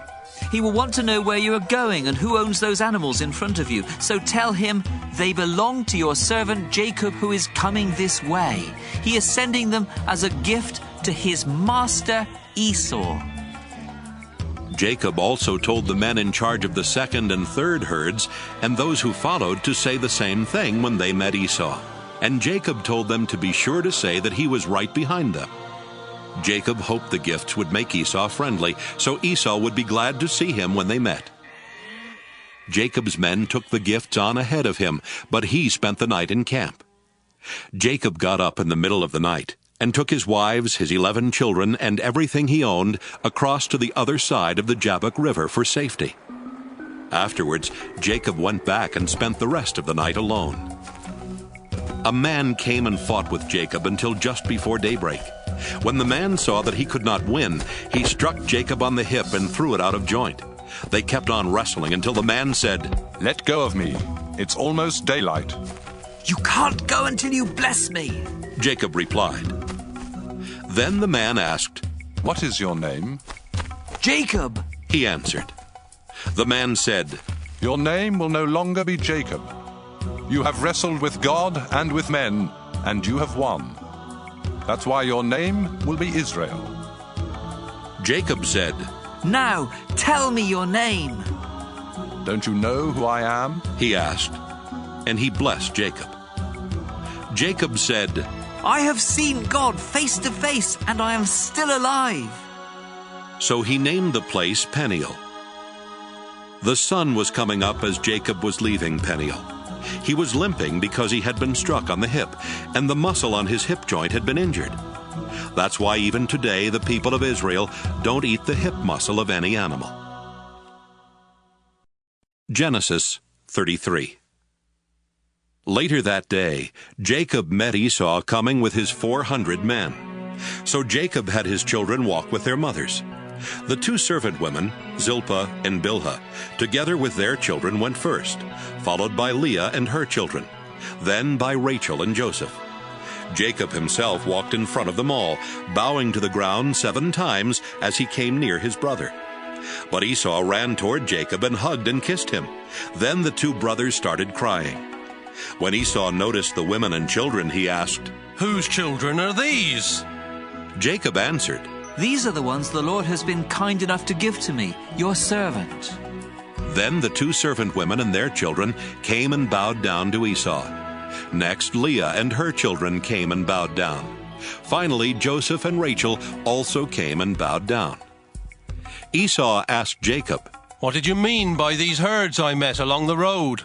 He will want to know where you are going and who owns those animals in front of you. So tell him they belong to your servant Jacob, who is coming this way. He is sending them as a gift to his master Esau." Jacob also told the men in charge of the second and third herds and those who followed to say the same thing when they met Esau. And Jacob told them to be sure to say that he was right behind them. Jacob hoped the gifts would make Esau friendly, so Esau would be glad to see him when they met. Jacob's men took the gifts on ahead of him, but he spent the night in camp. Jacob got up in the middle of the night and took his wives, his 11 children, and everything he owned across to the other side of the Jabbok River for safety. Afterwards, Jacob went back and spent the rest of the night alone. A man came and fought with Jacob until just before daybreak. When the man saw that he could not win, he struck Jacob on the hip and threw it out of joint. They kept on wrestling until the man said, "Let go of me. It's almost daylight." "You can't go until you bless me," Jacob replied. Then the man asked, "What is your name?" "Jacob," he answered. The man said, "Your name will no longer be Jacob. You have wrestled with God and with men, and you have won. That's why your name will be Israel." Jacob said, "Now tell me your name." "Don't you know who I am?" he asked, and he blessed Jacob. Jacob said, "I have seen God face to face, and I am still alive." So he named the place Peniel. The sun was coming up as Jacob was leaving Peniel. He was limping because he had been struck on the hip, and the muscle on his hip joint had been injured. That's why even today the people of Israel don't eat the hip muscle of any animal. Genesis 33. Later that day, Jacob met Esau coming with his 400 men. So Jacob had his children walk with their mothers. The 2 servant women, Zilpah and Bilhah, together with their children went first, followed by Leah and her children, then by Rachel and Joseph. Jacob himself walked in front of them all, bowing to the ground 7 times as he came near his brother. But Esau ran toward Jacob and hugged and kissed him. Then the 2 brothers started crying. When Esau noticed the women and children, he asked, "Whose children are these?" Jacob answered, "These are the ones the Lord has been kind enough to give to me, your servant." Then the 2 servant women and their children came and bowed down to Esau. Next, Leah and her children came and bowed down. Finally, Joseph and Rachel also came and bowed down. Esau asked Jacob, "What did you mean by these herds I met along the road?"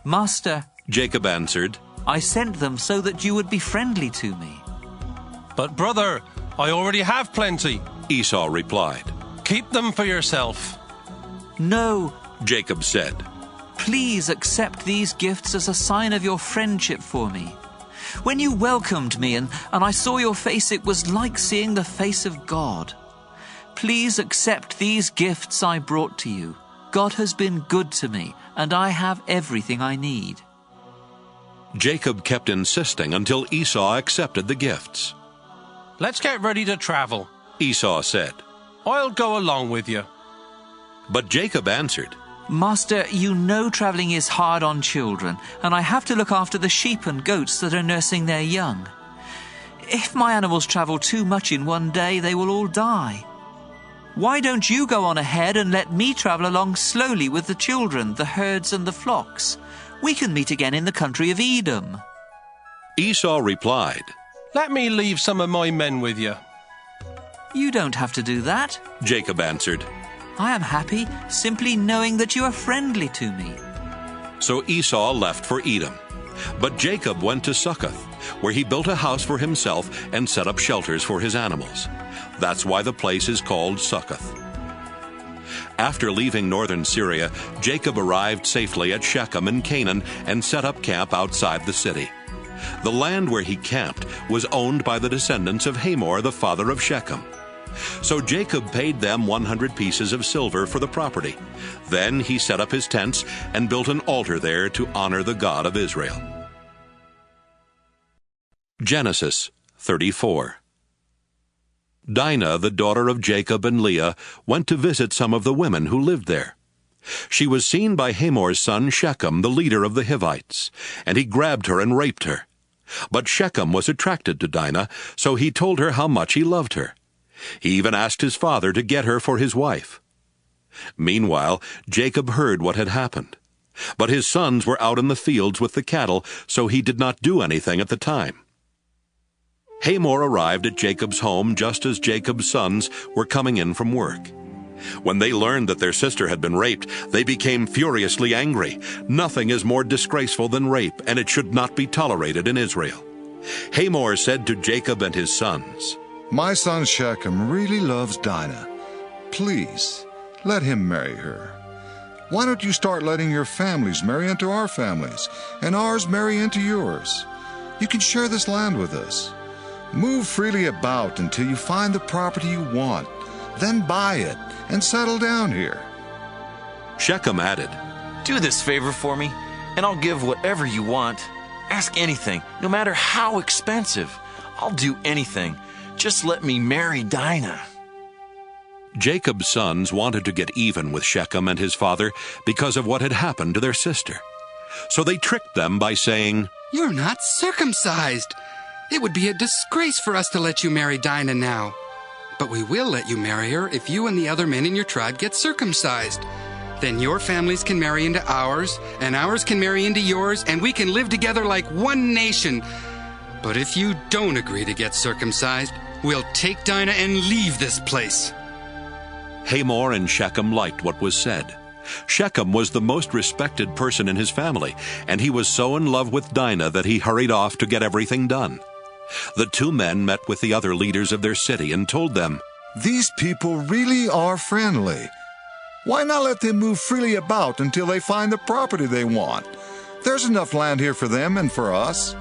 "Master," Jacob answered, "I sent them so that you would be friendly to me." "But brother, I already have plenty," Esau replied. "Keep them for yourself." "No," Jacob said. "Please accept these gifts as a sign of your friendship for me. When you welcomed me and I saw your face, it was like seeing the face of God. Please accept these gifts I brought to you. God has been good to me, and I have everything I need." Jacob kept insisting until Esau accepted the gifts. "Let's get ready to travel," Esau said. "I'll go along with you." But Jacob answered, "Master, you know traveling is hard on children, and I have to look after the sheep and goats that are nursing their young. If my animals travel too much in one day, they will all die. Why don't you go on ahead and let me travel along slowly with the children, the herds and the flocks? We can meet again in the country of Edom." Esau replied, "Let me leave some of my men with you." "You don't have to do that," Jacob answered. "I am happy simply knowing that you are friendly to me." So Esau left for Edom. But Jacob went to Succoth, where he built a house for himself and set up shelters for his animals. That's why the place is called Succoth. After leaving northern Syria, Jacob arrived safely at Shechem in Canaan and set up camp outside the city. The land where he camped was owned by the descendants of Hamor, the father of Shechem. So Jacob paid them 100 pieces of silver for the property. Then he set up his tents and built an altar there to honor the God of Israel. Genesis 34. Dinah, the daughter of Jacob and Leah, went to visit some of the women who lived there. She was seen by Hamor's son Shechem, the leader of the Hivites, and he grabbed her and raped her. But Shechem was attracted to Dinah, so he told her how much he loved her. He even asked his father to get her for his wife. Meanwhile, Jacob heard what had happened. But his sons were out in the fields with the cattle, so he did not do anything at the time. Hamor arrived at Jacob's home just as Jacob's sons were coming in from work. When they learned that their sister had been raped, they became furiously angry. Nothing is more disgraceful than rape, and it should not be tolerated in Israel. Hamor said to Jacob and his sons, "My son Shechem really loves Dinah. Please, let him marry her. Why don't you start letting your families marry into our families, and ours marry into yours? You can share this land with us. Move freely about until you find the property you want. Then buy it and settle down here." Shechem added, "Do this favor for me, and I'll give whatever you want. Ask anything, no matter how expensive. I'll do anything. Just let me marry Dinah." Jacob's sons wanted to get even with Shechem and his father because of what had happened to their sister. So they tricked them by saying, "You're not circumcised. It would be a disgrace for us to let you marry Dinah now. But we will let you marry her if you and the other men in your tribe get circumcised. Then your families can marry into ours, and ours can marry into yours, and we can live together like one nation. But if you don't agree to get circumcised, we'll take Dinah and leave this place." Hamor and Shechem liked what was said. Shechem was the most respected person in his family, and he was so in love with Dinah that he hurried off to get everything done. The two men met with the other leaders of their city and told them, "These people really are friendly. Why not let them move freely about until they find the property they want? There's enough land here for them and for us.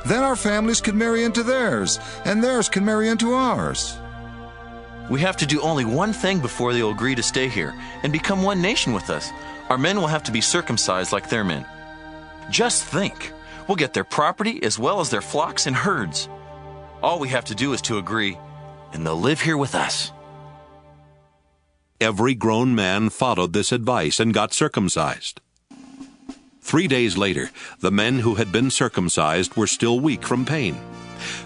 Then our families can marry into theirs, and theirs can marry into ours." We have to do only one thing before they'll agree to stay here and become one nation with us. Our men will have to be circumcised like their men. Just think, we'll get their property as well as their flocks and herds. All we have to do is to agree, and they'll live here with us. Every grown man followed this advice and got circumcised. 3 days later, the men who had been circumcised were still weak from pain.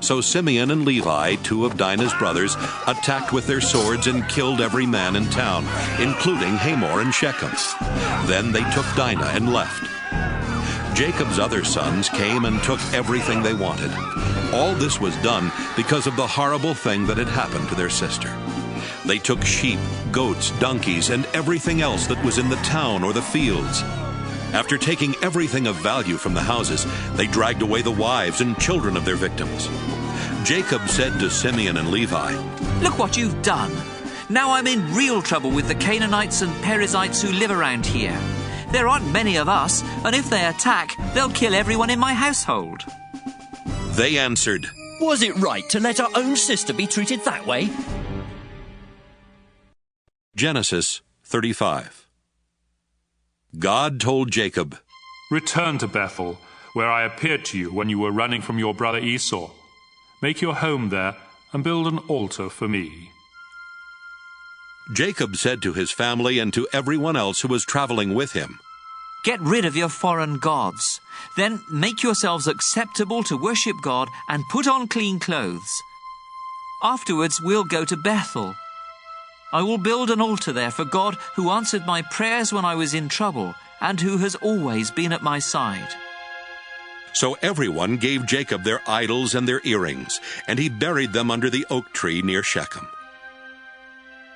So Simeon and Levi, two of Dinah's brothers, attacked with their swords and killed every man in town, including Hamor and Shechem. Then they took Dinah and left. Jacob's other sons came and took everything they wanted. All this was done because of the horrible thing that had happened to their sister. They took sheep, goats, donkeys, and everything else that was in the town or the fields. After taking everything of value from the houses, they dragged away the wives and children of their victims. Jacob said to Simeon and Levi, "Look what you've done. Now I'm in real trouble with the Canaanites and Perizzites who live around here. There aren't many of us, and if they attack, they'll kill everyone in my household." They answered, "Was it right to let our own sister be treated that way?" Genesis 35. God told Jacob, "Return to Bethel, where I appeared to you when you were running from your brother Esau. Make your home there and build an altar for me." Jacob said to his family and to everyone else who was traveling with him, Get rid of your foreign gods. Then make yourselves acceptable to worship God and put on clean clothes. Afterwards, we'll go to Bethel. I will build an altar there for God who answered my prayers when I was in trouble and who has always been at my side." So everyone gave Jacob their idols and their earrings, and he buried them under the oak tree near Shechem.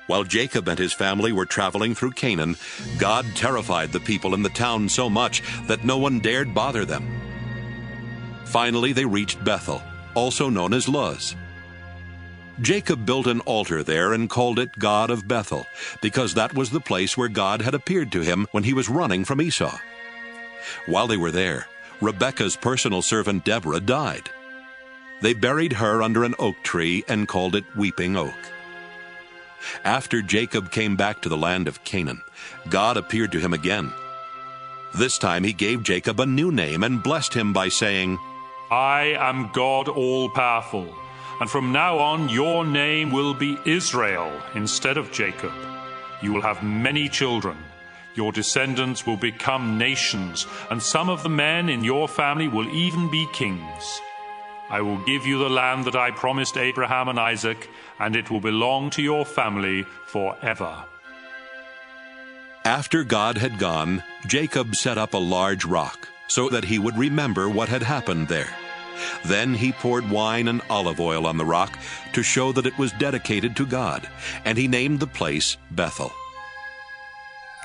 While Jacob and his family were traveling through Canaan, God terrified the people in the town so much that no one dared bother them. Finally, they reached Bethel, also known as Luz. Jacob built an altar there and called it God of Bethel, because that was the place where God had appeared to him when he was running from Esau. While they were there, Rebekah's personal servant Deborah died. They buried her under an oak tree and called it Weeping Oak. After Jacob came back to the land of Canaan, God appeared to him again. This time he gave Jacob a new name and blessed him by saying, "I am God all-powerful, and from now on your name will be Israel instead of Jacob. You will have many children. Your descendants will become nations, and some of the men in your family will even be kings. I will give you the land that I promised Abraham and Isaac, and it will belong to your family forever." After God had gone, Jacob set up a large rock so that he would remember what had happened there. Then he poured wine and olive oil on the rock to show that it was dedicated to God, and he named the place Bethel.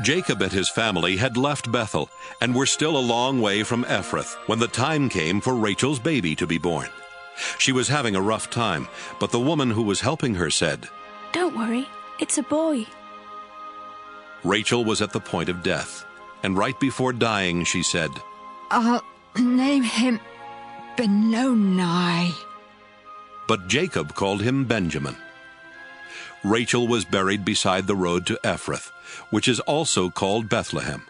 Jacob and his family had left Bethel and were still a long way from Ephrath when the time came for Rachel's baby to be born. She was having a rough time, but the woman who was helping her said, "Don't worry, it's a boy." Rachel was at the point of death, and right before dying she said, "I'll name him Benoni." But Jacob called him Benjamin. Rachel was buried beside the road to Ephrath, which is also called Bethlehem.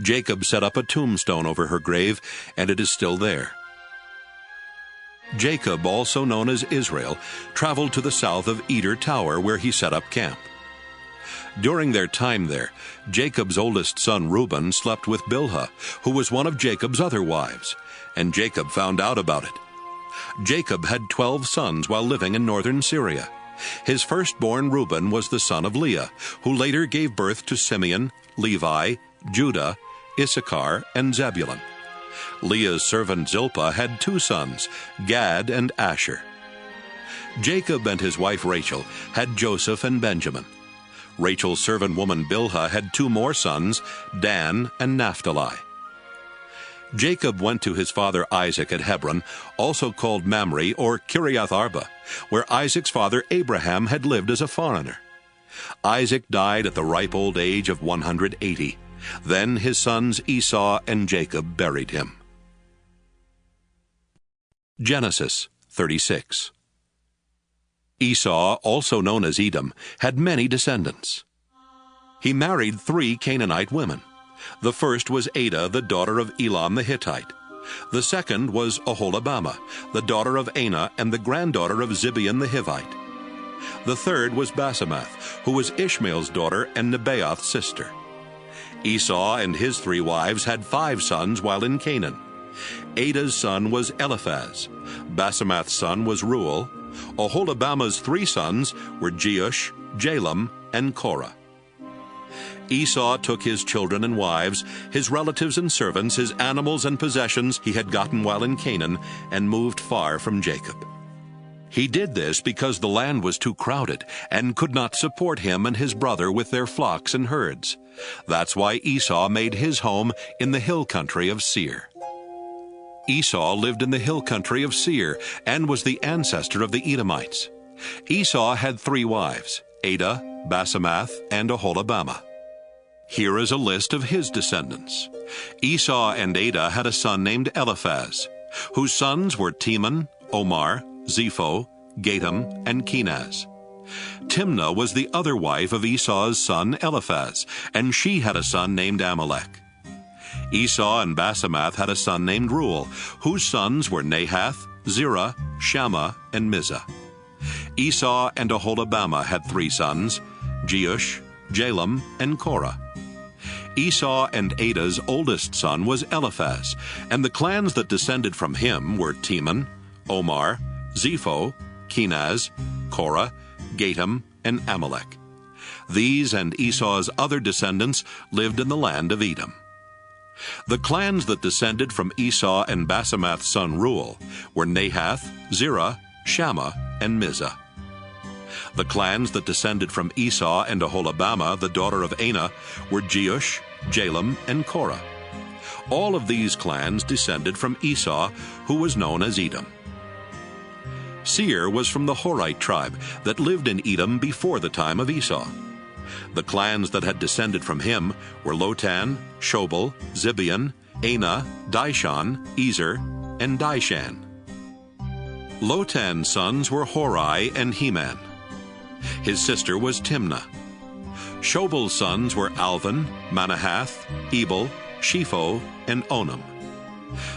Jacob set up a tombstone over her grave, and it is still there. Jacob, also known as Israel, traveled to the south of Eder Tower, where he set up camp. During their time there, Jacob's oldest son Reuben slept with Bilhah, who was one of Jacob's other wives, and Jacob found out about it. Jacob had 12 sons while living in northern Syria. His firstborn Reuben was the son of Leah, who later gave birth to Simeon, Levi, Judah, Issachar, and Zebulun. Leah's servant Zilpah had 2 sons, Gad and Asher. Jacob and his wife Rachel had Joseph and Benjamin. Rachel's servant woman Bilhah had 2 more sons, Dan and Naphtali. Jacob went to his father Isaac at Hebron, also called Mamre or Kiriath Arba, where Isaac's father Abraham had lived as a foreigner. Isaac died at the ripe old age of 180. Then his sons Esau and Jacob buried him. Genesis 36. Esau, also known as Edom, had many descendants. He married 3 Canaanite women. The first was Adah, the daughter of Elam the Hittite. The second was Oholibamah, the daughter of Anah and the granddaughter of Zibeon the Hivite. The third was Basemath, who was Ishmael's daughter and Nebaioth's sister. Esau and his 3 wives had 5 sons while in Canaan. Adah's son was Eliphaz. Basemath's son was Reuel. Oholibamah's 3 sons were Jeush, Jalam, and Korah. Esau took his children and wives, his relatives and servants, his animals and possessions he had gotten while in Canaan, and moved far from Jacob. He did this because the land was too crowded and could not support him and his brother with their flocks and herds. That's why Esau made his home in the hill country of Seir. Esau lived in the hill country of Seir and was the ancestor of the Edomites. Esau had 3 wives, Adah, Basemath, and Oholibamah. Here is a list of his descendants. Esau and Adah had a son named Eliphaz, whose sons were Teman, Omar, Zepho, Gatam, and Kenaz. Timnah was the other wife of Esau's son Eliphaz, and she had a son named Amalek. Esau and Basemath had a son named Reuel, whose sons were Nahath, Zerah, Shammah, and Mizah. Esau and Oholibamah had 3 sons, Jeush, Jalam, and Korah. Esau and Ada's oldest son was Eliphaz, and the clans that descended from him were Teman, Omar, Zepho, Kenaz, Korah, Gatam, and Amalek. These and Esau's other descendants lived in the land of Edom. The clans that descended from Esau and Basemath's son Reuel were Nahath, Zerah, Shammah, and Mizah. The clans that descended from Esau and Aholibamah, the daughter of Anah, were Jeush, Jalam, and Korah. All of these clans descended from Esau, who was known as Edom. Seir was from the Horite tribe that lived in Edom before the time of Esau. The clans that had descended from him were Lotan, Shobal, Zibeon, Anah, Dishon, Ezer, and Dishan. Lotan's sons were Horai and Heman. His sister was Timnah. Shobal's sons were Alvan, Manahath, Ebal, Shepho, and Onam.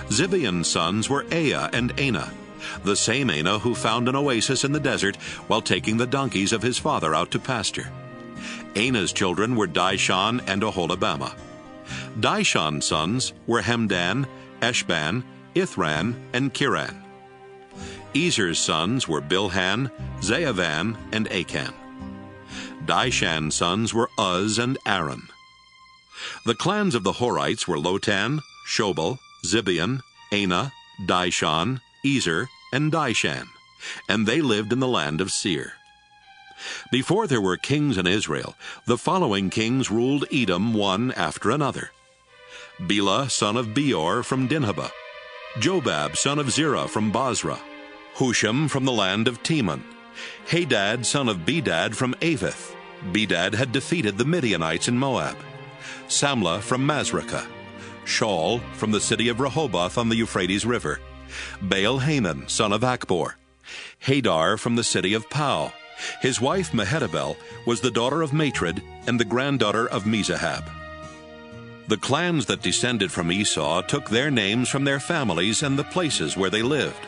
Zibeon's sons were Aya and Anah, the same Anah who found an oasis in the desert while taking the donkeys of his father out to pasture. Anah's children were Dishon and Aholibamah. Dishon's sons were Hemdan, Eshban, Ithran, and Kiran. Ezer's sons were Bilhan, Zaavan, and Achan. Dishan's sons were Uz and Aaron. The clans of the Horites were Lotan, Shobal, Zibeon, Anah, Dishon, Ezer, and Dishan, and they lived in the land of Seir. Before there were kings in Israel, the following kings ruled Edom one after another: Bela, son of Beor, from Dinhabah; Jobab, son of Zerah, from Basra; Husham, from the land of Teman; Hadad, son of Bedad, from Avith. Bedad had defeated the Midianites in Moab; Samlah, from Masrekah; Shaul, from the city of Rehoboth on the Euphrates River; Baal-Hanan, son of Akbor; Hadar, from the city of Pau. His wife Mehetabel was the daughter of Matred and the granddaughter of Mezahab. The clans that descended from Esau took their names from their families and the places where they lived.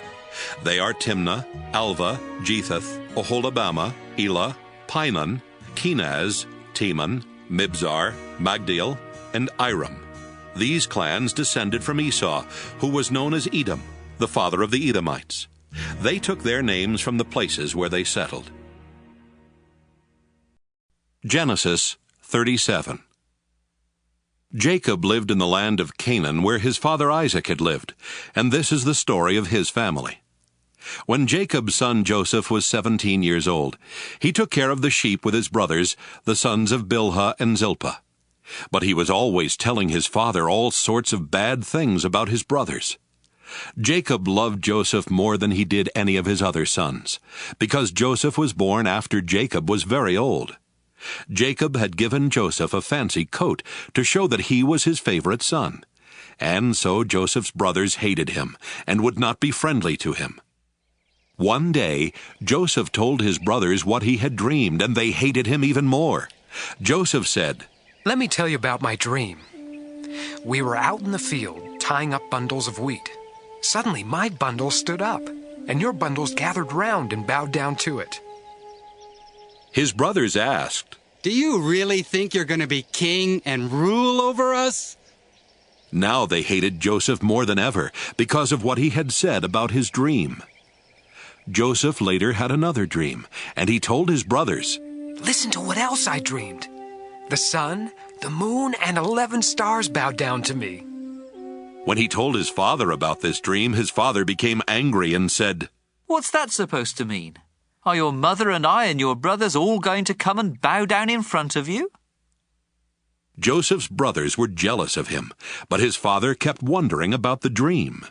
They are Timnah, Alva, Jetheth, Aholibamah, Elah, Pinon, Kenaz, Teman, Mibzar, Magdiel, and Iram. These clans descended from Esau, who was known as Edom, the father of the Edomites. They took their names from the places where they settled. Genesis 37. Jacob lived in the land of Canaan, where his father Isaac had lived, and this is the story of his family. When Jacob's son Joseph was 17 years old, he took care of the sheep with his brothers, the sons of Bilhah and Zilpah. But he was always telling his father all sorts of bad things about his brothers. Jacob loved Joseph more than he did any of his other sons, because Joseph was born after Jacob was very old. Jacob had given Joseph a fancy coat to show that he was his favorite son, and so Joseph's brothers hated him and would not be friendly to him. One day, Joseph told his brothers what he had dreamed, and they hated him even more. Joseph said, "Let me tell you about my dream. We were out in the field, tying up bundles of wheat. Suddenly, my bundle stood up, and your bundles gathered round and bowed down to it." His brothers asked, "Do you really think you're going to be king and rule over us?" Now they hated Joseph more than ever because of what he had said about his dream. Joseph later had another dream, and he told his brothers, "Listen to what else I dreamed. The sun, the moon, and 11 stars bowed down to me." When he told his father about this dream, his father became angry and said, "What's that supposed to mean? Are your mother and I and your brothers all going to come and bow down in front of you?" Joseph's brothers were jealous of him, but his father kept wondering about the dream.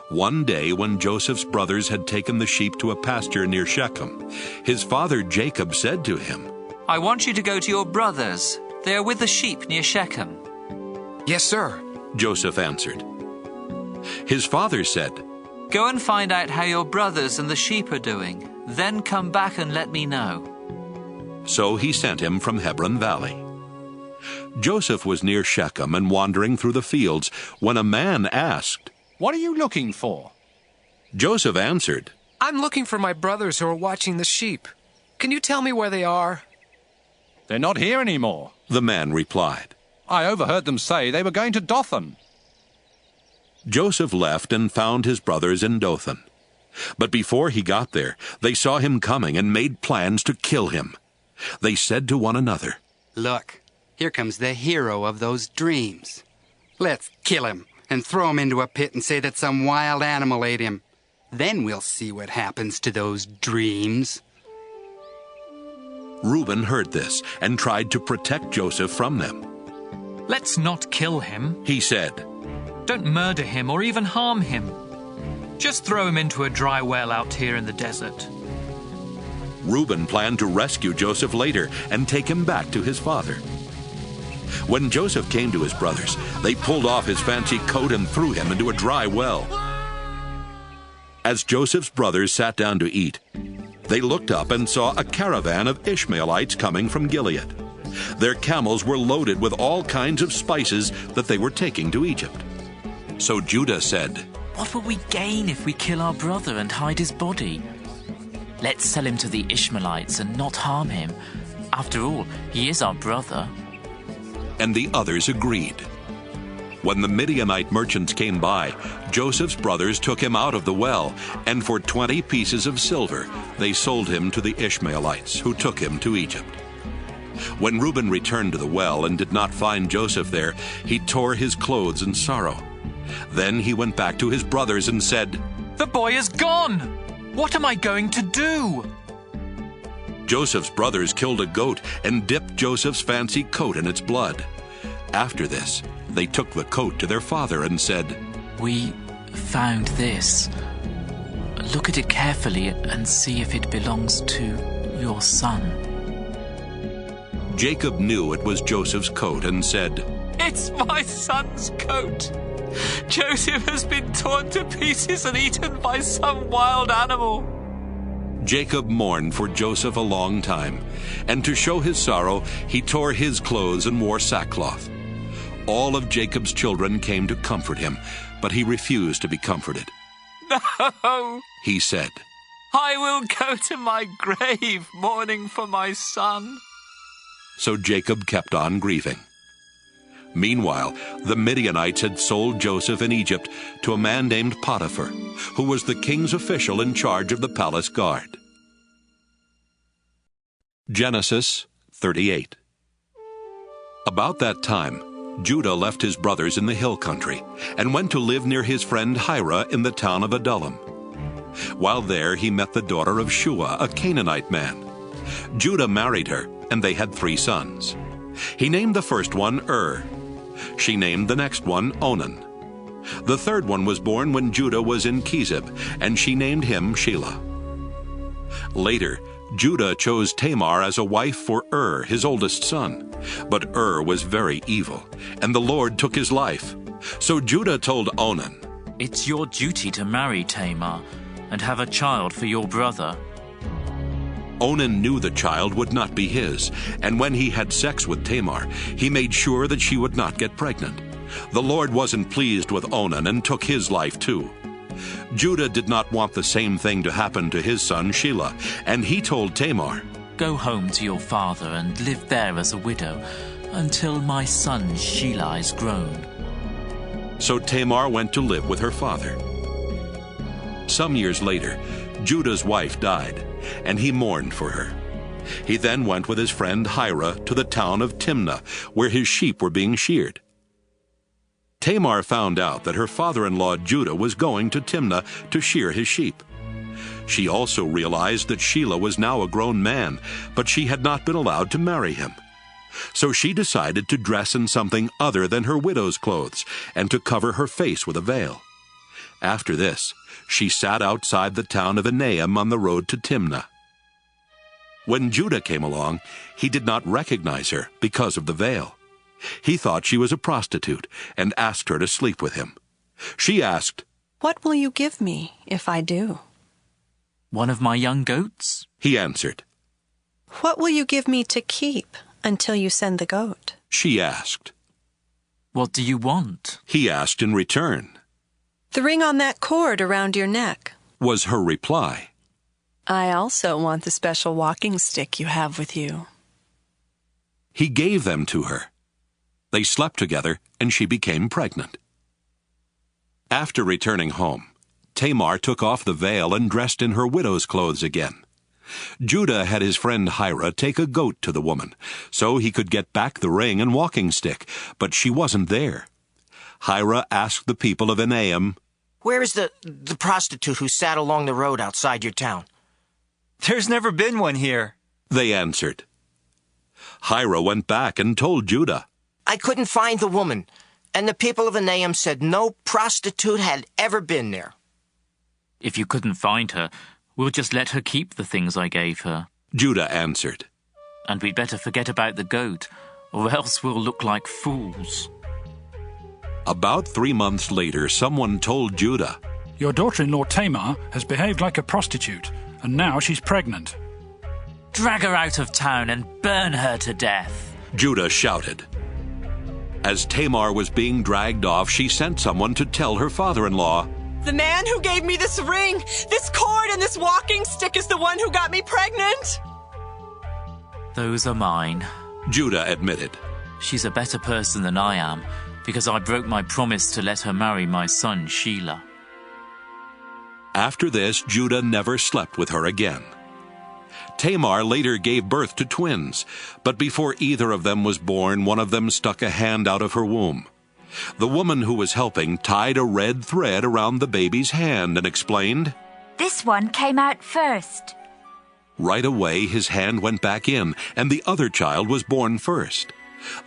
One day when Joseph's brothers had taken the sheep to a pasture near Shechem, his father Jacob said to him, "I want you to go to your brothers. They are with the sheep near Shechem." "Yes, sir," Joseph answered. His father said, "Go and find out how your brothers and the sheep are doing. Then come back and let me know." So he sent him from Hebron Valley. Joseph was near Shechem and wandering through the fields when a man asked, "What are you looking for?" Joseph answered, "I'm looking for my brothers who are watching the sheep. Can you tell me where they are?" "They're not here anymore," the man replied. I overheard them say they were going to Dothan. Joseph left and found his brothers in Dothan. But before he got there, they saw him coming and made plans to kill him. They said to one another, "Look, here comes the hero of those dreams. Let's kill him and throw him into a pit and say that some wild animal ate him. Then we'll see what happens to those dreams." Reuben heard this and tried to protect Joseph from them. "Let's not kill him," he said. "Don't murder him or even harm him. Just throw him into a dry well out here in the desert." Reuben planned to rescue Joseph later and take him back to his father. When Joseph came to his brothers, they pulled off his fancy coat and threw him into a dry well. As Joseph's brothers sat down to eat, they looked up and saw a caravan of Ishmaelites coming from Gilead. Their camels were loaded with all kinds of spices that they were taking to Egypt. So Judah said, "What will we gain if we kill our brother and hide his body? Let's sell him to the Ishmaelites and not harm him. After all, he is our brother." And the others agreed. When the Midianite merchants came by, Joseph's brothers took him out of the well, and for 20 pieces of silver they sold him to the Ishmaelites, who took him to Egypt. When Reuben returned to the well and did not find Joseph there, he tore his clothes in sorrow. Then he went back to his brothers and said, "The boy is gone! What am I going to do?" Joseph's brothers killed a goat and dipped Joseph's fancy coat in its blood. After this, they took the coat to their father and said, "We found this. Look at it carefully and see if it belongs to your son." Jacob knew it was Joseph's coat and said, "It's my son's coat. Joseph has been torn to pieces and eaten by some wild animal." Jacob mourned for Joseph a long time, and to show his sorrow, he tore his clothes and wore sackcloth. All of Jacob's children came to comfort him, but he refused to be comforted. "No," he said, "I will go to my grave mourning for my son." So Jacob kept on grieving. Meanwhile, the Midianites had sold Joseph in Egypt to a man named Potiphar, who was the king's official in charge of the palace guard. Genesis 38. About that time, Judah left his brothers in the hill country and went to live near his friend Hira in the town of Adullam. While there, he met the daughter of Shua, a Canaanite man. Judah married her, and they had 3 sons. He named the first one She named the next one Onan. The third one was born when Judah was in Kezib, and she named him Shelah. Later, Judah chose Tamar as a wife for his oldest son. But was very evil, and the Lord took his life. So Judah told Onan, "It's your duty to marry Tamar and have a child for your brother." Onan knew the child would not be his, and when he had sex with Tamar, he made sure that she would not get pregnant. The Lord wasn't pleased with Onan and took his life too. Judah did not want the same thing to happen to his son Shelah, and he told Tamar, "Go home to your father and live there as a widow until my son Shelah is grown." So Tamar went to live with her father. Some years later, Judah's wife died, and he mourned for her. He then went with his friend Hira to the town of Timnah, where his sheep were being sheared. Tamar found out that her father-in-law Judah was going to Timnah to shear his sheep. She also realized that Shelah was now a grown man, but she had not been allowed to marry him. So she decided to dress in something other than her widow's clothes and to cover her face with a veil. After this, she sat outside the town of Enaim on the road to Timnah. When Judah came along, he did not recognize her because of the veil. He thought she was a prostitute and asked her to sleep with him. She asked, "What will you give me if I do?" "One of my young goats," he answered. "What will you give me to keep until you send the goat?" she asked. "What do you want?" he asked in return. "The ring on that cord around your neck," was her reply. "I also want the special walking stick you have with you." He gave them to her. They slept together, and she became pregnant. After returning home, Tamar took off the veil and dressed in her widow's clothes again. Judah had his friend Hira take a goat to the woman, so he could get back the ring and walking stick, but she wasn't there. Hira asked the people of Enaim, "Where is the prostitute who sat along the road outside your town?" "There's never been one here," they answered. Hira went back and told Judah, "I couldn't find the woman, and the people of Enaim said no prostitute had ever been there." "If you couldn't find her, we'll just let her keep the things I gave her," Judah answered. "And we'd better forget about the goat, or else we'll look like fools." About 3 months later, someone told Judah, "Your daughter-in-law Tamar has behaved like a prostitute, and now she's pregnant." "Drag her out of town and burn her to death," Judah shouted. As Tamar was being dragged off, she sent someone to tell her father-in-law, "The man who gave me this ring, this cord, and this walking stick is the one who got me pregnant." "Those are mine," Judah admitted. "She's a better person than I am, because I broke my promise to let her marry my son Shelah." After this, Judah never slept with her again. Tamar later gave birth to twins, but before either of them was born, one of them stuck a hand out of her womb. The woman who was helping tied a red thread around the baby's hand and explained, "This one came out first." Right away, his hand went back in, and the other child was born first.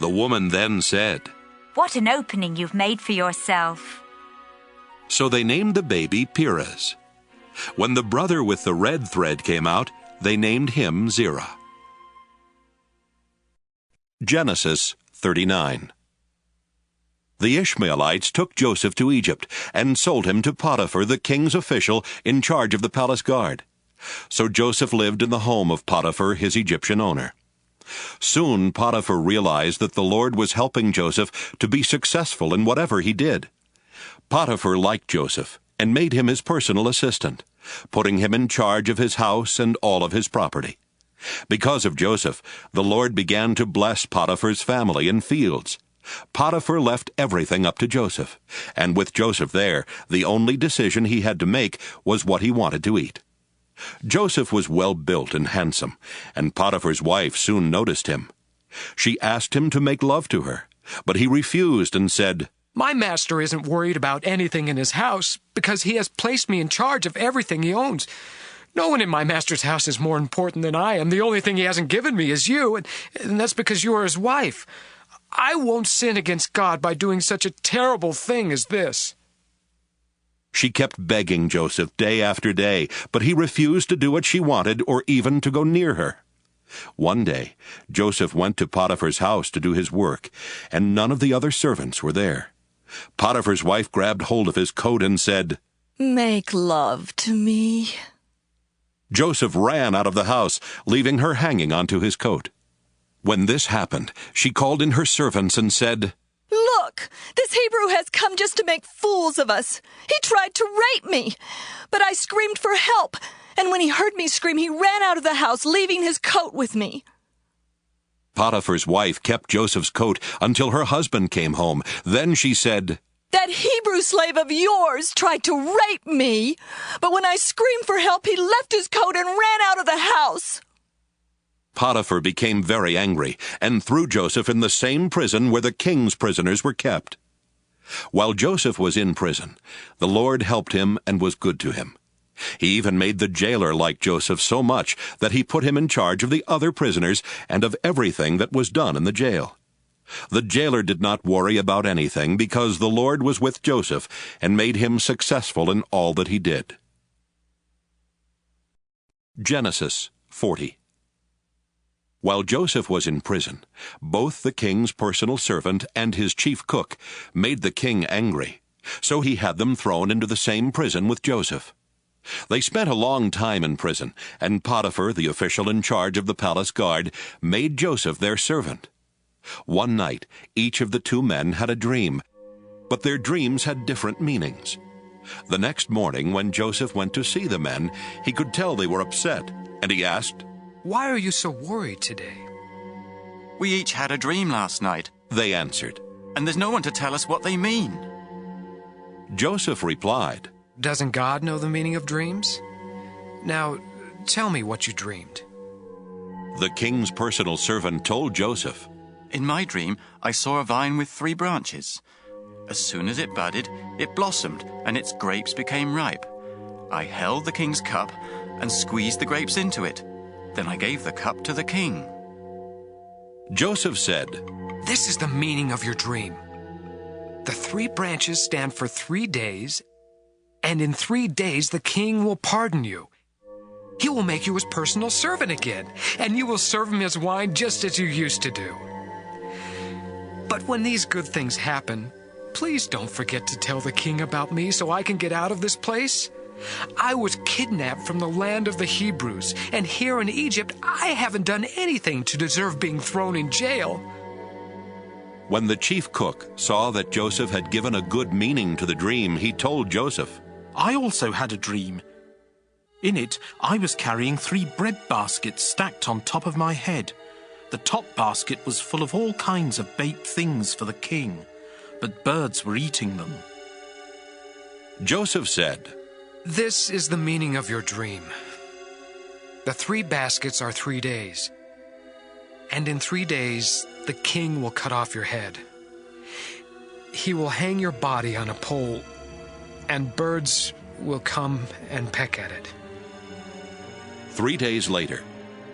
The woman then said, "What an opening you've made for yourself." So they named the baby Perez. When the brother with the red thread came out, they named him Zerah. Genesis 39. The Ishmaelites took Joseph to Egypt and sold him to Potiphar, the king's official in charge of the palace guard. So Joseph lived in the home of Potiphar, his Egyptian owner. Soon Potiphar realized that the Lord was helping Joseph to be successful in whatever he did. Potiphar liked Joseph and made him his personal assistant, putting him in charge of his house and all of his property. Because of Joseph, the Lord began to bless Potiphar's family and fields. Potiphar left everything up to Joseph, and with Joseph there, the only decision he had to make was what he wanted to eat. Joseph was well-built and handsome, and Potiphar's wife soon noticed him. She asked him to make love to her, but he refused and said, "My master isn't worried about anything in his house because he has placed me in charge of everything he owns. No one in my master's house is more important than I am. The only thing he hasn't given me is you, and that's because you are his wife. I won't sin against God by doing such a terrible thing as this." She kept begging Joseph day after day, but he refused to do what she wanted or even to go near her. One day, Joseph went to Potiphar's house to do his work, and none of the other servants were there. Potiphar's wife grabbed hold of his coat and said, "Make love to me." Joseph ran out of the house, leaving her hanging onto his coat. When this happened, she called in her servants and said, "Look, this Hebrew has come just to make fools of us. He tried to rape me, but I screamed for help, and when he heard me scream, he ran out of the house, leaving his coat with me." Potiphar's wife kept Joseph's coat until her husband came home. Then she said, "That Hebrew slave of yours tried to rape me, but when I screamed for help, he left his coat and ran out of the house." Potiphar became very angry and threw Joseph in the same prison where the king's prisoners were kept. While Joseph was in prison, the Lord helped him and was good to him. He even made the jailer like Joseph so much that he put him in charge of the other prisoners and of everything that was done in the jail. The jailer did not worry about anything because the Lord was with Joseph and made him successful in all that he did. Genesis 40. While Joseph was in prison, both the king's personal servant and his chief cook made the king angry, so he had them thrown into the same prison with Joseph. They spent a long time in prison, and Potiphar, the official in charge of the palace guard, made Joseph their servant. One night, each of the two men had a dream, but their dreams had different meanings. The next morning, when Joseph went to see the men, he could tell they were upset, and he asked, "Why are you so worried today?" "We each had a dream last night, They answered, "And there's no one to tell us what they mean." Joseph replied, "Doesn't God know the meaning of dreams? Now, tell me what you dreamed." The king's personal servant told Joseph, "In my dream, I saw a vine with 3 branches. As soon as it budded, it blossomed, and its grapes became ripe. I held the king's cup and squeezed the grapes into it. Then I gave the cup to the king." Joseph said, "This is the meaning of your dream. The 3 branches stand for 3 days, and in 3 days the king will pardon you. He will make you his personal servant again, and you will serve him his wine just as you used to do. But when these good things happen, please don't forget to tell the king about me so I can get out of this place. I was kidnapped from the land of the Hebrews, and here in Egypt I haven't done anything to deserve being thrown in jail." When the chief cook saw that Joseph had given a good meaning to the dream, he told Joseph, "I also had a dream. In it, I was carrying 3 bread baskets stacked on top of my head. The top basket was full of all kinds of baked things for the king, but birds were eating them." Joseph said, "This is the meaning of your dream. The 3 baskets are 3 days, and in 3 days the king will cut off your head. He will hang your body on a pole, and birds will come and peck at it." 3 days later,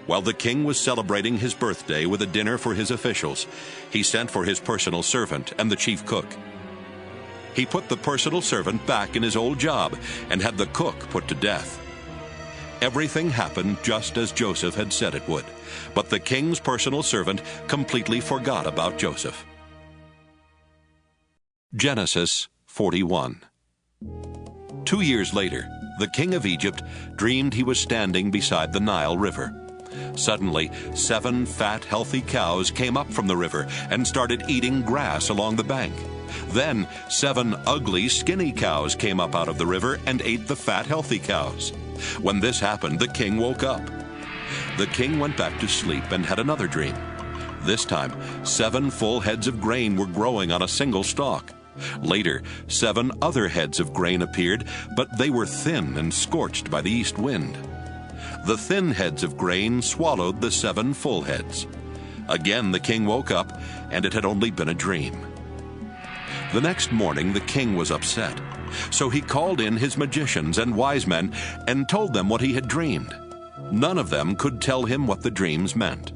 while the king was celebrating his birthday with a dinner for his officials, he sent for his personal servant and the chief cook. He put the personal servant back in his old job and had the cook put to death. Everything happened just as Joseph had said it would, but the king's personal servant completely forgot about Joseph. Genesis 41. 2 years later, the king of Egypt dreamed he was standing beside the Nile River. Suddenly, 7 fat, healthy cows came up from the river and started eating grass along the bank. Then 7 ugly, skinny cows came up out of the river and ate the fat, healthy cows. When this happened, the king woke up. The king went back to sleep and had another dream. This time, 7 full heads of grain were growing on a single stalk. Later, 7 other heads of grain appeared, but they were thin and scorched by the east wind. The thin heads of grain swallowed the 7 full heads. Again the king woke up, and it had only been a dream. The next morning the king was upset, so he called in his magicians and wise men and told them what he had dreamed. None of them could tell him what the dreams meant.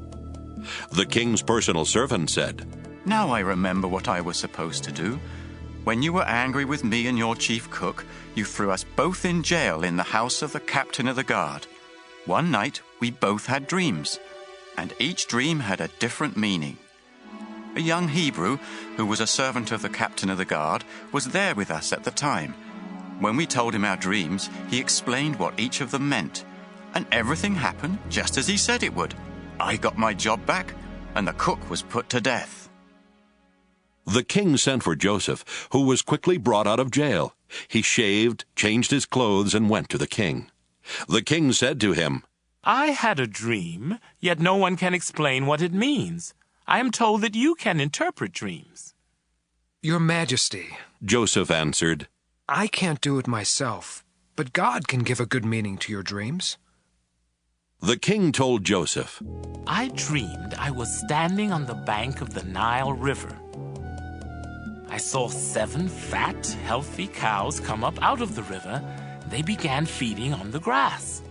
The king's personal servant said, "Now I remember what I was supposed to do. When you were angry with me and your chief cook, you threw us both in jail in the house of the captain of the guard. One night we both had dreams, and each dream had a different meaning. A young Hebrew, who was a servant of the captain of the guard, was there with us at the time. When we told him our dreams, he explained what each of them meant, and everything happened just as he said it would. I got my job back, and the cook was put to death." The king sent for Joseph, who was quickly brought out of jail. He shaved, changed his clothes, and went to the king. The king said to him, "I had a dream, yet no one can explain what it means. I am told that you can interpret dreams." "Your Majesty," Joseph answered, "I can't do it myself, but God can give a good meaning to your dreams." The king told Joseph, "I dreamed I was standing on the bank of the Nile River. I saw 7 fat, healthy cows come up out of the river. They began feeding on the grass.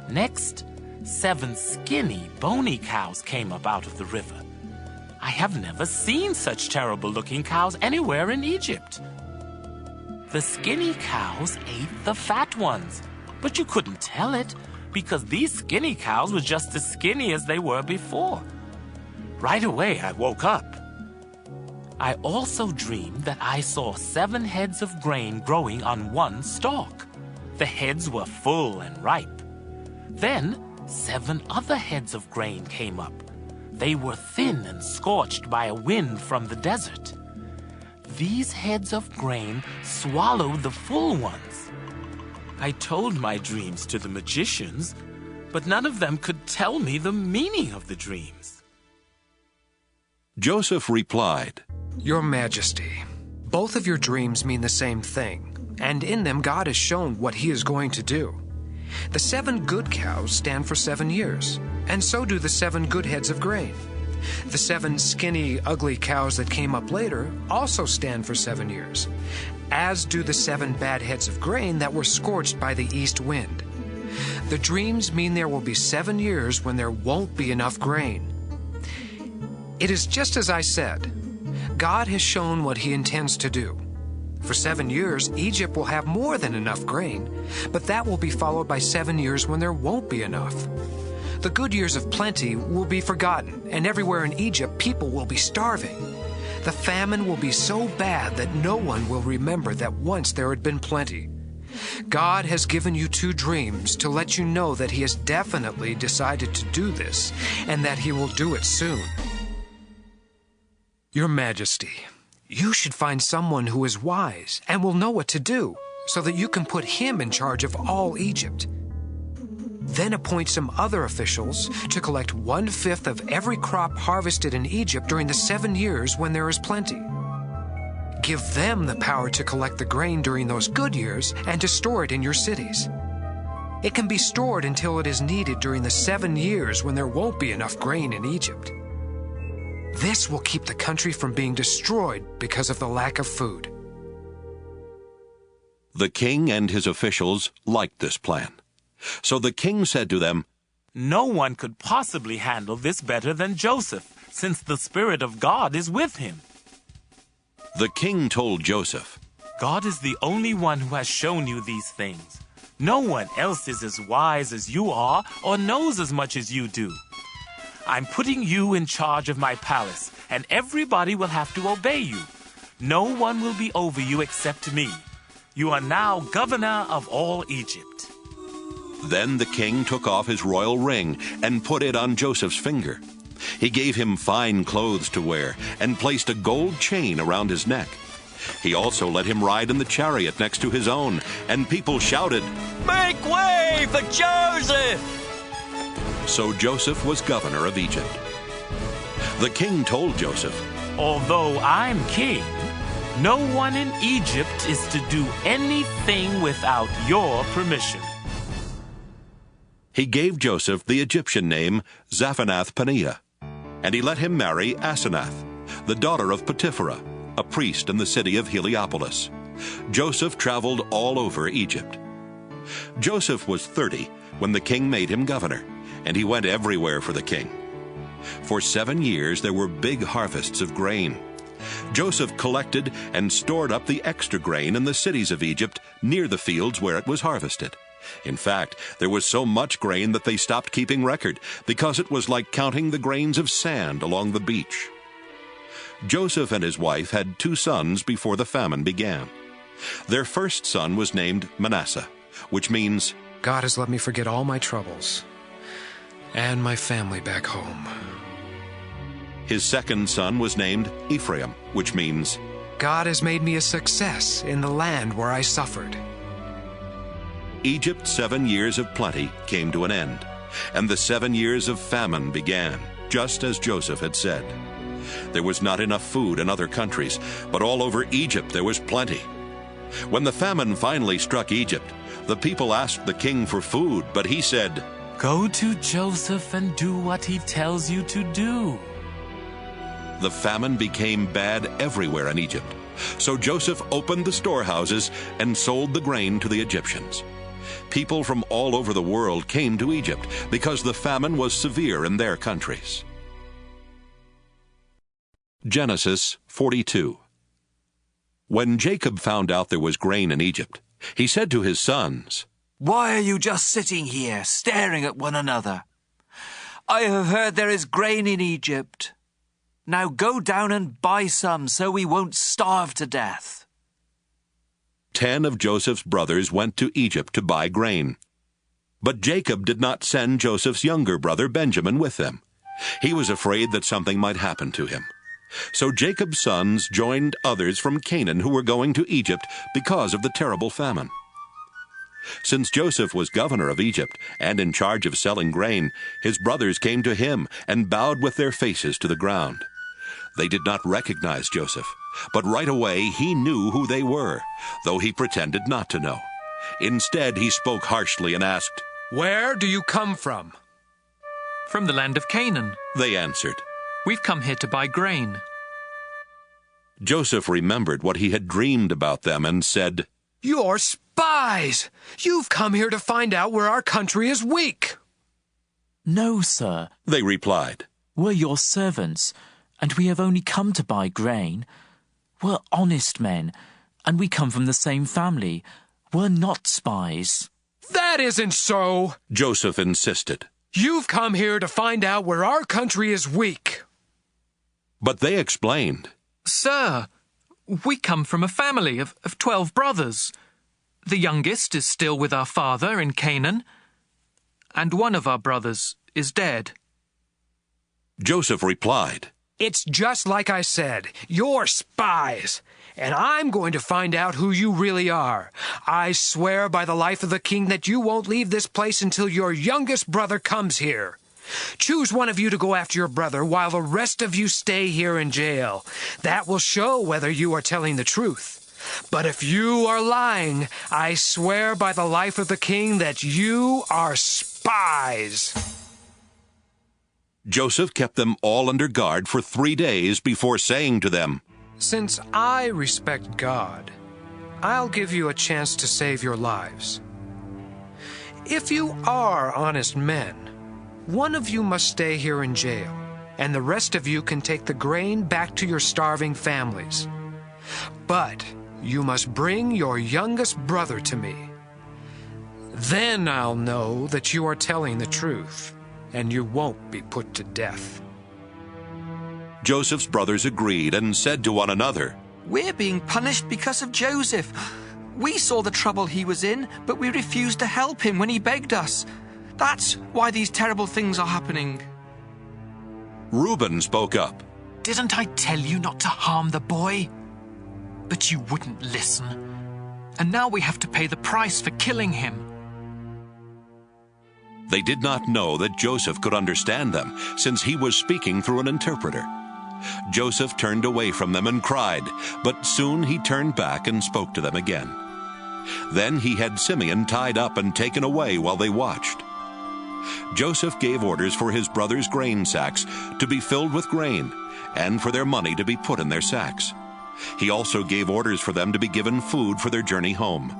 Next, 7 skinny, bony cows came up out of the river. I have never seen such terrible-looking cows anywhere in Egypt. The skinny cows ate the fat ones, but you couldn't tell it because these skinny cows were just as skinny as they were before. Right away, I woke up. I also dreamed that I saw 7 heads of grain growing on one stalk. The heads were full and ripe. Then 7 other heads of grain came up. They were thin and scorched by a wind from the desert. These heads of grain swallowed the full ones. I told my dreams to the magicians, but none of them could tell me the meaning of the dreams." Joseph replied, Your Majesty, both of your dreams mean the same thing, and in them God has shown what he is going to do. The 7 good cows stand for 7 years, and so do the 7 good heads of grain. The 7 skinny, ugly cows that came up later also stand for 7 years, as do the 7 bad heads of grain that were scorched by the east wind. The dreams mean there will be 7 years when there won't be enough grain. It is just as I said. God has shown what he intends to do. For 7 years, Egypt will have more than enough grain, but that will be followed by 7 years when there won't be enough. The good years of plenty will be forgotten, and everywhere in Egypt, people will be starving. The famine will be so bad that no one will remember that once there had been plenty. God has given you 2 dreams to let you know that he has definitely decided to do this, and that he will do it soon. Your Majesty, you should find someone who is wise and will know what to do, so that you can put him in charge of all Egypt. Then appoint some other officials to collect 1/5 of every crop harvested in Egypt during the 7 years when there is plenty. Give them the power to collect the grain during those good years and to store it in your cities. It can be stored until it is needed during the 7 years when there won't be enough grain in Egypt. This will keep the country from being destroyed because of the lack of food. The king and his officials liked this plan. So the king said to them, No one could possibly handle this better than Joseph, since the Spirit of God is with him. The king told Joseph, God is the only one who has shown you these things. No one else is as wise as you are or knows as much as you do. I'm putting you in charge of my palace, and everybody will have to obey you. No one will be over you except me. You are now governor of all Egypt. Then the king took off his royal ring and put it on Joseph's finger. He gave him fine clothes to wear and placed a gold chain around his neck. He also let him ride in the chariot next to his own, and people shouted, Make way for Joseph! So Joseph was governor of Egypt. The king told Joseph, Although I'm king, no one in Egypt is to do anything without your permission. He gave Joseph the Egyptian name Zaphenath-Paneah, and he let him marry Asenath, the daughter of Potipherah, a priest in the city of Heliopolis. Joseph traveled all over Egypt. Joseph was 30 when the king made him governor, and he went everywhere for the king. For 7 years there were big harvests of grain. Joseph collected and stored up the extra grain in the cities of Egypt near the fields where it was harvested. In fact, there was so much grain that they stopped keeping record, because it was like counting the grains of sand along the beach. Joseph and his wife had 2 sons before the famine began. Their first son was named Manasseh, which means, God has let me forget all my troubles and my family back home. His second son was named Ephraim, which means, God has made me a success in the land where I suffered. Egypt's 7 years of plenty came to an end, and the 7 years of famine began, just as Joseph had said. There was not enough food in other countries, but all over Egypt there was plenty. When the famine finally struck Egypt, the people asked the king for food, but he said, Go to Joseph and do what he tells you to do. The famine became bad everywhere in Egypt, so Joseph opened the storehouses and sold the grain to the Egyptians. People from all over the world came to Egypt because the famine was severe in their countries. Genesis 42. When Jacob found out there was grain in Egypt, he said to his sons, Why are you just sitting here, staring at one another? I have heard there is grain in Egypt. Now go down and buy some so we won't starve to death. 10 of Joseph's brothers went to Egypt to buy grain. But Jacob did not send Joseph's younger brother Benjamin with them. He was afraid that something might happen to him. So Jacob's sons joined others from Canaan who were going to Egypt because of the terrible famine. Since Joseph was governor of Egypt and in charge of selling grain, his brothers came to him and bowed with their faces to the ground. They did not recognize Joseph, but right away he knew who they were, though he pretended not to know. Instead, he spoke harshly and asked, "Where do you come from?" "From the land of Canaan," they answered. "We've come here to buy grain." Joseph remembered what he had dreamed about them and said, "You're spies! You've come here to find out where our country is weak." "No, sir," they replied. "We're your servants, and we have only come to buy grain. We're honest men, and we come from the same family. We're not spies." "That isn't so," Joseph insisted. "You've come here to find out where our country is weak." But they explained, "Sir, we come from a family of 12 brothers. The youngest is still with our father in Canaan, and one of our brothers is dead." Joseph replied, "It's just like I said. You're spies, and I'm going to find out who you really are. I swear by the life of the king that you won't leave this place until your youngest brother comes here. Choose one of you to go after your brother while the rest of you stay here in jail. That will show whether you are telling the truth. But if you are lying, I swear by the life of the king that you are spies." Joseph kept them all under guard for 3 days before saying to them, "Since I respect God, I'll give you a chance to save your lives. If you are honest men, one of you must stay here in jail, and the rest of you can take the grain back to your starving families. But you must bring your youngest brother to me. Then I'll know that you are telling the truth, and you won't be put to death." Joseph's brothers agreed and said to one another, "We're being punished because of Joseph. We saw the trouble he was in, but we refused to help him when he begged us. That's why these terrible things are happening." Reuben spoke up. "Didn't I tell you not to harm the boy? But you wouldn't listen. And now we have to pay the price for killing him." They did not know that Joseph could understand them, since he was speaking through an interpreter. Joseph turned away from them and cried, but soon he turned back and spoke to them again. Then he had Simeon tied up and taken away while they watched. Joseph gave orders for his brothers' grain sacks to be filled with grain, and for their money to be put in their sacks. He also gave orders for them to be given food for their journey home.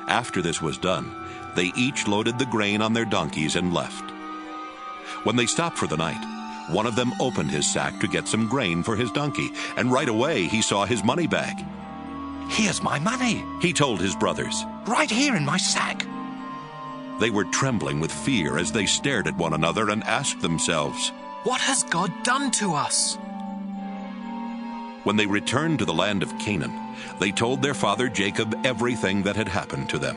After this was done, they each loaded the grain on their donkeys and left. When they stopped for the night, one of them opened his sack to get some grain for his donkey, and right away he saw his money bag. "Here's my money," he told his brothers. "Right here in my sack." They were trembling with fear as they stared at one another and asked themselves, "What has God done to us?" When they returned to the land of Canaan, they told their father Jacob everything that had happened to them.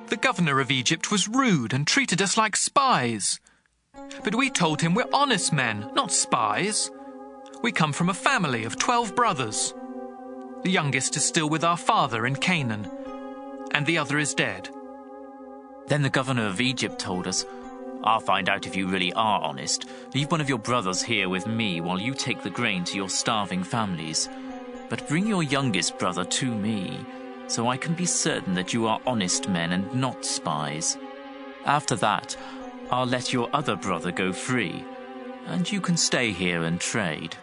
"The governor of Egypt was rude and treated us like spies. But we told him we're honest men, not spies. We come from a family of 12 brothers. The youngest is still with our father in Canaan, and the other is dead." Then the governor of Egypt told us, "I'll find out if you really are honest. Leave one of your brothers here with me while you take the grain to your starving families. But bring your youngest brother to me, so I can be certain that you are honest men and not spies. After that, I'll let your other brother go free, and you can stay here and trade."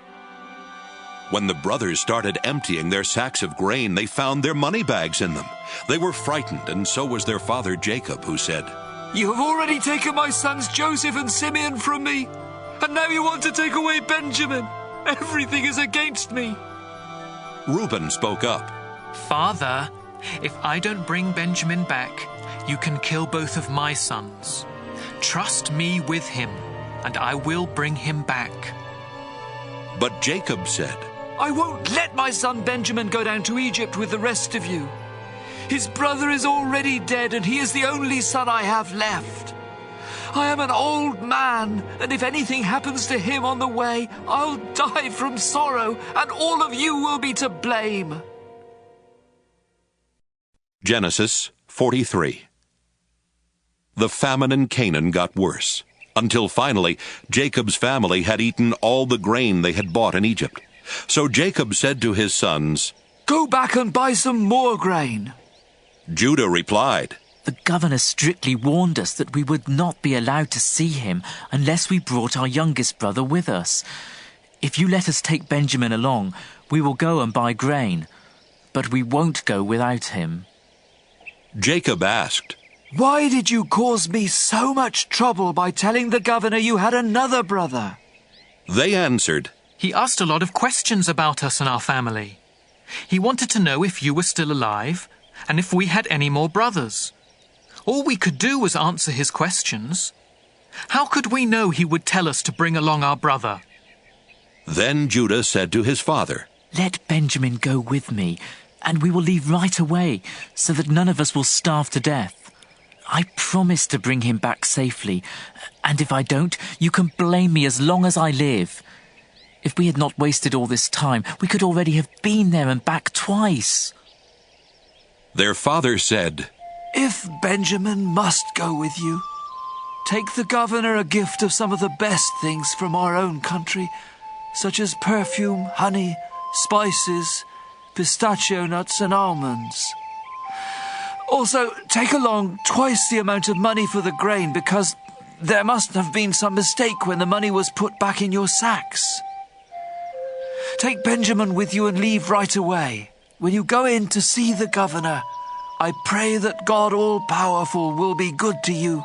When the brothers started emptying their sacks of grain, they found their money bags in them. They were frightened, and so was their father Jacob, who said, "You have already taken my sons Joseph and Simeon from me, and now you want to take away Benjamin. Everything is against me." Reuben spoke up. "Father, if I don't bring Benjamin back, you can kill both of my sons. Trust me with him, and I will bring him back." But Jacob said, "I won't let my son Benjamin go down to Egypt with the rest of you. His brother is already dead, and he is the only son I have left. I am an old man, and if anything happens to him on the way, I'll die from sorrow, and all of you will be to blame." Genesis 43. The famine in Canaan got worse. until finally Jacob's family had eaten all the grain they had bought in Egypt. So Jacob said to his sons, "Go back and buy some more grain." Judah replied, "The governor strictly warned us that we would not be allowed to see him unless we brought our youngest brother with us. If you let us take Benjamin along, we will go and buy grain, but we won't go without him." Jacob asked, "Why did you cause me so much trouble by telling the governor you had another brother?" They answered, "He asked a lot of questions about us and our family. He wanted to know if you were still alive and if we had any more brothers. All we could do was answer his questions. How could we know he would tell us to bring along our brother?" Then Judah said to his father, "Let Benjamin go with me, and we will leave right away, so that none of us will starve to death. I promise to bring him back safely, and if I don't, you can blame me as long as I live. If we had not wasted all this time, we could already have been there and back twice." Their father said, "If Benjamin must go with you, take the governor a gift of some of the best things from our own country, such as perfume, honey, spices, pistachio nuts and almonds. Also, take along twice the amount of money for the grain, because there must have been some mistake when the money was put back in your sacks. Take Benjamin with you and leave right away. When you go in to see the governor, I pray that God all-powerful will be good to you,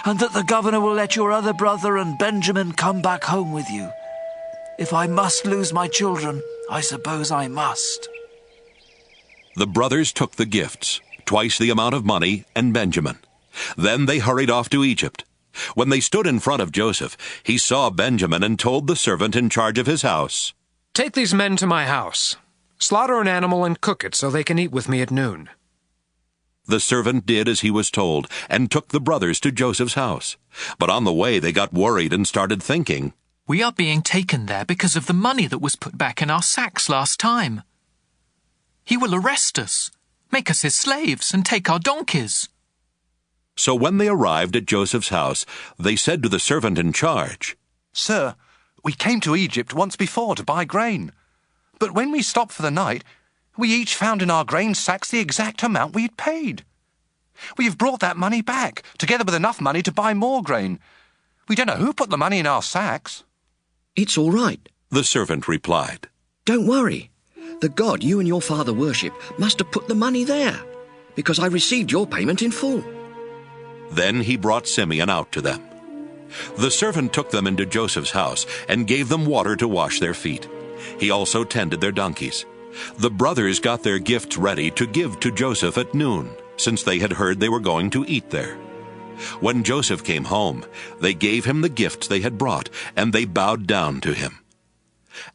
and that the governor will let your other brother and Benjamin come back home with you. If I must lose my children, I suppose I must." The brothers took the gifts, twice the amount of money, and Benjamin. Then they hurried off to Egypt. When they stood in front of Joseph, he saw Benjamin and told the servant in charge of his house, "Take these men to my house. Slaughter an animal and cook it so they can eat with me at noon." The servant did as he was told and took the brothers to Joseph's house. But on the way they got worried and started thinking, "We are being taken there because of the money that was put back in our sacks last time. He will arrest us, make us his slaves, and take our donkeys." So when they arrived at Joseph's house, they said to the servant in charge, "Sir, we came to Egypt once before to buy grain. But when we stopped for the night, we each found in our grain sacks the exact amount we had paid. We have brought that money back, together with enough money to buy more grain. We don't know who put the money in our sacks." "It's all right," the servant replied. "Don't worry. The God you and your father worship must have put the money there, because I received your payment in full." Then he brought Simeon out to them. The servant took them into Joseph's house and gave them water to wash their feet. He also tended their donkeys. The brothers got their gifts ready to give to Joseph at noon, since they had heard they were going to eat there. When Joseph came home, they gave him the gifts they had brought, and they bowed down to him.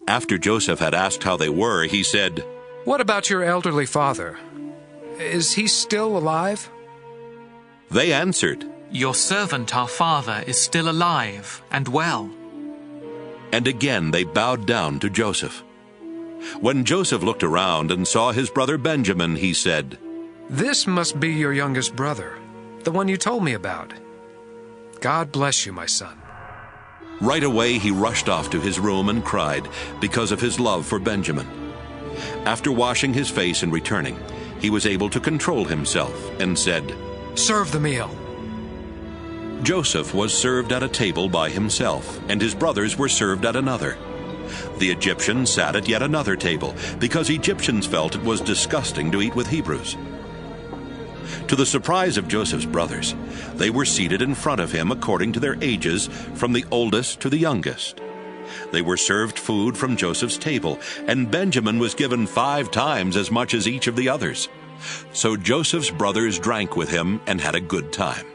After Joseph had asked how they were, he said, "What about your elderly father? Is he still alive?" They answered, "Your servant, our father, is still alive and well." And again they bowed down to Joseph. When Joseph looked around and saw his brother Benjamin, he said, "This must be your youngest brother, the one you told me about. God bless you, my son." Right away he rushed off to his room and cried because of his love for Benjamin. After washing his face and returning, he was able to control himself and said, "Serve the meal." Joseph was served at a table by himself, and his brothers were served at another. The Egyptians sat at yet another table, because Egyptians felt it was disgusting to eat with Hebrews. To the surprise of Joseph's brothers, they were seated in front of him according to their ages, from the oldest to the youngest. They were served food from Joseph's table, and Benjamin was given 5 times as much as each of the others. So Joseph's brothers drank with him and had a good time.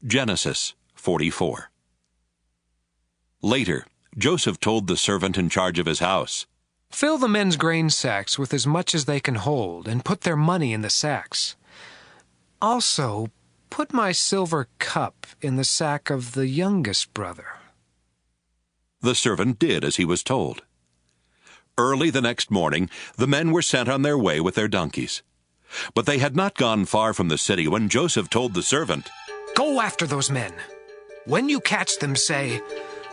Genesis 44. Later, Joseph told the servant in charge of his house, "Fill the men's grain sacks with as much as they can hold, and put their money in the sacks. Also, put my silver cup in the sack of the youngest brother." The servant did as he was told. Early the next morning, the men were sent on their way with their donkeys. But they had not gone far from the city when Joseph told the servant, Go after those men. When you catch them, say,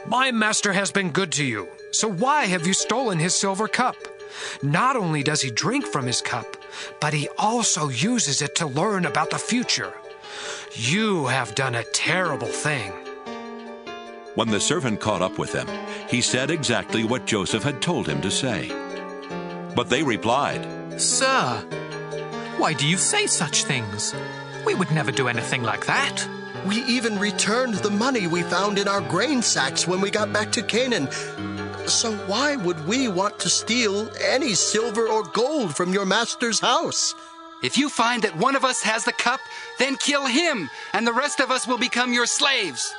'My master has been good to you, so why have you stolen his silver cup?' Not only does he drink from his cup, but he also uses it to learn about the future. You have done a terrible thing." When the servant caught up with them, he said exactly what Joseph had told him to say. But they replied, "Sir, why do you say such things? We would never do anything like that." We even returned the money we found in our grain sacks when we got back to Canaan. So why would we want to steal any silver or gold from your master's house? If you find that one of us has the cup, then kill him, and the rest of us will become your slaves."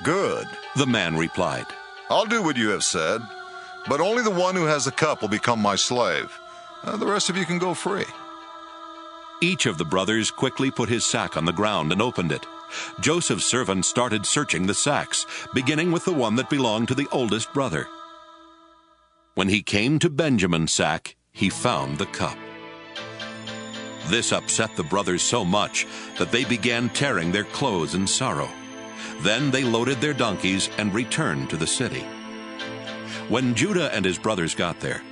"Good," the man replied. "I'll do what you have said, but only the one who has the cup will become my slave. The rest of you can go free." Each of the brothers quickly put his sack on the ground and opened it. Joseph's servants started searching the sacks, beginning with the one that belonged to the oldest brother. When he came to Benjamin's sack, he found the cup. This upset the brothers so much that they began tearing their clothes in sorrow. Then they loaded their donkeys and returned to the city. When Judah and his brothers got there,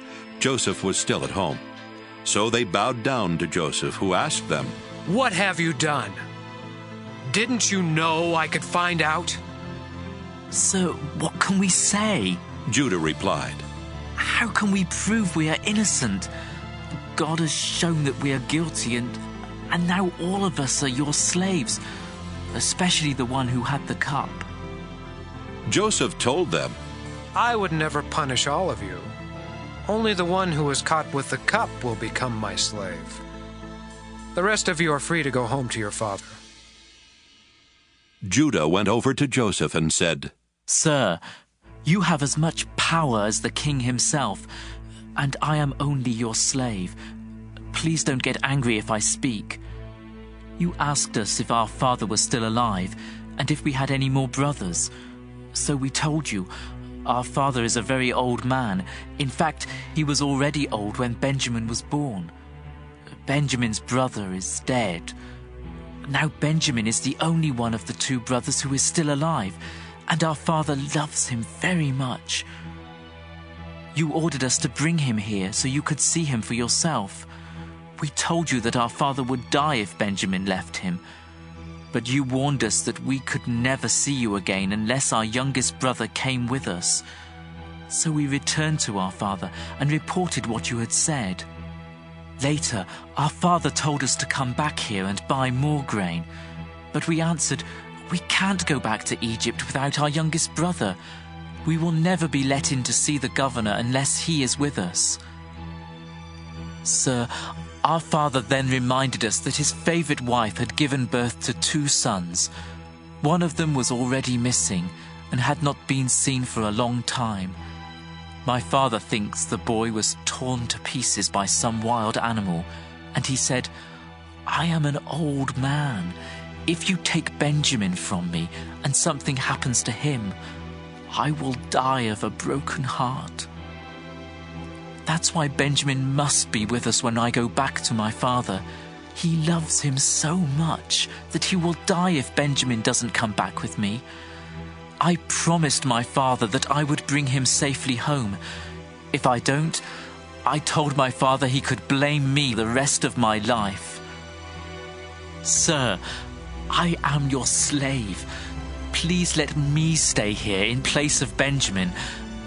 Joseph was still at home. So they bowed down to Joseph, who asked them, "What have you done? Didn't you know I could find out?" "Sir, what can we say?" Judah replied. "How can we prove we are innocent? God has shown that we are guilty, and now all of us are your slaves, especially the one who had the cup." Joseph told them, "I would never punish all of you. Only the one who was caught with the cup will become my slave. The rest of you are free to go home to your father." Judah went over to Joseph and said, "Sir, you have as much power as the king himself, and I am only your slave. Please don't get angry if I speak. You asked us if our father was still alive, and if we had any more brothers. So we told you, our father is a very old man. In fact, he was already old when Benjamin was born. Benjamin's brother is dead. Now Benjamin is the only one of the two brothers who is still alive, and our father loves him very much. You ordered us to bring him here so you could see him for yourself. We told you that our father would die if Benjamin left him. But you warned us that we could never see you again unless our youngest brother came with us. So we returned to our father and reported what you had said. Later, our father told us to come back here and buy more grain. But we answered, 'We can't go back to Egypt without our youngest brother. We will never be let in to see the governor unless he is with us.' Sir, our father then reminded us that his favorite wife had given birth to 2 sons. One of them was already missing and had not been seen for a long time. My father thinks the boy was torn to pieces by some wild animal, and he said, 'I am an old man. If you take Benjamin from me and something happens to him, I will die of a broken heart.' That's why Benjamin must be with us when I go back to my father. He loves him so much that he will die if Benjamin doesn't come back with me. I promised my father that I would bring him safely home. If I don't, I told my father he could blame me the rest of my life. Sir, I am your slave. Please let me stay here in place of Benjamin,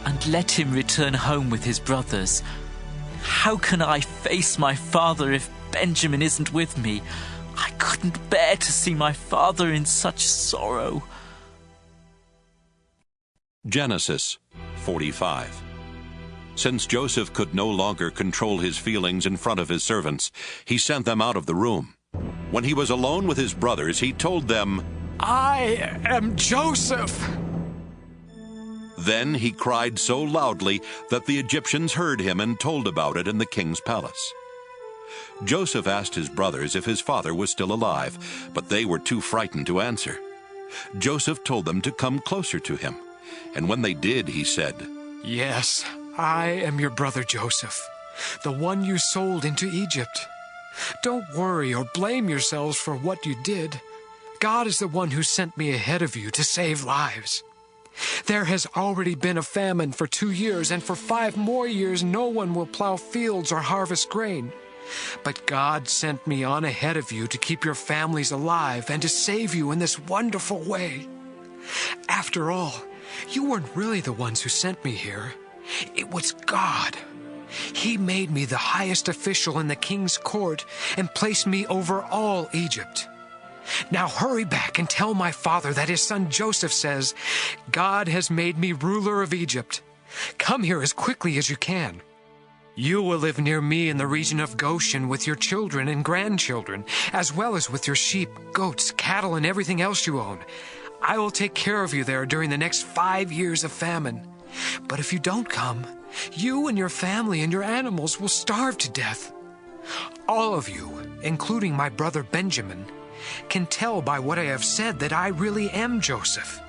and let him return home with his brothers. How can I face my father if Benjamin isn't with me? I couldn't bear to see my father in such sorrow." Genesis 45. Since Joseph could no longer control his feelings in front of his servants, he sent them out of the room. When he was alone with his brothers, he told them, "I am Joseph." Then he cried so loudly that the Egyptians heard him and told about it in the king's palace. Joseph asked his brothers if his father was still alive, but they were too frightened to answer. Joseph told them to come closer to him, and when they did, he said, "Yes, I am your brother Joseph, the one you sold into Egypt. Don't worry or blame yourselves for what you did. God is the one who sent me ahead of you to save lives. There has already been a famine for 2 years, and for 5 more years no one will plow fields or harvest grain. But God sent me on ahead of you to keep your families alive and to save you in this wonderful way. After all, you weren't really the ones who sent me here. It was God. He made me the highest official in the king's court and placed me over all Egypt. Now hurry back and tell my father that his son Joseph says, God has made me ruler of Egypt. Come here as quickly as you can. You will live near me in the region of Goshen with your children and grandchildren, as well as with your sheep, goats, cattle, and everything else you own. I will take care of you there during the next 5 years of famine. But if you don't come, you and your family and your animals will starve to death. All of you, including my brother Benjamin, can tell by what I have said that I really am Joseph.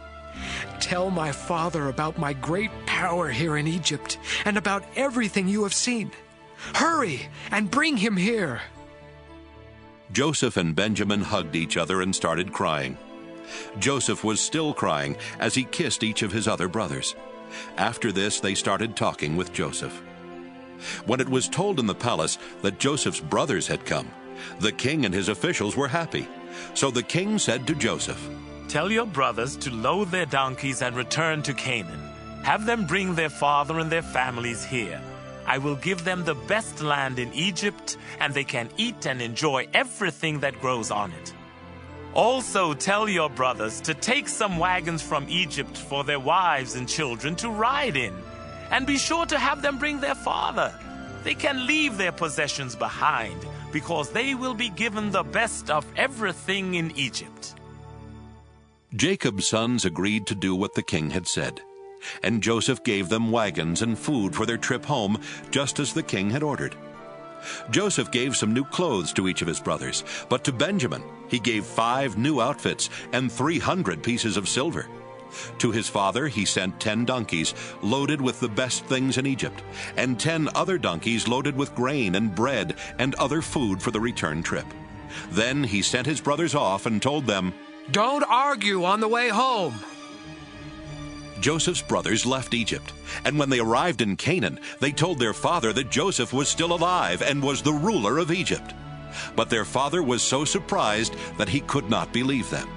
Tell my father about my great power here in Egypt and about everything you have seen. Hurry and bring him here." Joseph and Benjamin hugged each other and started crying. Joseph was still crying as he kissed each of his other brothers. After this, they started talking with Joseph. When it was told in the palace that Joseph's brothers had come, the king and his officials were happy. So the king said to Joseph, "Tell your brothers to load their donkeys and return to Canaan. Have them bring their father and their families here. I will give them the best land in Egypt, and they can eat and enjoy everything that grows on it. Also tell your brothers to take some wagons from Egypt for their wives and children to ride in, and be sure to have them bring their father. They can leave their possessions behind, because they will be given the best of everything in Egypt." Jacob's sons agreed to do what the king had said, and Joseph gave them wagons and food for their trip home, just as the king had ordered. Joseph gave some new clothes to each of his brothers, but to Benjamin he gave 5 new outfits and 300 pieces of silver. To his father he sent 10 donkeys loaded with the best things in Egypt, and 10 other donkeys loaded with grain and bread and other food for the return trip. Then he sent his brothers off and told them, "Don't argue on the way home." Joseph's brothers left Egypt, and when they arrived in Canaan, they told their father that Joseph was still alive and was the ruler of Egypt. But their father was so surprised that he could not believe them.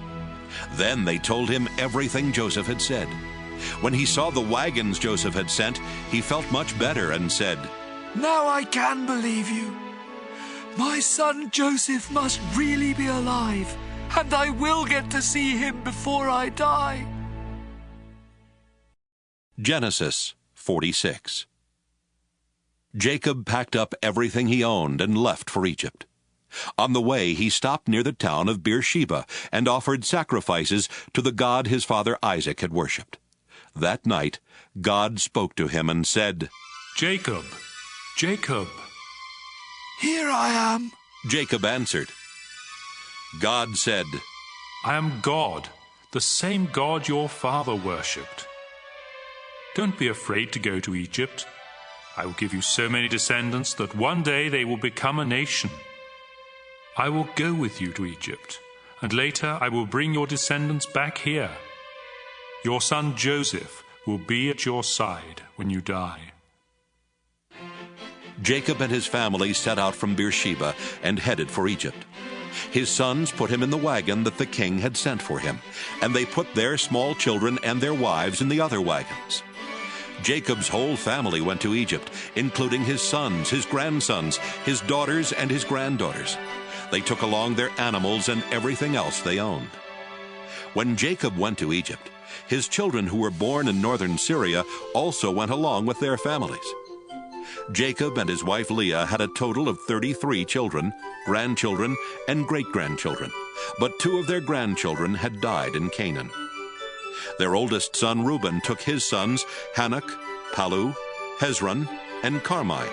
Then they told him everything Joseph had said. When he saw the wagons Joseph had sent, he felt much better and said, "Now I can believe you. My son Joseph must really be alive, and I will get to see him before I die." Genesis 46. Jacob packed up everything he owned and left for Egypt. On the way, he stopped near the town of Beersheba and offered sacrifices to the God his father Isaac had worshipped. That night, God spoke to him and said, "Jacob, Jacob." "Here I am," Jacob answered. God said, "I am God, the same God your father worshipped. Don't be afraid to go to Egypt. I will give you so many descendants that one day they will become a nation. I will go with you to Egypt, and later I will bring your descendants back here. Your son Joseph will be at your side when you die." Jacob and his family set out from Beersheba and headed for Egypt. His sons put him in the wagon that the king had sent for him, and they put their small children and their wives in the other wagons. Jacob's whole family went to Egypt, including his sons, his grandsons, his daughters, and his granddaughters. They took along their animals and everything else they owned. When Jacob went to Egypt, his children who were born in northern Syria also went along with their families. Jacob and his wife Leah had a total of 33 children, grandchildren, and great-grandchildren, but 2 of their grandchildren had died in Canaan. Their oldest son Reuben took his sons Hanok, Palu, Hezron, and Carmi.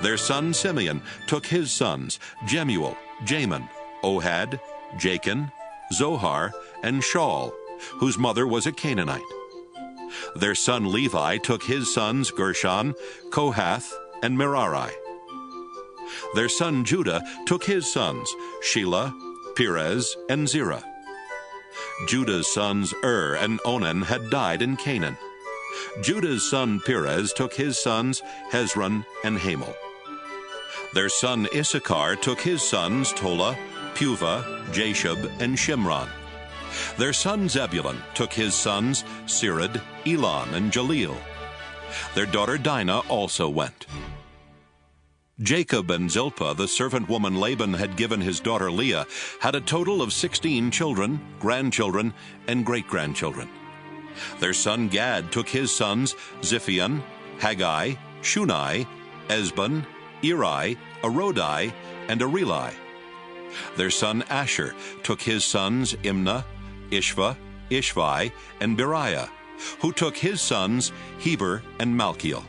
Their son Simeon took his sons Jemuel, Jamin, Ohad, Jachin, Zohar, and Shaul, whose mother was a Canaanite. Their son Levi took his sons Gershon, Kohath, and Merari. Their son Judah took his sons Shelah, Perez, and Zerah. Judah's sons and Onan had died in Canaan. Judah's son Perez took his sons Hezron and Hamul. Their son Issachar took his sons Tola, Puvah, Jashub, and Shimron. Their son Zebulun took his sons Sered, Elon, and Jaleel. Their daughter Dinah also went. Jacob and Zilpah, the servant woman Laban had given his daughter Leah, had a total of 16 children, grandchildren, and great-grandchildren. Their son Gad took his sons Ziphion, Haggai, Shunai, Esbon, Eri, Arodi, and Areli. Their son Asher took his sons Imnah, Ishva, Ishvi, and Beriah, who took his sons Heber and Malchiel.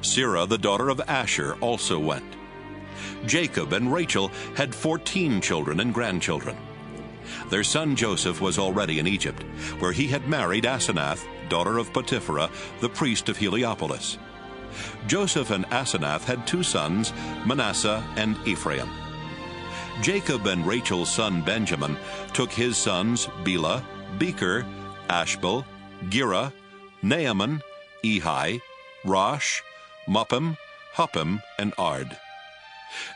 Serah, the daughter of Asher, also went. Jacob and Rachel had 14 children and grandchildren. Their son Joseph was already in Egypt, where he had married Asenath, daughter of Potipherah, the priest of Heliopolis. Joseph and Asenath had 2 sons, Manasseh and Ephraim. Jacob and Rachel's son Benjamin took his sons Bela, Becher, Ashbel, Gera, Naaman, Ehi, Rosh, Muppim, Huppim, and Ard.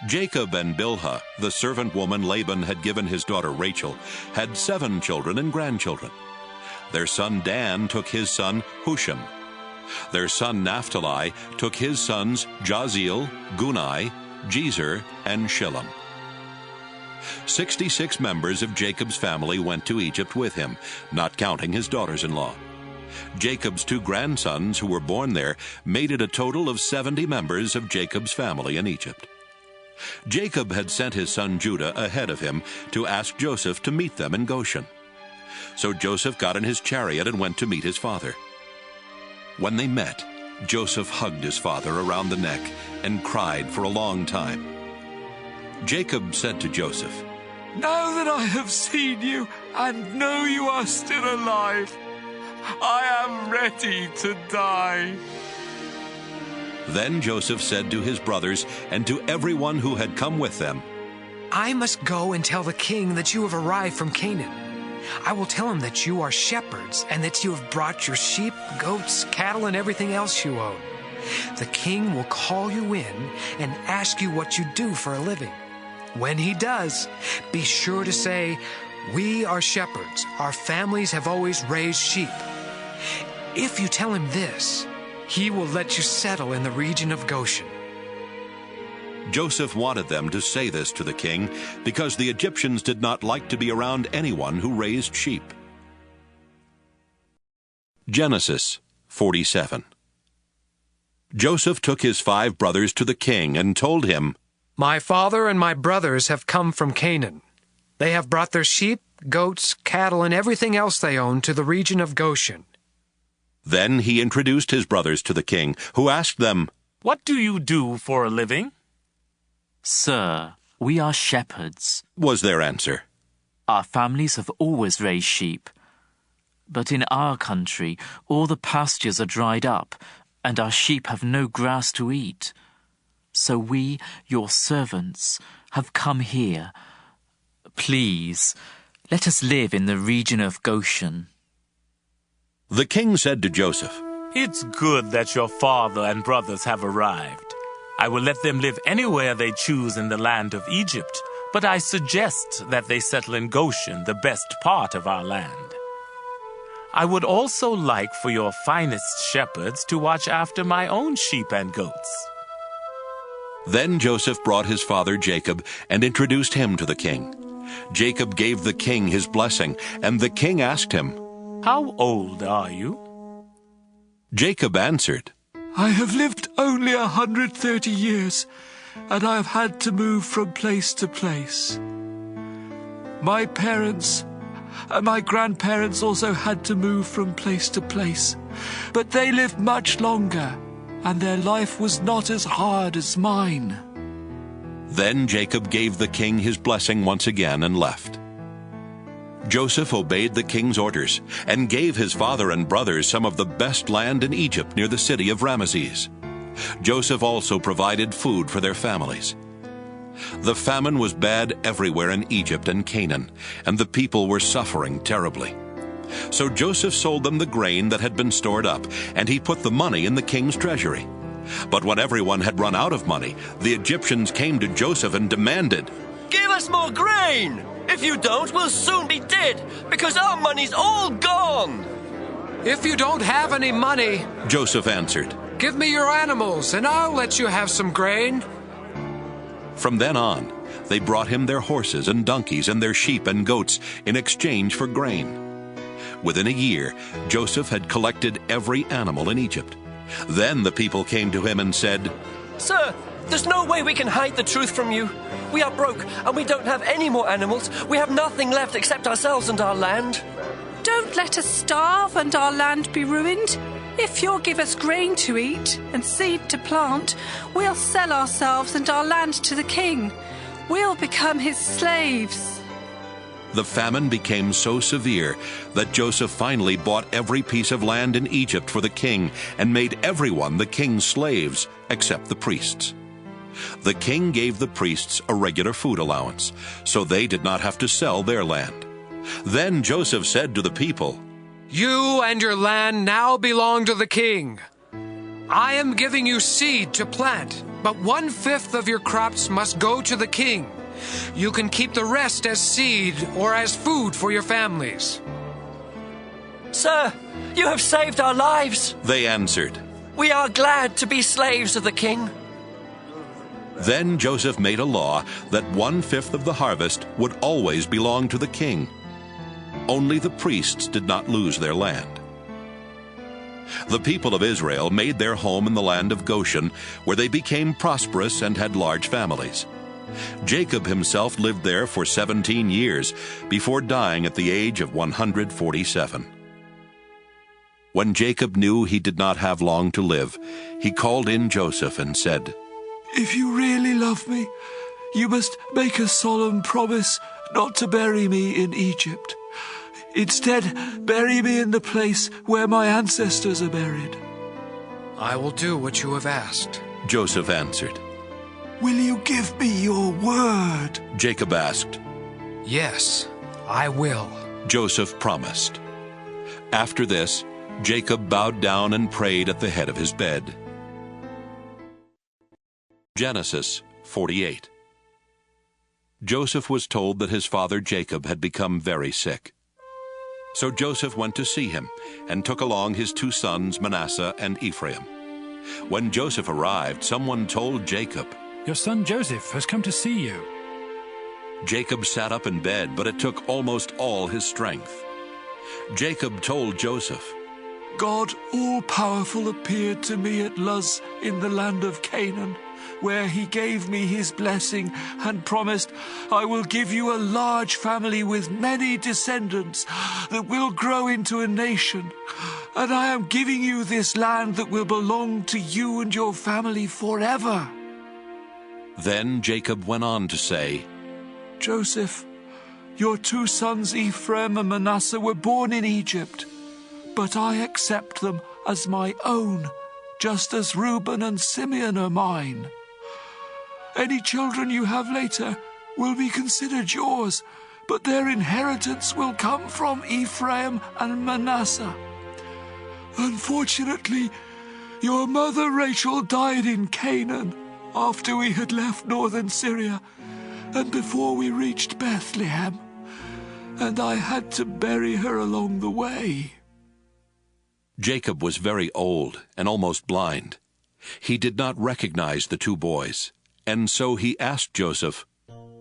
Jacob and Bilhah, the servant woman Laban had given his daughter Rachel, had 7 children and grandchildren. Their son Dan took his son Hushim. Their son Naphtali took his sons Jaziel, Gunai, Jezer, and Shillem. 66 members of Jacob's family went to Egypt with him, not counting his daughters-in-law. Jacob's 2 grandsons who were born there made it a total of 70 members of Jacob's family in Egypt. Jacob had sent his son Judah ahead of him to ask Joseph to meet them in Goshen. So Joseph got in his chariot and went to meet his father. When they met, Joseph hugged his father around the neck and cried for a long time. Jacob said to Joseph, "Now that I have seen you and know you are still alive, I am ready to die." Then Joseph said to his brothers and to everyone who had come with them, "I must go and tell the king that you have arrived from Canaan. I will tell him that you are shepherds and that you have brought your sheep, goats, cattle, and everything else you own. The king will call you in and ask you what you do for a living. When he does, be sure to say, 'We are shepherds. Our families have always raised sheep.' If you tell him this, he will let you settle in the region of Goshen." Joseph wanted them to say this to the king because the Egyptians did not like to be around anyone who raised sheep. Genesis 47. Joseph took his 5 brothers to the king and told him, "My father and my brothers have come from Canaan. They have brought their sheep, goats, cattle, and everything else they own to the region of Goshen." Then he introduced his brothers to the king, who asked them, "What do you do for a living?" "Sir, we are shepherds," was their answer. "Our families have always raised sheep. But in our country, all the pastures are dried up, and our sheep have no grass to eat. So we, your servants, have come here. Please, let us live in the region of Goshen." The king said to Joseph, "It's good that your father and brothers have arrived. I will let them live anywhere they choose in the land of Egypt, but I suggest that they settle in Goshen, the best part of our land. I would also like for your finest shepherds to watch after my own sheep and goats." Then Joseph brought his father Jacob and introduced him to the king. Jacob gave the king his blessing, and the king asked him, "How old are you?" Jacob answered, "I have lived only 130 years, and I have had to move from place to place. My parents and my grandparents also had to move from place to place, but they lived much longer, and their life was not as hard as mine." Then Jacob gave the king his blessing once again and left. Joseph obeyed the king's orders and gave his father and brothers some of the best land in Egypt near the city of Ramesses. Joseph also provided food for their families. The famine was bad everywhere in Egypt and Canaan, and the people were suffering terribly. So Joseph sold them the grain that had been stored up, and he put the money in the king's treasury. But when everyone had run out of money, the Egyptians came to Joseph and demanded, "Give us more grain! If you don't, we'll soon be dead, because our money's all gone!" "If you don't have any money," Joseph answered, "give me your animals, and I'll let you have some grain." From then on, they brought him their horses and donkeys and their sheep and goats in exchange for grain. Within a year, Joseph had collected every animal in Egypt. Then the people came to him and said, "Sir, there's no way we can hide the truth from you. We are broke, and we don't have any more animals. We have nothing left except ourselves and our land." "Don't let us starve and our land be ruined. If you'll give us grain to eat and seed to plant, we'll sell ourselves and our land to the king. We'll become his slaves." The famine became so severe that Joseph finally bought every piece of land in Egypt for the king and made everyone the king's slaves except the priests. The king gave the priests a regular food allowance, so they did not have to sell their land. Then Joseph said to the people, "You and your land now belong to the king. I am giving you seed to plant, but 1/5 of your crops must go to the king. You can keep the rest as seed or as food for your families." "Sir, you have saved our lives," they answered. "We are glad to be slaves of the king." Then Joseph made a law that 1/5 of the harvest would always belong to the king. Only the priests did not lose their land. The people of Israel made their home in the land of Goshen, where they became prosperous and had large families. Jacob himself lived there for 17 years before dying at the age of 147. When Jacob knew he did not have long to live, he called in Joseph and said, "If you really love me, you must make a solemn promise not to bury me in Egypt. Instead, bury me in the place where my ancestors are buried." "I will do what you have asked," Joseph answered. "Will you give me your word?" Jacob asked. "Yes, I will," Joseph promised. After this, Jacob bowed down and prayed at the head of his bed. Genesis 48. Joseph was told that his father Jacob had become very sick. So Joseph went to see him and took along his 2 sons, Manasseh and Ephraim. When Joseph arrived, someone told Jacob, "Your son Joseph has come to see you." Jacob sat up in bed, but it took almost all his strength. Jacob told Joseph, "God all-powerful appeared to me at Luz in the land of Canaan, where he gave me his blessing and promised, 'I will give you a large family with many descendants that will grow into a nation. And I am giving you this land that will belong to you and your family forever.'" Then Jacob went on to say, "Joseph, your 2 sons Ephraim and Manasseh were born in Egypt, but I accept them as my own, just as Reuben and Simeon are mine. Any children you have later will be considered yours, but their inheritance will come from Ephraim and Manasseh. Unfortunately, your mother Rachel died in Canaan after we had left northern Syria and before we reached Bethlehem, and I had to bury her along the way." Jacob was very old and almost blind. He did not recognize the 2 boys, and so he asked Joseph,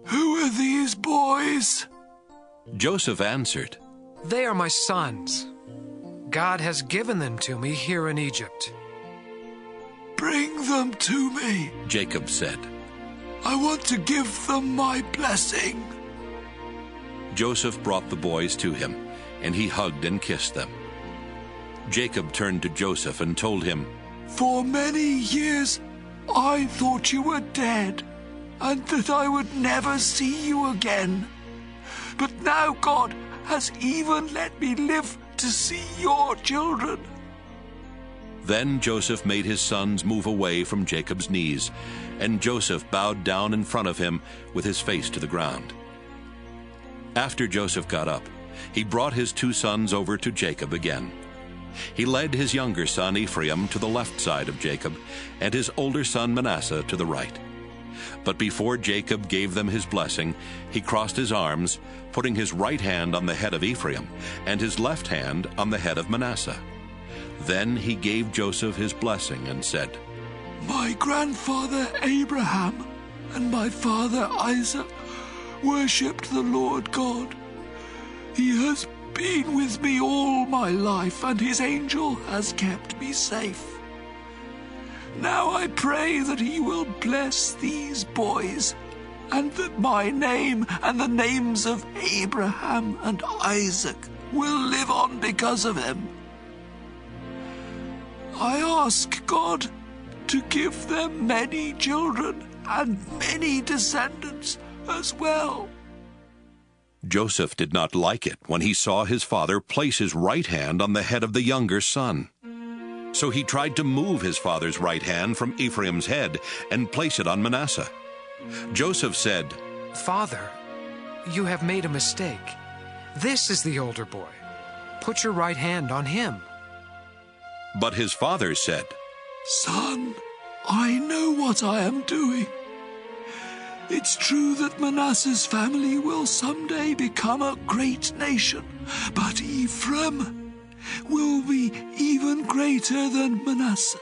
"Who are these boys?" Joseph answered, "They are my sons. God has given them to me here in Egypt." "Bring them to me," Jacob said. "I want to give them my blessing." Joseph brought the boys to him, and he hugged and kissed them. Jacob turned to Joseph and told him, "For many years I thought you were dead, and that I would never see you again. But now God has even let me live to see your children." Then Joseph made his sons move away from Jacob's knees, and Joseph bowed down in front of him with his face to the ground. After Joseph got up, he brought his 2 sons over to Jacob again. He led his younger son Ephraim to the left side of Jacob, and his older son Manasseh to the right. But before Jacob gave them his blessing, he crossed his arms, putting his right hand on the head of Ephraim and his left hand on the head of Manasseh. Then he gave Joseph his blessing and said, My grandfather Abraham and my father Isaac worshipped the Lord God. He has been with me all my life, and his angel has kept me safe. Now I pray that he will bless these boys, and that my name and the names of Abraham and Isaac will live on because of him. I ask God to give them many children and many descendants as well. Joseph did not like it when he saw his father place his right hand on the head of the younger son. So he tried to move his father's right hand from Ephraim's head and place it on Manasseh. Joseph said, Father, you have made a mistake. This is the older boy. Put your right hand on him. But his father said, Son, I know what I am doing. It's true that Manasseh's family will someday become a great nation, but Ephraim will be even greater than Manasseh,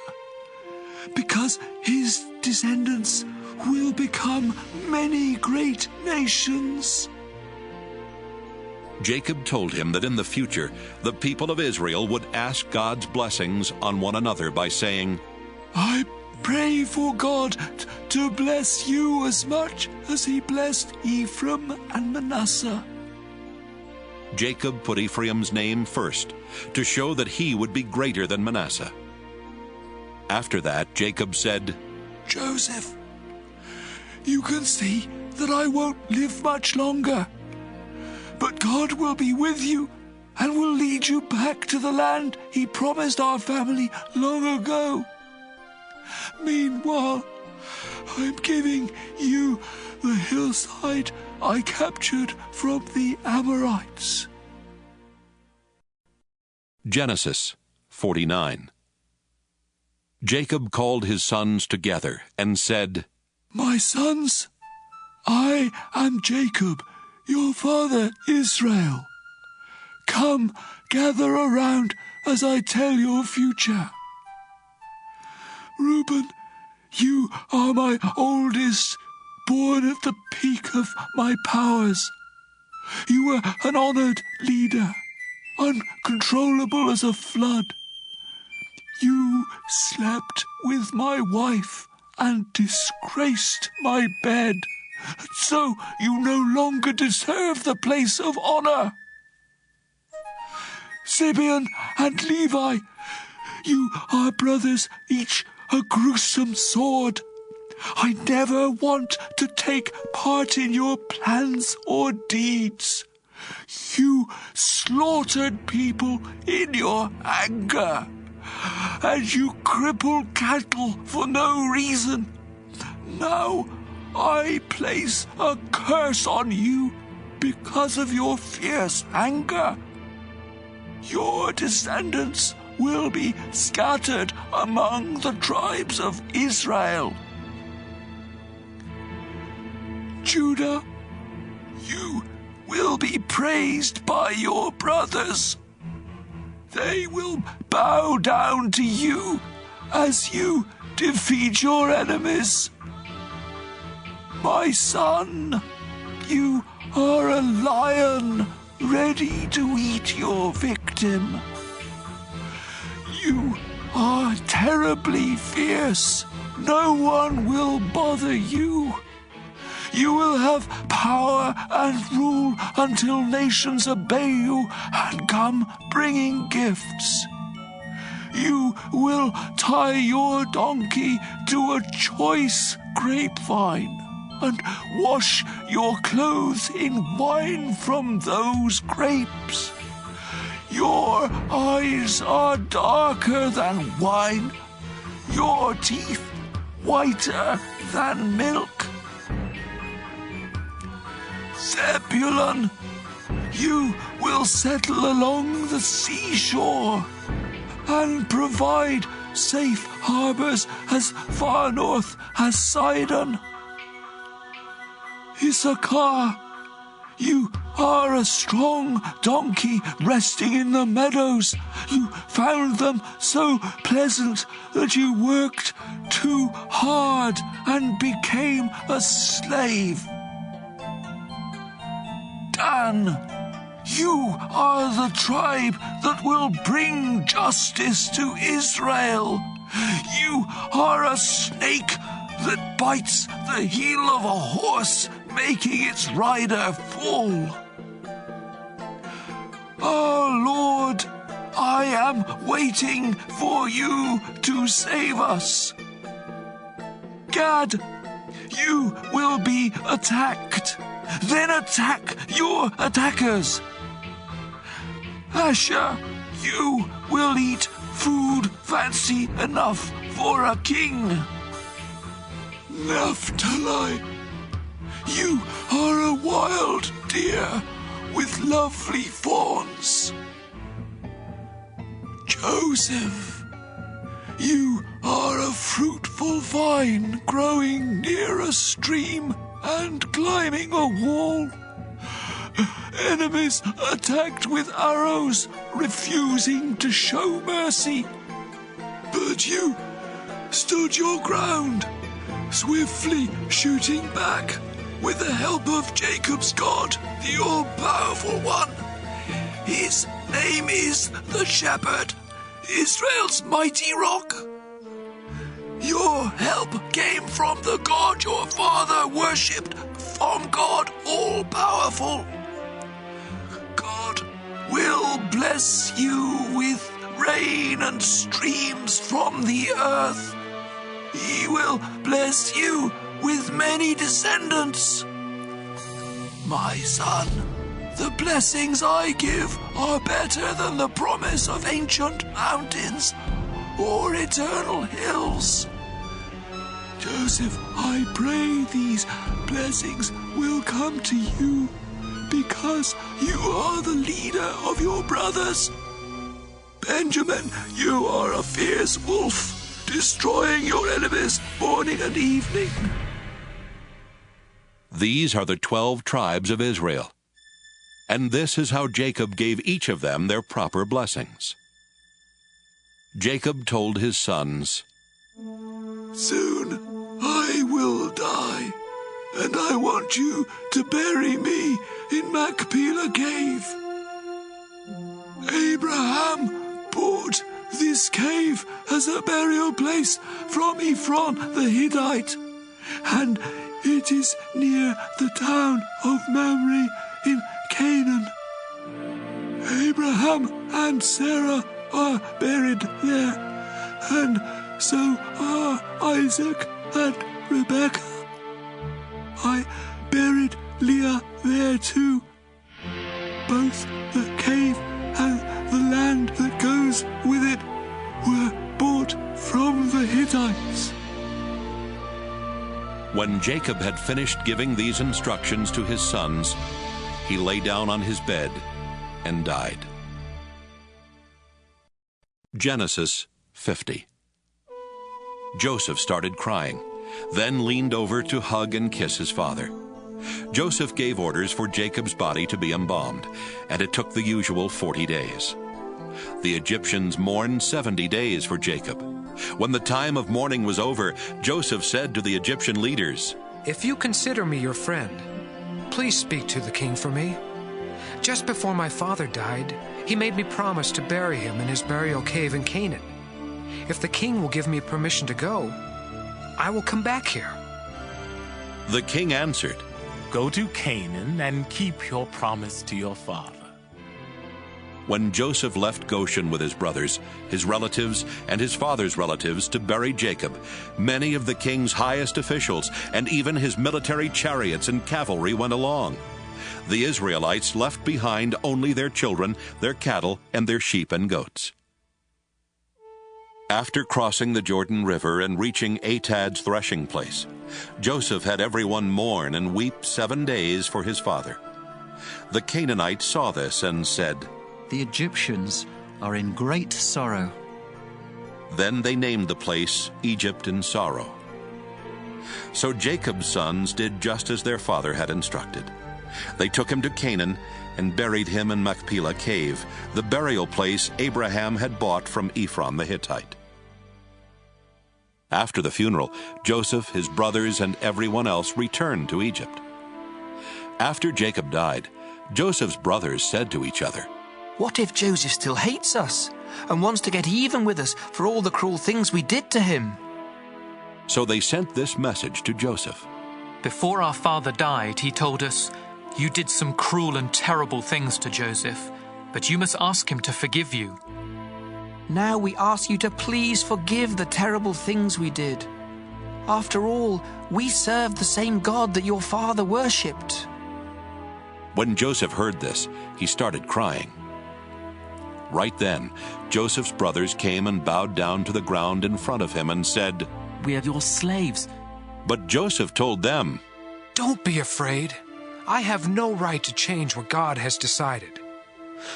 because his descendants will become many great nations. Jacob told him that in the future the people of Israel would ask God's blessings on one another by saying, I pray for God to bless you as much as he blessed Ephraim and Manasseh. Jacob put Ephraim's name first to show that he would be greater than Manasseh. After that, Jacob said, Joseph, you can see that I won't live much longer, but God will be with you and will lead you back to the land he promised our family long ago. Meanwhile, I'm giving you the hillside I captured from the Amorites. Genesis 49. Jacob called his sons together and said, My sons, I am Jacob, your father Israel. Come, gather around as I tell your future. Reuben, you are my oldest, born at the peak of my powers. You were an honored leader, uncontrollable as a flood. You slept with my wife and disgraced my bed, so you no longer deserve the place of honor. Simeon and Levi, you are brothers, each a gruesome sword. I never want to take part in your plans or deeds. You slaughtered people in your anger, and you crippled cattle for no reason. Now I place a curse on you because of your fierce anger. Your descendants will be scattered among the tribes of Israel. Judah, you will be praised by your brothers. They will bow down to you as you defeat your enemies. My son, you are a lion ready to eat your victim. You are terribly fierce. No one will bother you. You will have power and rule until nations obey you and come bringing gifts. You will tie your donkey to a choice grapevine and wash your clothes in wine from those grapes. Your eyes are darker than wine, your teeth whiter than milk. Zebulun, you will settle along the seashore and provide safe harbors as far north as Sidon. Issachar, you are a strong donkey resting in the meadows. You found them so pleasant that you worked too hard and became a slave. Dan, you are the tribe that will bring justice to Israel. You are a snake that bites the heel of a horse, making its rider fall. Our Lord, I am waiting for you to save us. Gad, you will be attacked. Then attack your attackers. Asher, you will eat food fancy enough for a king. Naphtali, you are a wild deer with lovely fawns. Joseph, you are a fruitful vine growing near a stream and climbing a wall. Enemies attacked with arrows, refusing to show mercy. But you stood your ground, swiftly shooting back with the help of Jacob's God, the all-powerful one. His name is the Shepherd, Israel's mighty rock. Your help came from the God your father worshipped, from God all-powerful. God will bless you with rain and streams from the earth. He will bless you with many descendants. My son, the blessings I give are better than the promise of ancient mountains or eternal hills. Joseph, I pray these blessings will come to you because you are the leader of your brothers. Benjamin, you are a fierce wolf, destroying your enemies morning and evening. These are the 12 tribes of Israel. And this is how Jacob gave each of them their proper blessings. Jacob told his sons, Soon I will die, and I want you to bury me in Machpelah cave. Abraham bought this cave as a burial place from Ephron the Hittite, and it is near the town of Mamre in Canaan. Abraham and Sarah are buried there, and so are Isaac and Rebekah. I buried Leah there too. Both the cave and the land that goes with it were bought from the Hittites. When Jacob had finished giving these instructions to his sons, he lay down on his bed and died. Genesis 50. Joseph started crying, then leaned over to hug and kiss his father. Joseph gave orders for Jacob's body to be embalmed, and it took the usual 40 days. The Egyptians mourned 70 days for Jacob. When the time of mourning was over, Joseph said to the Egyptian leaders, If you consider me your friend, please speak to the king for me. Just before my father died, he made me promise to bury him in his burial cave in Canaan. If the king will give me permission to go, I will come back here. The king answered, Go to Canaan and keep your promise to your father. When Joseph left Goshen with his brothers, his relatives, and his father's relatives to bury Jacob, many of the king's highest officials and even his military chariots and cavalry went along. The Israelites left behind only their children, their cattle, and their sheep and goats. After crossing the Jordan River and reaching Atad's threshing place, Joseph had everyone mourn and weep 7 days for his father. The Canaanites saw this and said, "The Egyptians are in great sorrow." Then they named the place Egypt in sorrow. So Jacob's sons did just as their father had instructed. They took him to Canaan and buried him in Machpelah cave, the burial place Abraham had bought from Ephron the Hittite. After the funeral, Joseph, his brothers, and everyone else returned to Egypt. After Jacob died, Joseph's brothers said to each other, "What if Joseph still hates us and wants to get even with us for all the cruel things we did to him?" So they sent this message to Joseph. Before our father died, he told us, "You did some cruel and terrible things to Joseph, but you must ask him to forgive you." Now we ask you to please forgive the terrible things we did. After all, we serve the same God that your father worshipped. When Joseph heard this, he started crying. Right then, Joseph's brothers came and bowed down to the ground in front of him and said, "We are your slaves." But Joseph told them, "Don't be afraid. I have no right to change what God has decided.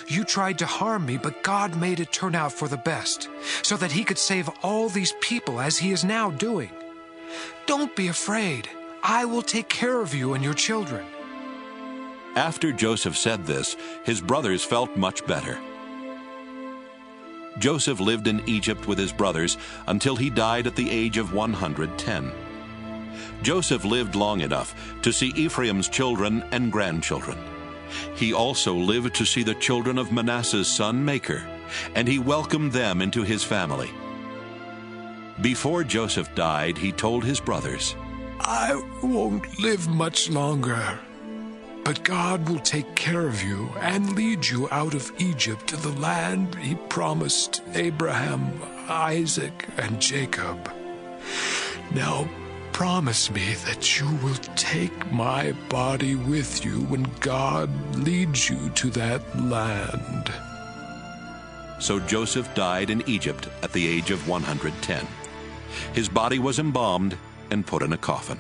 You tried to harm me, but God made it turn out for the best, so that he could save all these people as he is now doing. Don't be afraid. I will take care of you and your children." After Joseph said this, his brothers felt much better. Joseph lived in Egypt with his brothers until he died at the age of 110. Joseph lived long enough to see Ephraim's children and grandchildren. He also lived to see the children of Manasseh's son Machir, and he welcomed them into his family. Before Joseph died, he told his brothers, "I won't live much longer, but God will take care of you and lead you out of Egypt to the land he promised Abraham, Isaac, and Jacob. Now promise me that you will take my body with you when God leads you to that land." So Joseph died in Egypt at the age of 110. His body was embalmed and put in a coffin.